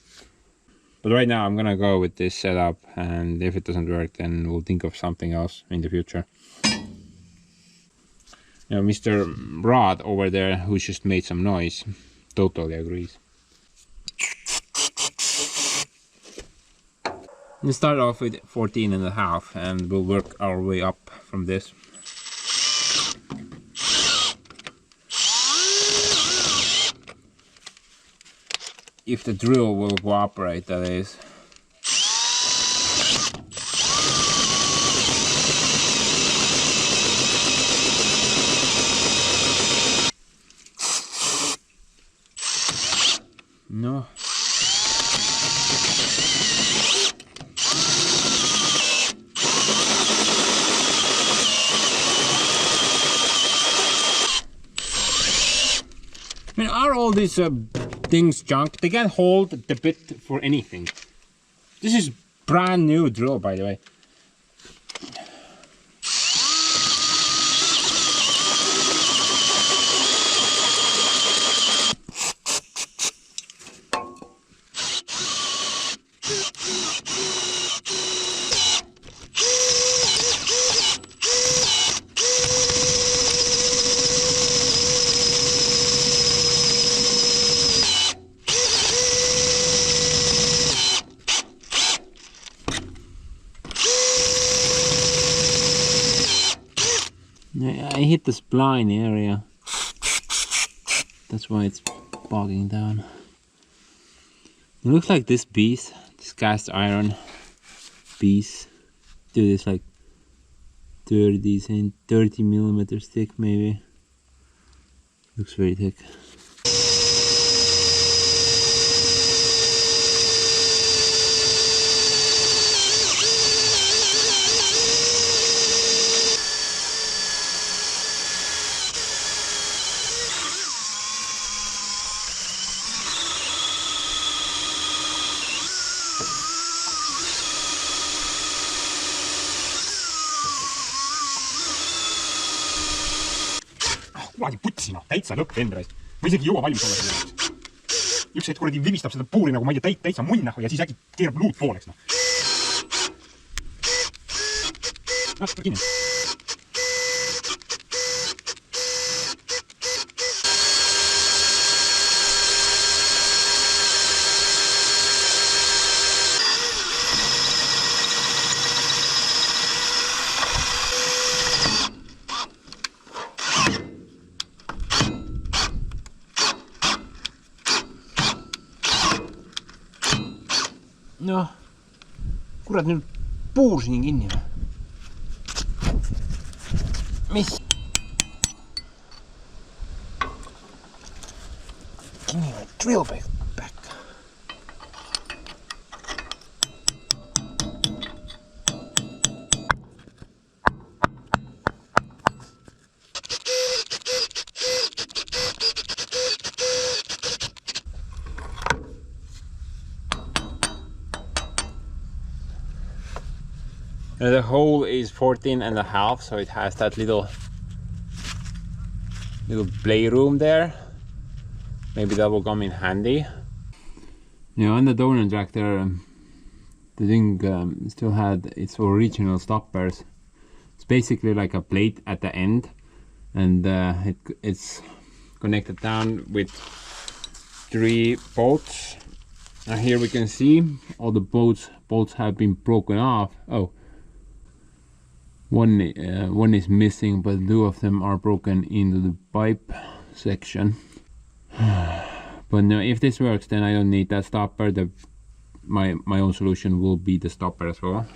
But right now I'm gonna go with this setup, and if it doesn't work, then we'll think of something else in the future. You know, Mr. Rod over there, who just made some noise, totally agrees. We'll start off with 14.5, and we'll work our way up from this. If the drill will cooperate, that is. No. I mean, are all these things junk? They can't hold the bit for anything. This is brand new drill, by the way. I hit the spline area. That's why it's bogging down. It looks like this piece, this cast iron piece, dude, it's like 30 millimeters thick, maybe. Looks very thick. kuradi putsi noh, täitsa lõpp endale. Ma isegi ei jõua valmis olla selle jaoks. Üks hetk kuradi vimistab seda puuri nagu ma ei tea täitsa munn ja siis äkki keerab luud pooleks noh. Naske kinni. noh, kurat, nüüd puur siin kinni või? Mis? Give me my drill back. The hole is 14.5, so it has that little playroom there. Maybe that will come in handy. Yeah, on the donor tractor, the thing still had its original stoppers. It's basically like a plate at the end, and it's connected down with 3 bolts. Now here we can see all the bolts have been broken off. Oh, one is missing, but 2 of them are broken into the pipe section. But no, if this works, then I don't need that stopper. My own solution will be the stopper as well.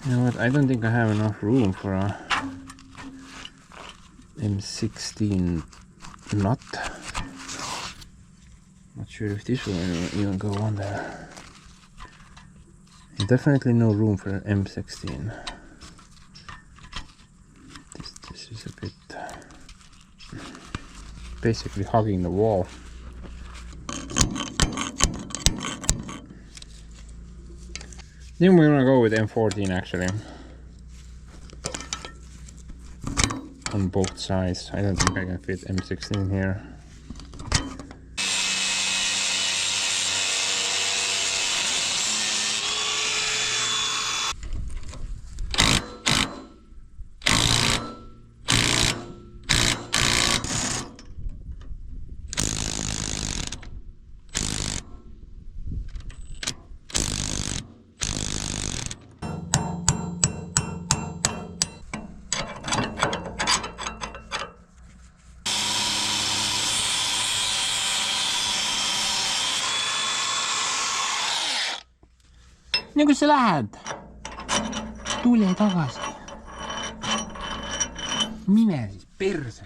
You know what, I don't think I have enough room for a M16 nut. Not sure if this will even go on there. There's definitely no room for an M16. This is a bit basically hugging the wall. Then we're gonna go with M14 actually. On both sides. I don't think I can fit M16 here. No kus sa lähed? Tule tagasi. Mine siis perse.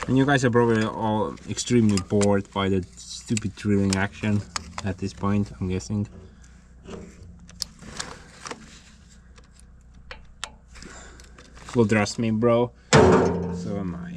And you guys are probably all extremely bored by the stupid drilling action at this point, I'm guessing. Well, trust me, bro. So am I.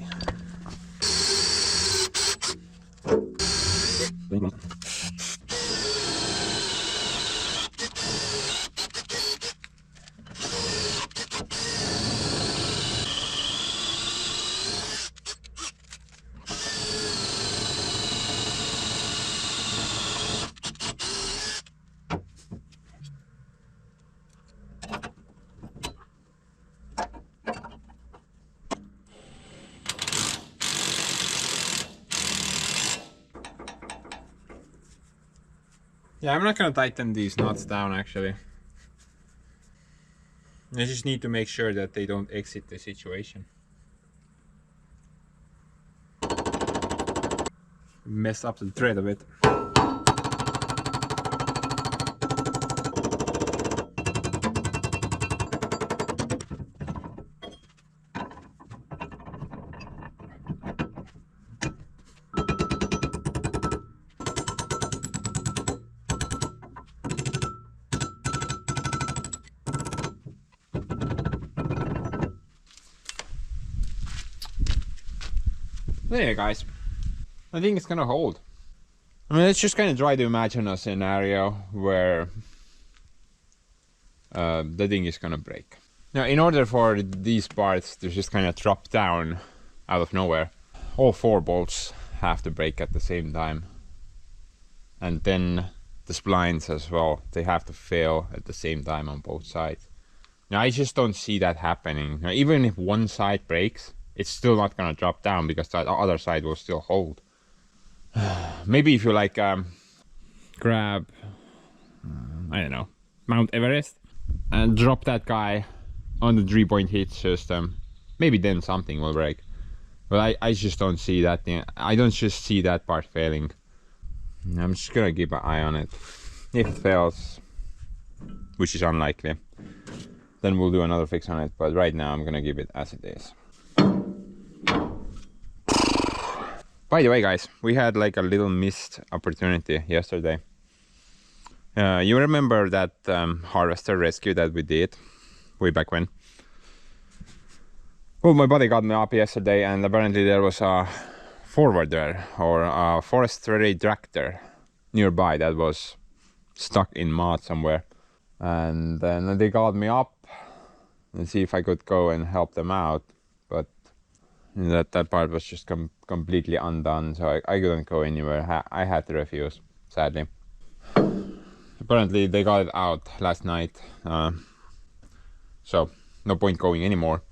Yeah, I'm not gonna tighten these nuts down actually. I just need to make sure that they don't exit the situation. Mess up the thread a bit. Anyway, guys, I think it's gonna hold. I mean, let's just kind of try to imagine a scenario where the thing is gonna break. Now, in order for these parts to just kind of drop down out of nowhere, all 4 bolts have to break at the same time. And then the splines as well, they have to fail at the same time on both sides. Now, I just don't see that happening. Now, even if one side breaks, it's still not gonna drop down because the other side will still hold. Maybe if you like grab, I don't know, Mount Everest and drop that guy on the 3-point hitch system, maybe then something will break. But I just don't see that thing. I don't just see that part failing. I'm just gonna keep an eye on it. If it fails, which is unlikely, then we'll do another fix on it. But right now I'm gonna keep it as it is. By the way, guys, we had like a little missed opportunity yesterday. You remember that harvester rescue that we did way back when? Well, my buddy got me up yesterday, and apparently there was a forwarder or a forestry tractor nearby that was stuck in mud somewhere. And then they called me up and see if I could go and help them out. But that part was just completely undone, so I couldn't go anywhere. I had to refuse, sadly. Apparently they got it out last night, so no point going anymore.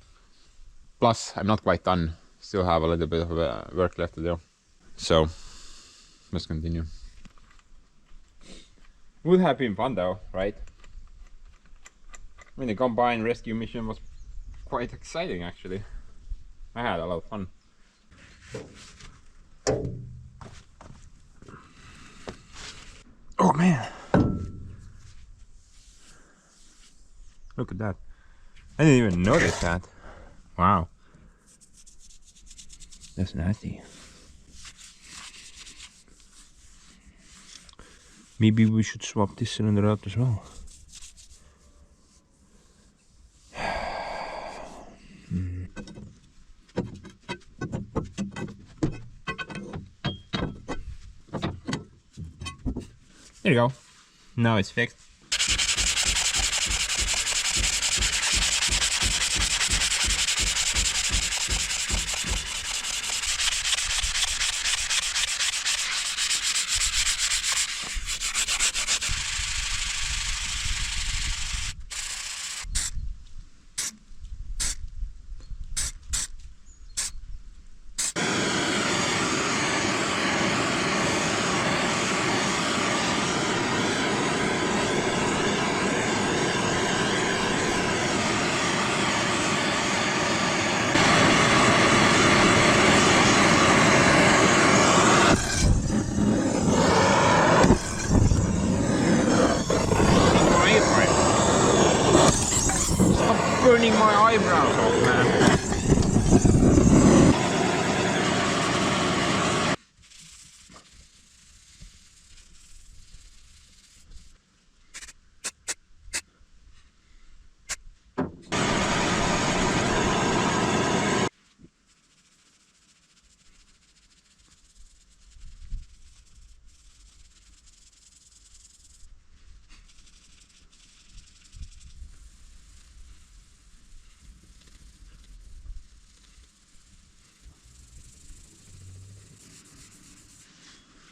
Plus, I'm not quite done. Still have a little bit of work left to do. So, let's continue. Would have been fun though, right? I mean, the combined rescue mission was quite exciting actually. I had a lot of fun. Oh man! Look at that. I didn't even notice that. Wow. That's nasty. Maybe we should swap this cylinder out as well. There you go. Now it's fixed. Burning my eyebrows off, man.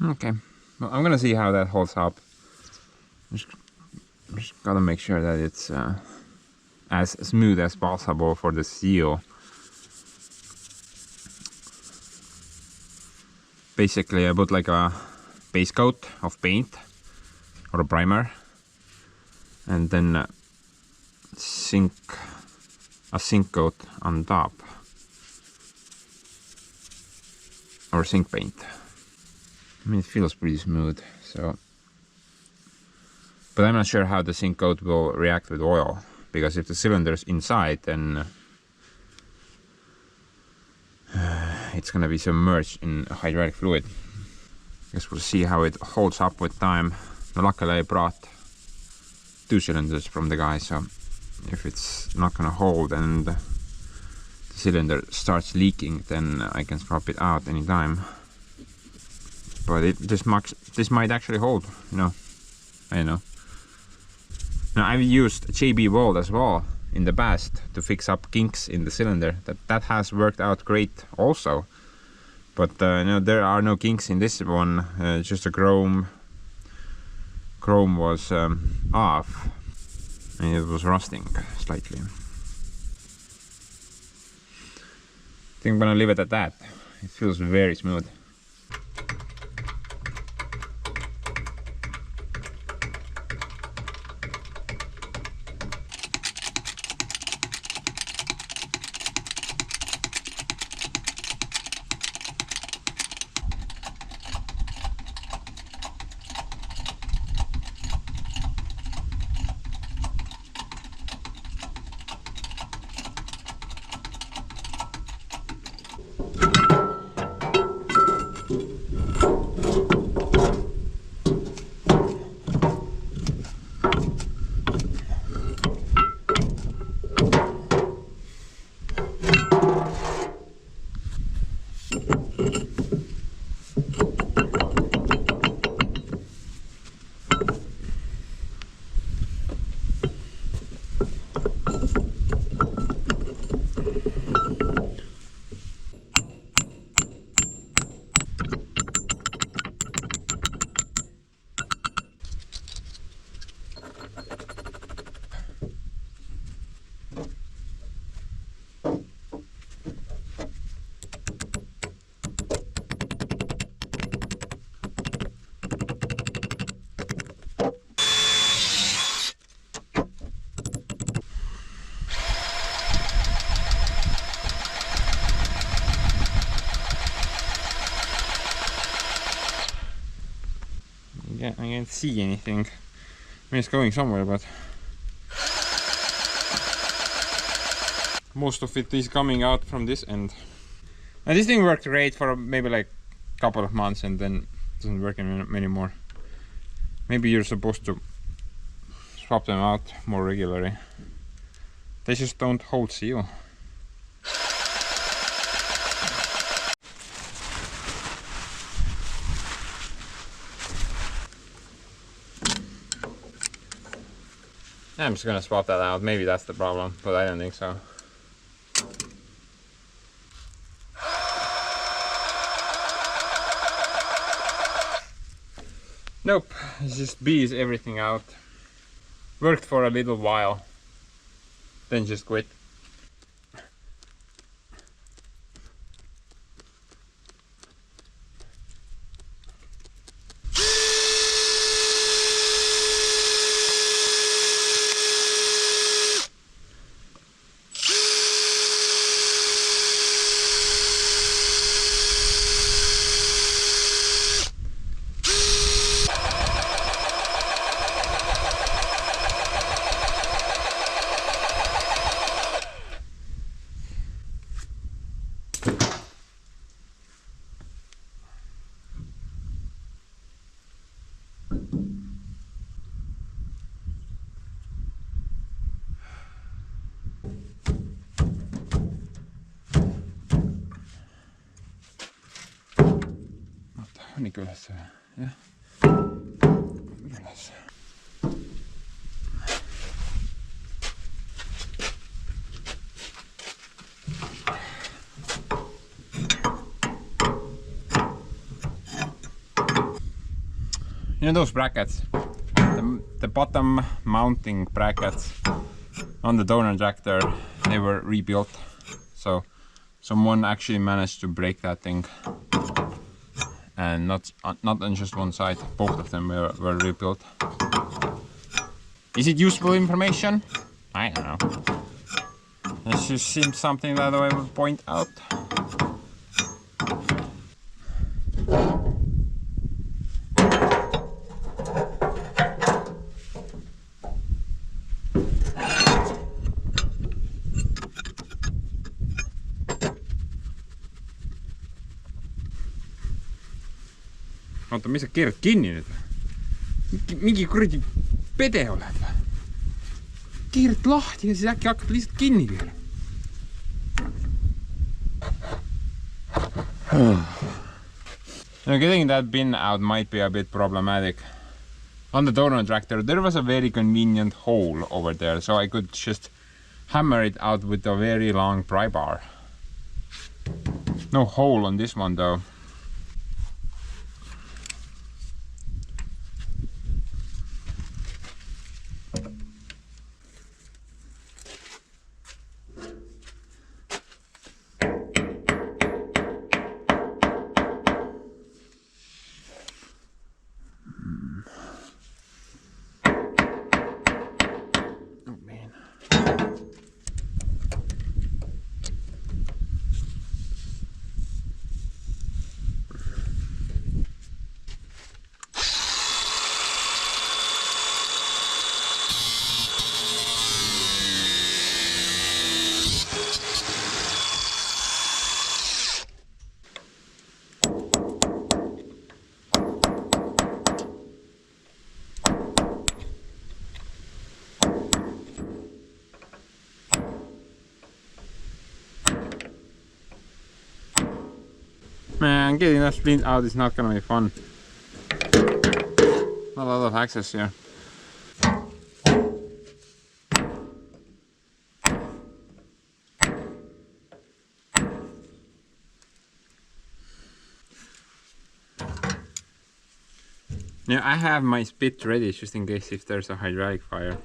Okay, well, I'm gonna see how that holds up. Just gotta make sure that it's as smooth as possible for the seal. Basically, I put like a base coat of paint or a primer, and then a zinc coat on top, or zinc paint. I mean, it feels pretty smooth, so. But I'm not sure how the zinc coat will react with oil, because if the cylinder's inside, then it's gonna be submerged in hydraulic fluid. Guess we'll see how it holds up with time. Luckily, I brought 2 cylinders from the guy, so if it's not gonna hold and the cylinder starts leaking, then I can swap it out anytime. But this might actually hold, you know. I don't know. Now I've used JB Weld as well in the past to fix up kinks in the cylinder. That has worked out great also. But no, there are no kinks in this one. Just the chrome was off, and it was rusting slightly. I think I'm gonna leave it at that. It feels very smooth. Yeah, I can't see anything. I mean, it's going somewhere, but most of it is coming out from this end. And this thing worked great for maybe like a couple of months, and then it doesn't work anymore. Maybe you're supposed to swap them out more regularly. They just don't hold seal. I'm just gonna swap that out. Maybe that's the problem, but I don't think so. Nope, it just bees everything out. Worked for a little while, then just quit. Niin kyllä se, ja ylös. You know those brackets, the bottom mounting brackets on the donor tractor, they were rebuilt. So someone actually managed to break that thing. And not on just one side, both of them were rebuilt. Is it useful information? I don't know. This just seems something that I would point out. Oota, mis sa keerad kinni nüüd? Mingi kuradi pede oled või? Keerad lahti ja siis äkki hakkad lihtsalt kinni keerama. Now getting that bin out might be a bit problematic. On the donut tractor there was a very convenient hole over there, so I could just hammer it out with a very long pry bar. No hole on this one though. Man, getting that splint out is not gonna be fun. Not a lot of access here. Yeah, I have my spit ready just in case if there's a hydraulic fire.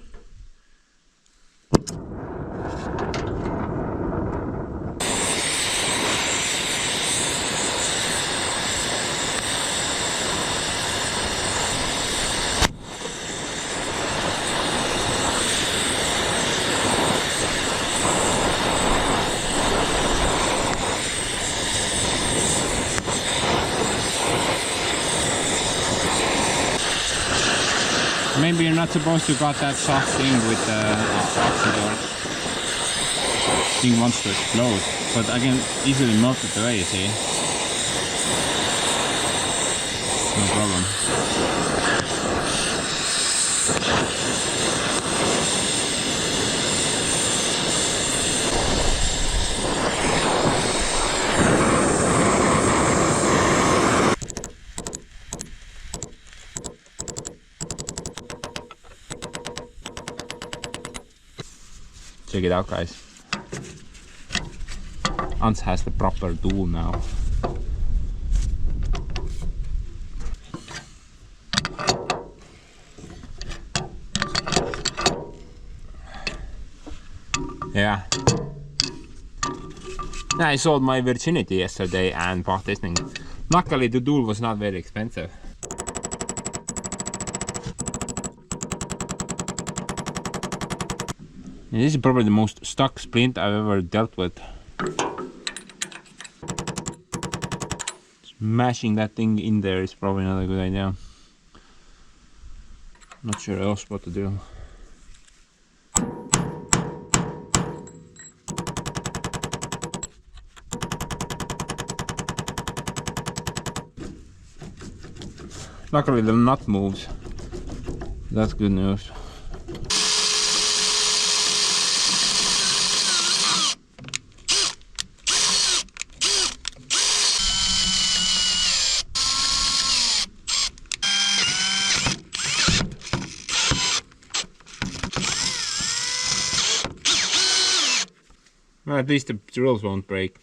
Maybe you're not supposed to cut that soft thing with the oxygen. Thing wants to explode, but I can easily melt it away, see? No problem. Check it out, guys. Ants has the proper tool now. Yeah. I sold my virginity yesterday and bought this thing. Luckily the tool was not very expensive. And this is probably the most stuck splint I've ever dealt with. Smashing that thing in there is probably not a good idea. Not sure else what to do. Luckily the nut moves. That's good news. Well, at least the drills won't break.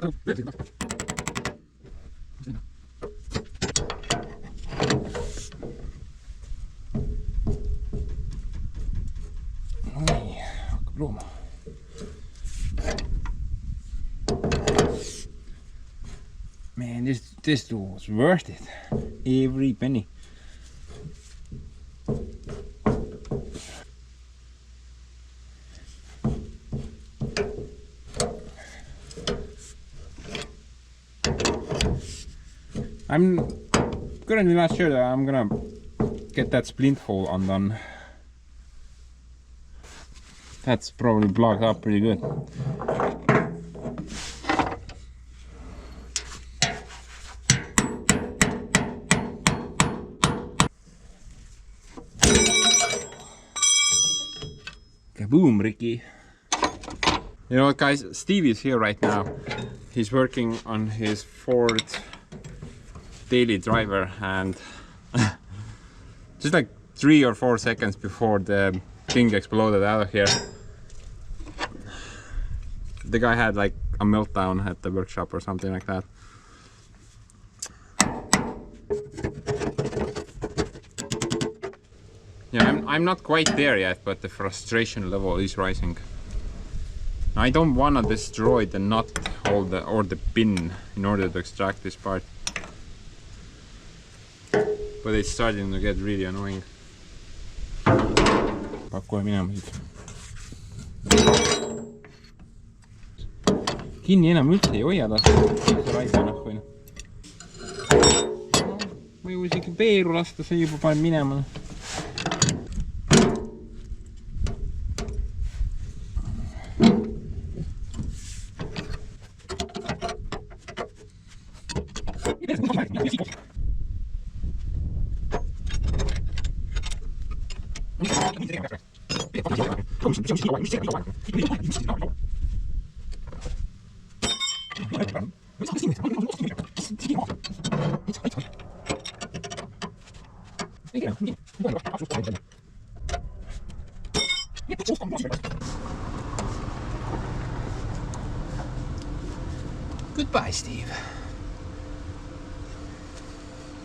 hakkab looma. Man, this tool was worth it. Every penny. I'm currently not sure that I'm gonna get that splint hole undone. That's probably blocked up pretty good. Kaboom, Ricky. You know what, guys? Steve is here right now. He's working on his Ford daily driver, and just like 3 or 4 seconds before the thing exploded out of here, the guy had like a meltdown at the workshop or something like that. Yeah, I'm not quite there yet, but the frustration level is rising. I don't want to destroy the nut or the pin in order to extract this part, but it's starting to get really annoying. Peab kohe minema siit. Kinni enam üldse ei hoia ta. See raisa nahku. Või võis ikka peeru lasta, see juba paneb minema. Goodbye, Steve.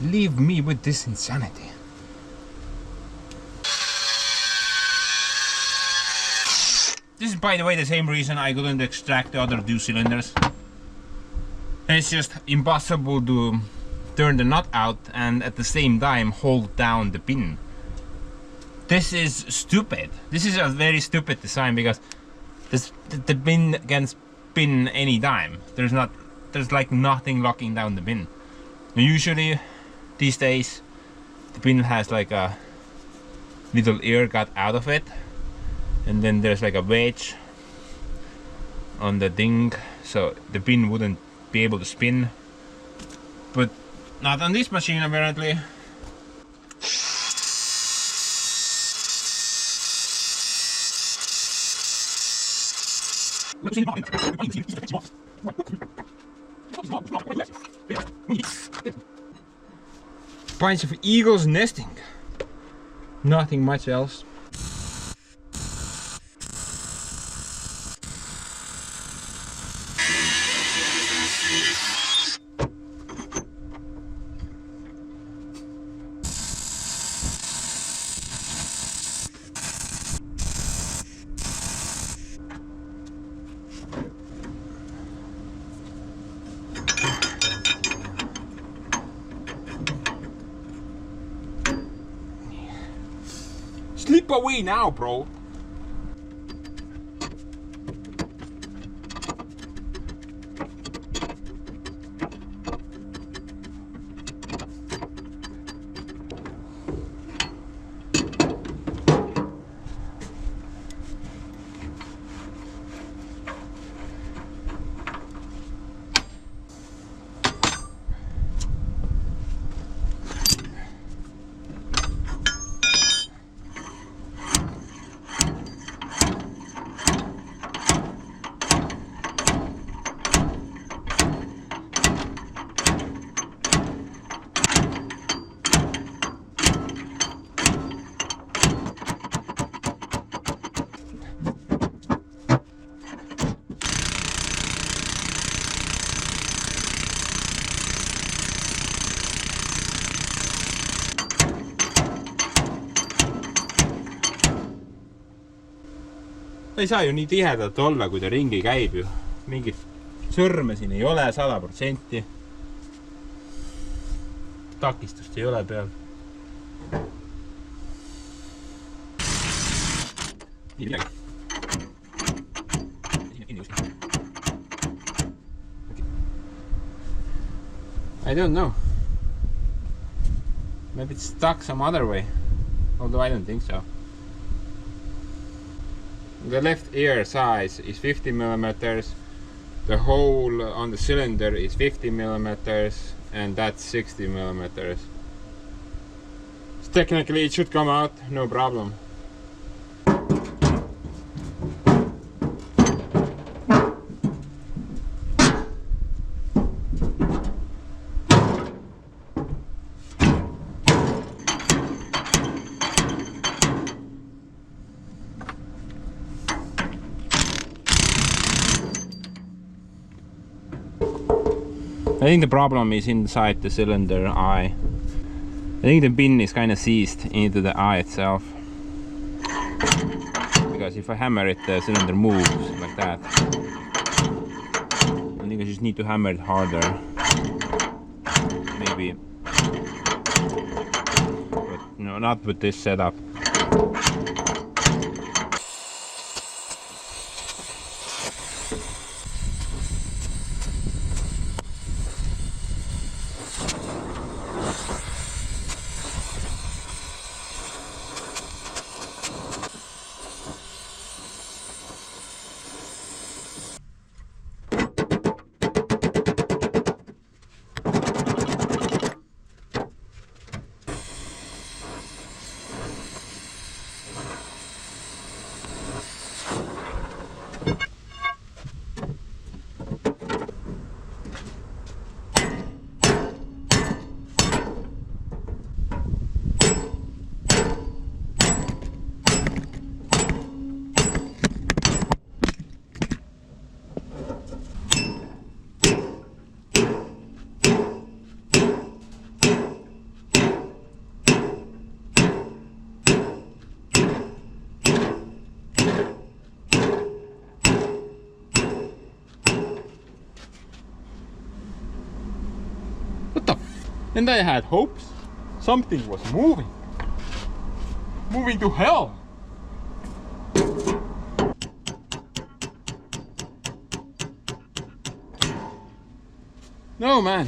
Leave me with this insanity. This is, by the way, the same reason I couldn't extract the other 2 cylinders. It's just impossible to turn the nut out and at the same time hold down the pin. This is stupid. This is a very stupid design because the pin can spin any time. There's like nothing locking down the pin. Usually these days the pin has like a little ear cut out of it, and then there's like a wedge on the thing, so the pin wouldn't be able to spin, but not on this machine apparently. Bunch of eagles nesting. Nothing much else. Slip away now, bro. ta ei saa ju nii tihedalt olla, kui ta ringi käib ju. Mingit sõrme siin ei ole 100%. Takistust ei ole peal. Nii midagi. I don't know. Maybe it's stuck some other way. Although I don't think so. The left ear size is 50 millimeters. The hole on the cylinder is 50 millimeters, and that's 60 millimeters. So technically it should come out, no problem. I think the problem is inside the cylinder eye. I think the pin is kind of seized into the eye itself. Because if I hammer it, the cylinder moves like that. I think I just need to hammer it harder. Maybe. But no, not with this setup. And I had hopes. Something was moving. Moving to hell. No, man.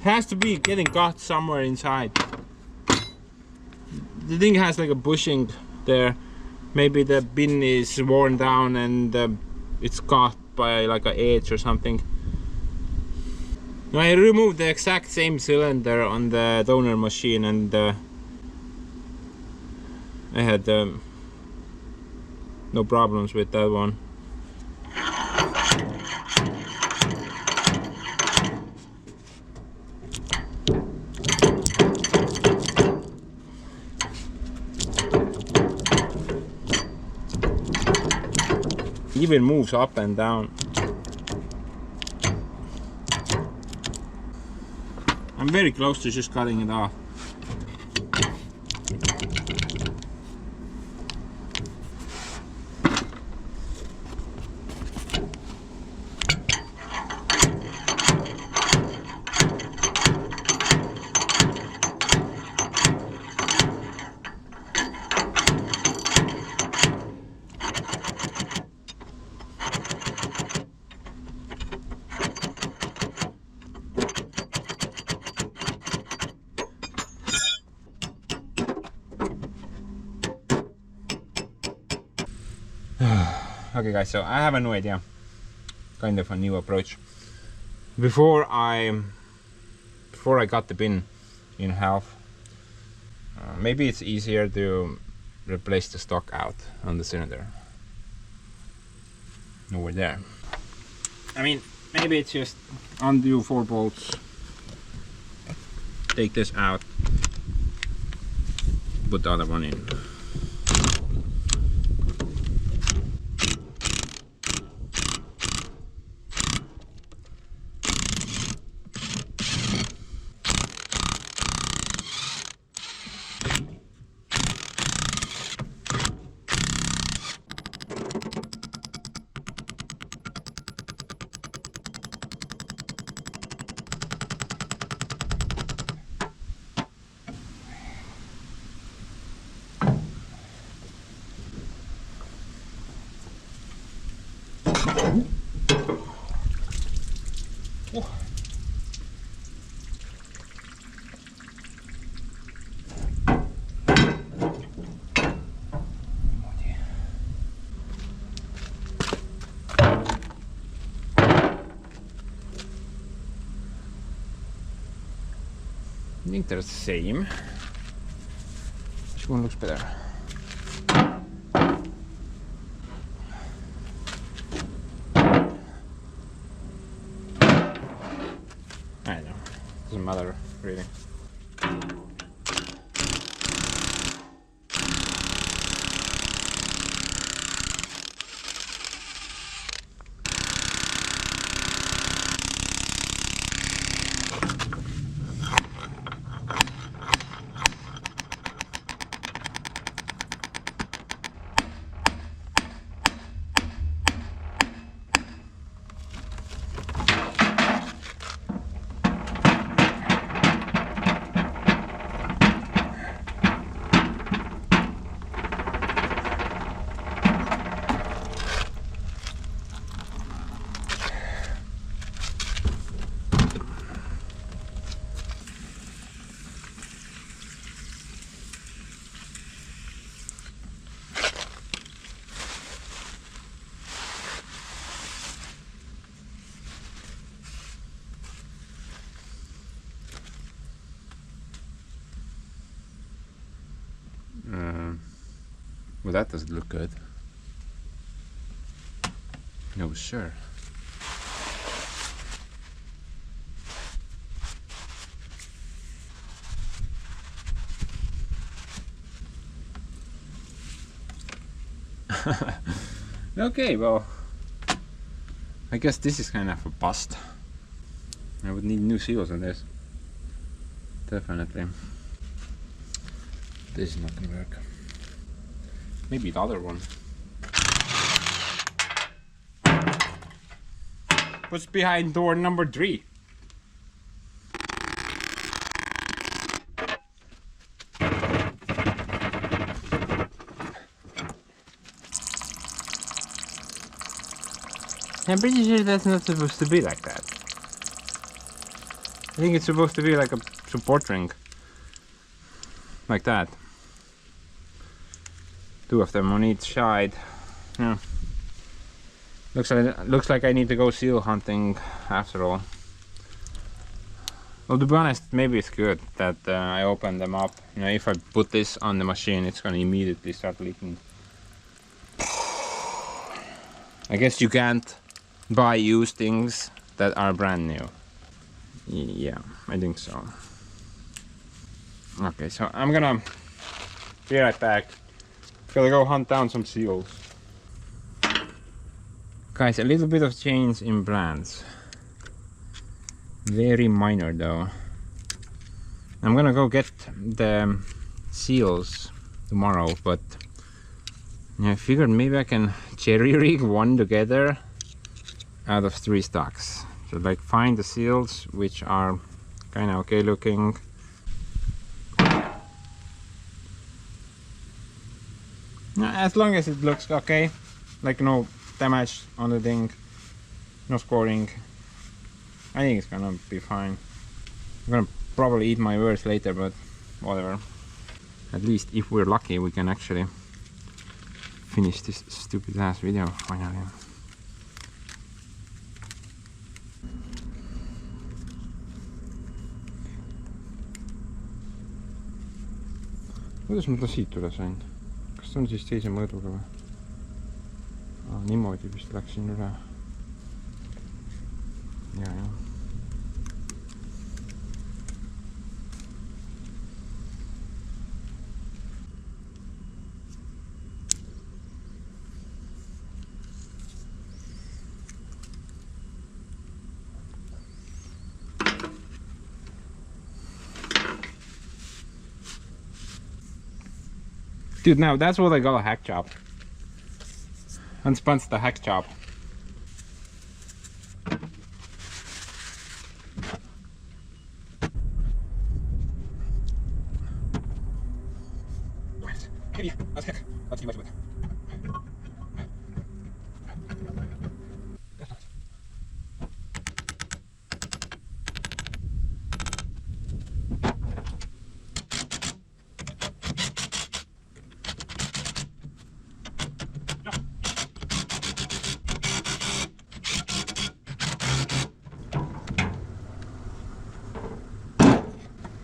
Has to be getting caught somewhere inside. The thing has like a bushing there. Maybe the pin is worn down and it's caught by like an edge or something. Now I removed the exact same cylinder on the donor machine, and I had no problems with that one. Even moves up and down. I'm very close to just cutting it off. Okay guys, so I have a new idea, kind of a new approach. Before I cut the pin in half, maybe it's easier to replace the stock out on the cylinder over there. I mean, maybe it's just undo 4 bolts, take this out, put the other one in. I think they're the same. Which one looks better? I don't know. Doesn't matter really. Well, that doesn't look good. No, sure. Okay, well, I guess this is kind of a bust. I would need new seals on this. Definitely. This is not gonna work. Maybe the other one. What's behind door number 3? I'm pretty sure that's not supposed to be like that. I think it's supposed to be like a support ring. Like that. 2 of them on each side. Yeah. Looks like I need to go seal hunting after all. Well, to be honest, maybe it's good that I open them up. You know, if I put this on the machine, it's gonna immediately start leaking. I guess you can't buy used things that are brand new. Yeah, I think so. Okay, so I'm gonna be right back. Gotta go hunt down some seals. Guys, a little bit of change in plans. Very minor though. I'm gonna go get the seals tomorrow, but I figured maybe I can cherry rig one together out of 3 stocks. So like find the seals which are kind of okay looking. As long as it looks okay, like no damage on the thing, no scoring, I think it's gonna be fine. I'm gonna probably eat my words later, but whatever. At least if we're lucky we can actually finish this stupid ass video finally. Kuidas ma ta siit üle sain? Kas ta on siis teise mõõduga või? Niimoodi vist läksin üle. Ja. Dude, now that's what I call a hack job. Unspuns the hack job.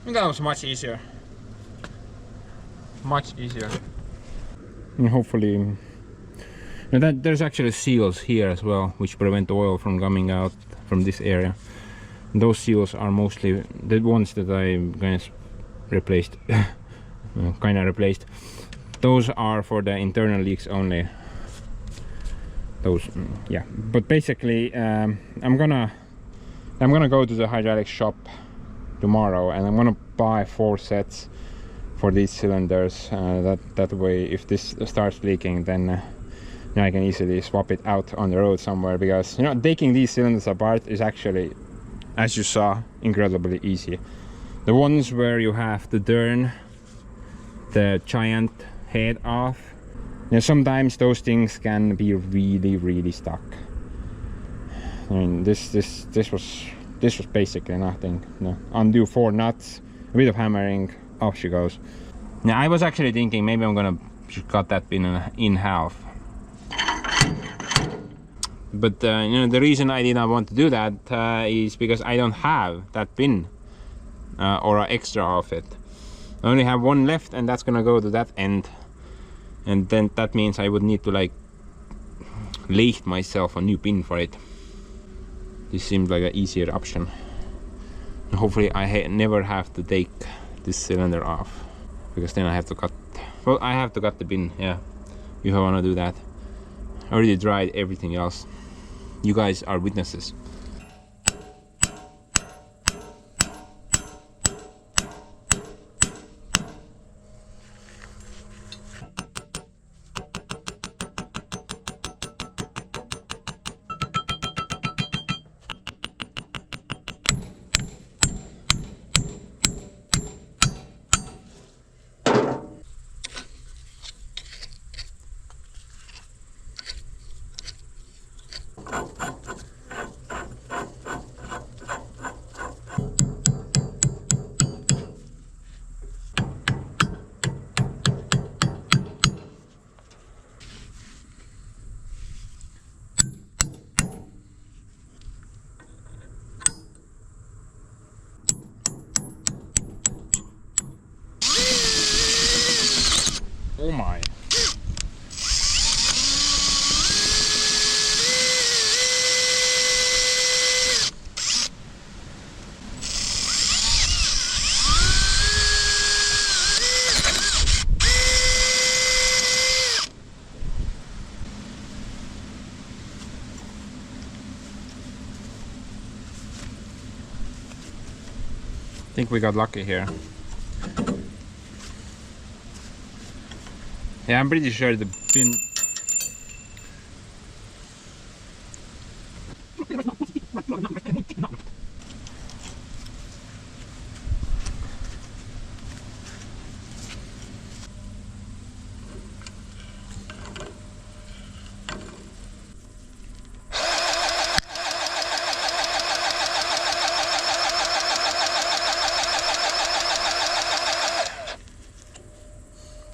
That was much easier. Much easier. And hopefully, that there's actually seals here as well, which prevent oil from coming out from this area. And those seals are mostly the ones that I replaced. Kind of replaced. Those are for the internal leaks only. Those, yeah. But basically, I'm gonna go to the hydraulic shop tomorrow, and I'm gonna buy 4 sets for these cylinders. That way, if this starts leaking, then I can easily swap it out on the road somewhere, because taking these cylinders apart is actually, as you saw, incredibly easy. The ones where you have to turn the giant head off, sometimes those things can be really stuck. I mean, this was basically nothing. Undo 4 nuts, a bit of hammering, off she goes. Now I was actually thinking maybe I'm gonna cut that pin in half. But the reason I did not want to do that is because I don't have that pin or an extra of it. I only have 1 left, and that's gonna go to that end. And then that means I would need to like lathe myself a new pin for it. This seemed like an easier option. Hopefully I never have to take this cylinder off, because then I have to cut, well, I have to cut the pin, yeah, if I want to do that. I already tried everything else. You guys are witnesses. Oh my. I think we got lucky here. Yeah, I'm pretty sure the pin.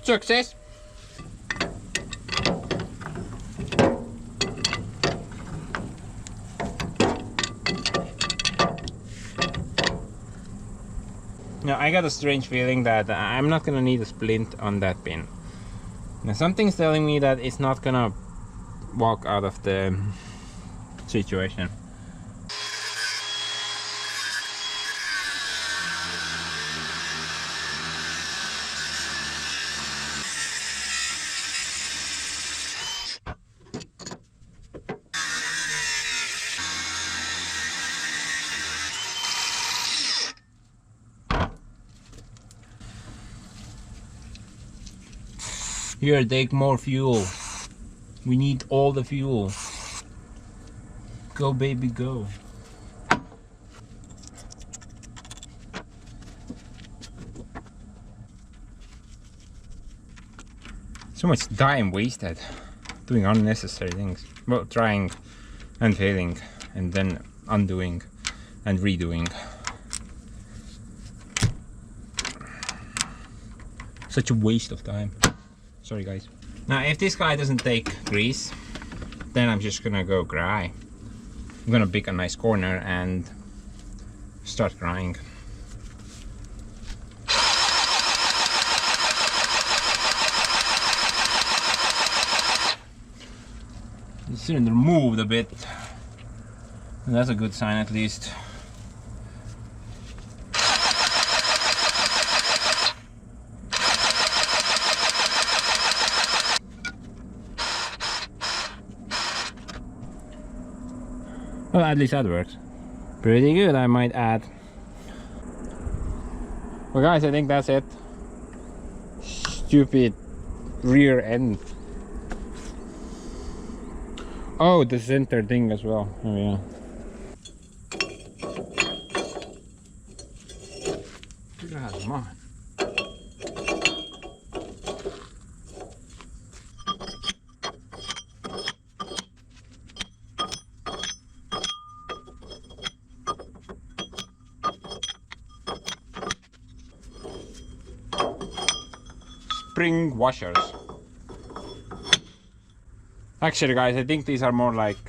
Success! Now I got a strange feeling that I'm not gonna need a splint on that pin. Now something's telling me that it's not gonna walk out of the situation. Here, take more fuel. We need all the fuel. Go, baby, go. So much time wasted doing unnecessary things. Well, trying and failing and then undoing and redoing. Such a waste of time. Sorry guys. Now if this guy doesn't take grease, then I'm just gonna go cry. I'm gonna pick a nice corner and start crying. The cylinder moved a bit. And that's a good sign at least. Well, at least that works. Pretty good, I might add. Well guys, I think that's it. Stupid rear end. Oh, the center thing as well. Oh yeah. God, man. Spring washers. Actually guys, I think these are more like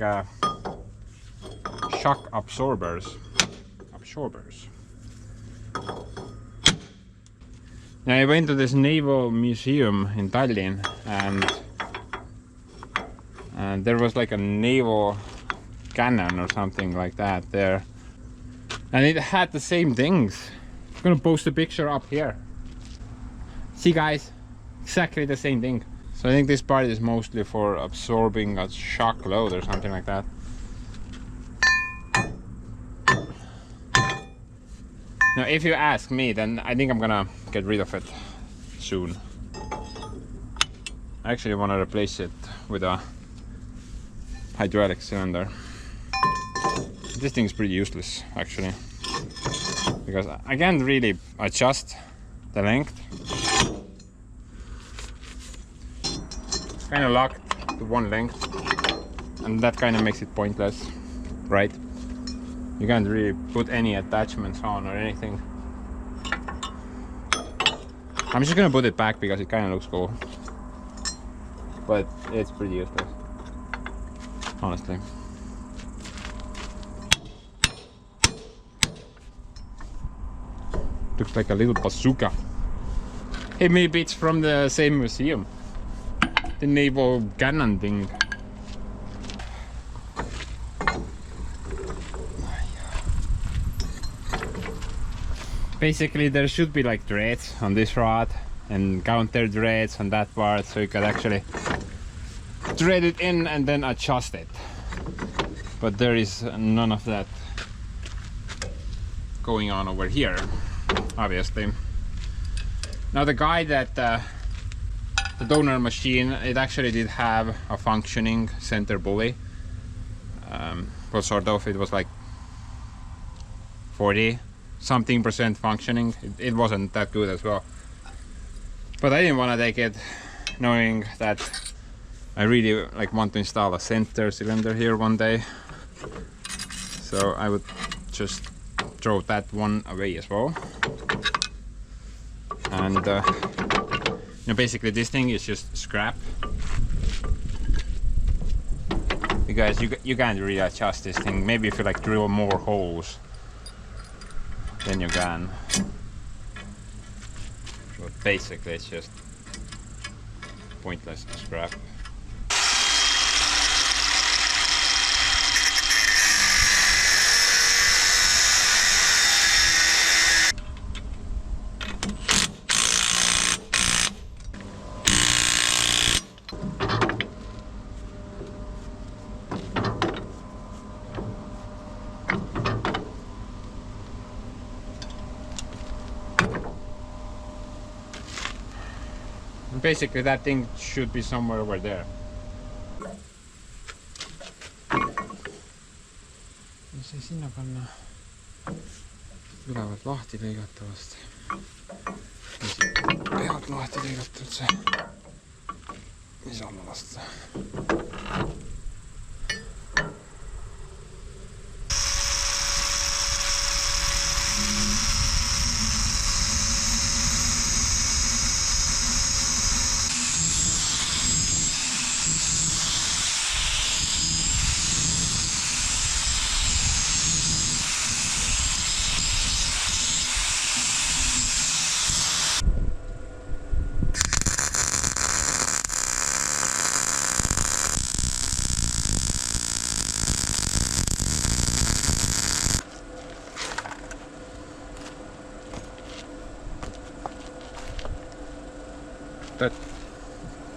shock absorbers. Now I went to this naval museum in Tallinn and there was like a naval cannon or something like that there. And it had the same things. I'm gonna post a picture up here. See guys, exactly the same thing. So I think this part is mostly for absorbing a shock load or something like that. Now if you ask me, then I think I'm gonna get rid of it soon. I actually want to replace it with a hydraulic cylinder. This thing is pretty useless actually, because I can't really adjust the length. It's kind of locked to one length, and that kind of makes it pointless, right? You can't really put any attachments on or anything. I'm just gonna put it back because it kind of looks cool, but it's pretty useless, honestly. Looks like a little bazooka. Hey, maybe it's from the same museum. The naval cannon thing. Basically there should be like threads on this rod and counter threads on that part, so you could actually thread it in and then adjust it. But there is none of that going on over here, obviously. Now the guy that the donor machine, it actually did have a functioning center pulley. Well, sort of, it was like 40-something% functioning. It wasn't that good as well. But I didn't want to take it, knowing that I really like want to install a center cylinder here one day. So I would just throw that one away as well. And you know, basically this thing is just scrap. Because you can't really adjust this thing. Maybe if you like drill more holes, then you can. But basically it's just pointless scrap. basically that thing should be somewhere over there. Mis see sinna panna? Ülevalt lahti lõigata vast. Pealt lahti lõigata üldse. Mis alla lasta.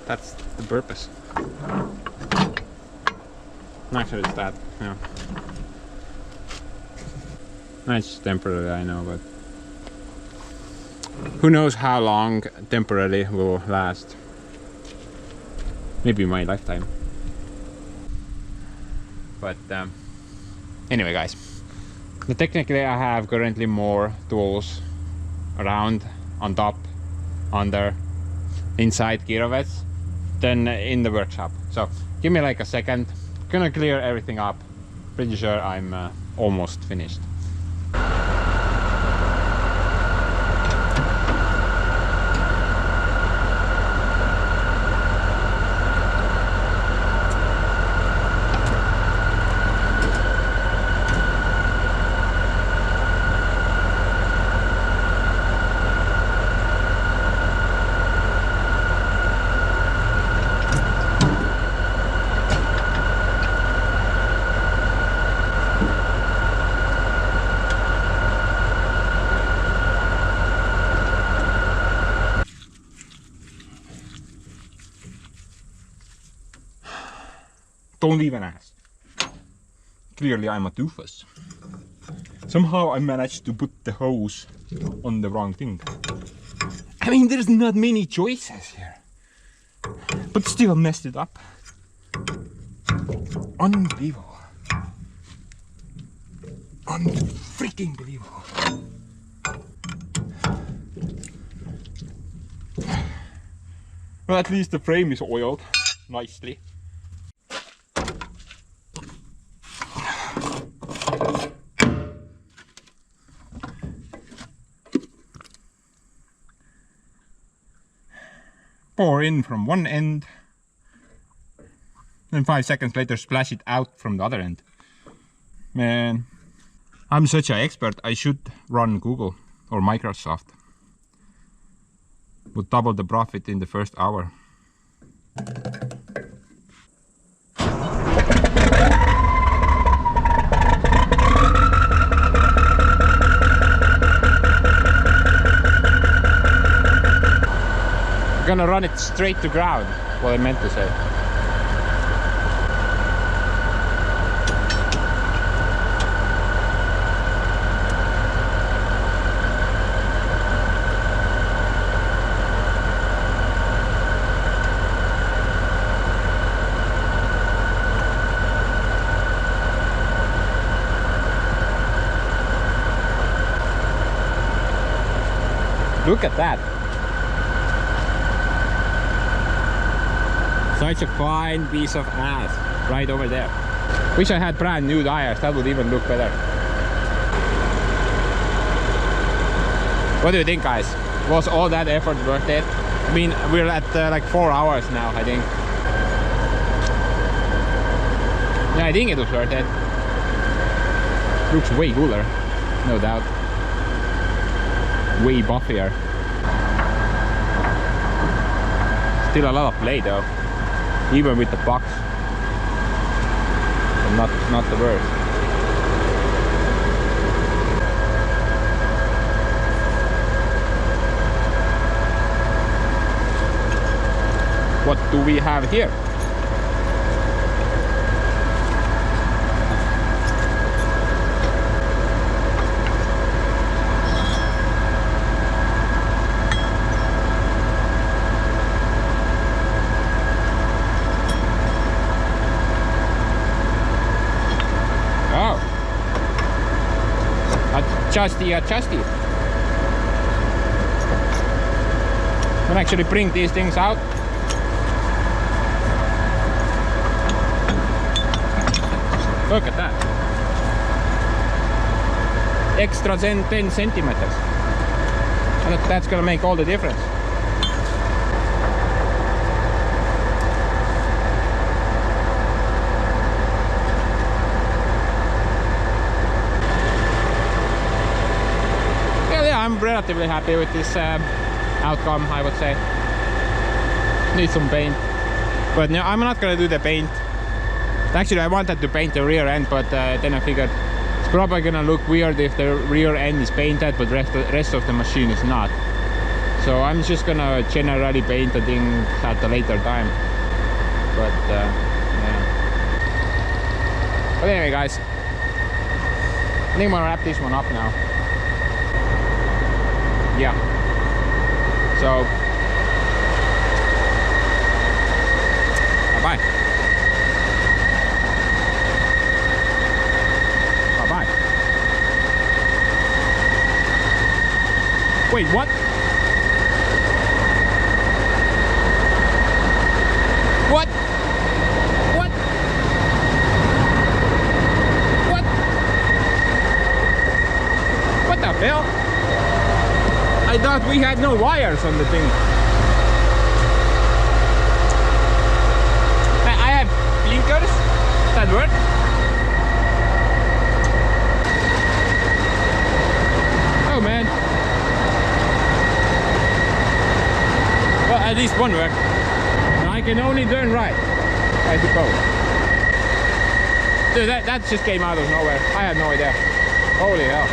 That's the purpose. Actually, it's that, yeah. It's temporary, I know, but who knows how long temporary will last. Maybe my lifetime. But anyway, guys, technically I have currently more tools around, on top, under, inside Kirovets than in the workshop. So give me like a second. Gonna clear everything up. Pretty sure I'm almost finished. Don't even ask. Clearly I'm a doofus. Somehow I managed to put the hose on the wrong thing. I mean, there's not many choices here. But still messed it up. Unbelievable. Unfreaking believable. Well, at least the frame is oiled nicely. Pour in from one end, then 5 seconds later splash it out from the other end. Man, I'm such an expert. I should run Google or Microsoft. Would double the profit in the first hour. Gonna run it straight to ground, what I meant to say. Look at that. Such a fine piece of ass right over there. Wish I had brand new tires, that would even look better. What do you think, guys? Was all that effort worth it? I mean, we're at like 4 hours now, I think. Yeah, I think it was worth it. Looks way cooler, no doubt. Way buffier. Still a lot of play though. Even with the box, not the worst. What do we have here? adjusty. I'm gonna actually bring these things out. Look at that. Extra 10 centimeters. And that's gonna make all the difference. Yeah, I'm relatively happy with this outcome, I would say. Need some paint. But no, I'm not gonna do the paint. Actually, I wanted to paint the rear end, but then I figured it's probably gonna look weird if the rear end is painted, but rest of the machine is not. So I'm just gonna generally paint the thing at a later time. But yeah. But anyway, guys, I think I'm gonna wrap this one up now. Yeah. So bye-bye. Bye-bye. Wait, what? What? What? What? What the hell? I thought we had no wires on the thing. I have blinkers that work. Oh man. Well, at least one worked. And I can only turn right, I suppose. Dude, that just came out of nowhere. I had no idea. Holy hell.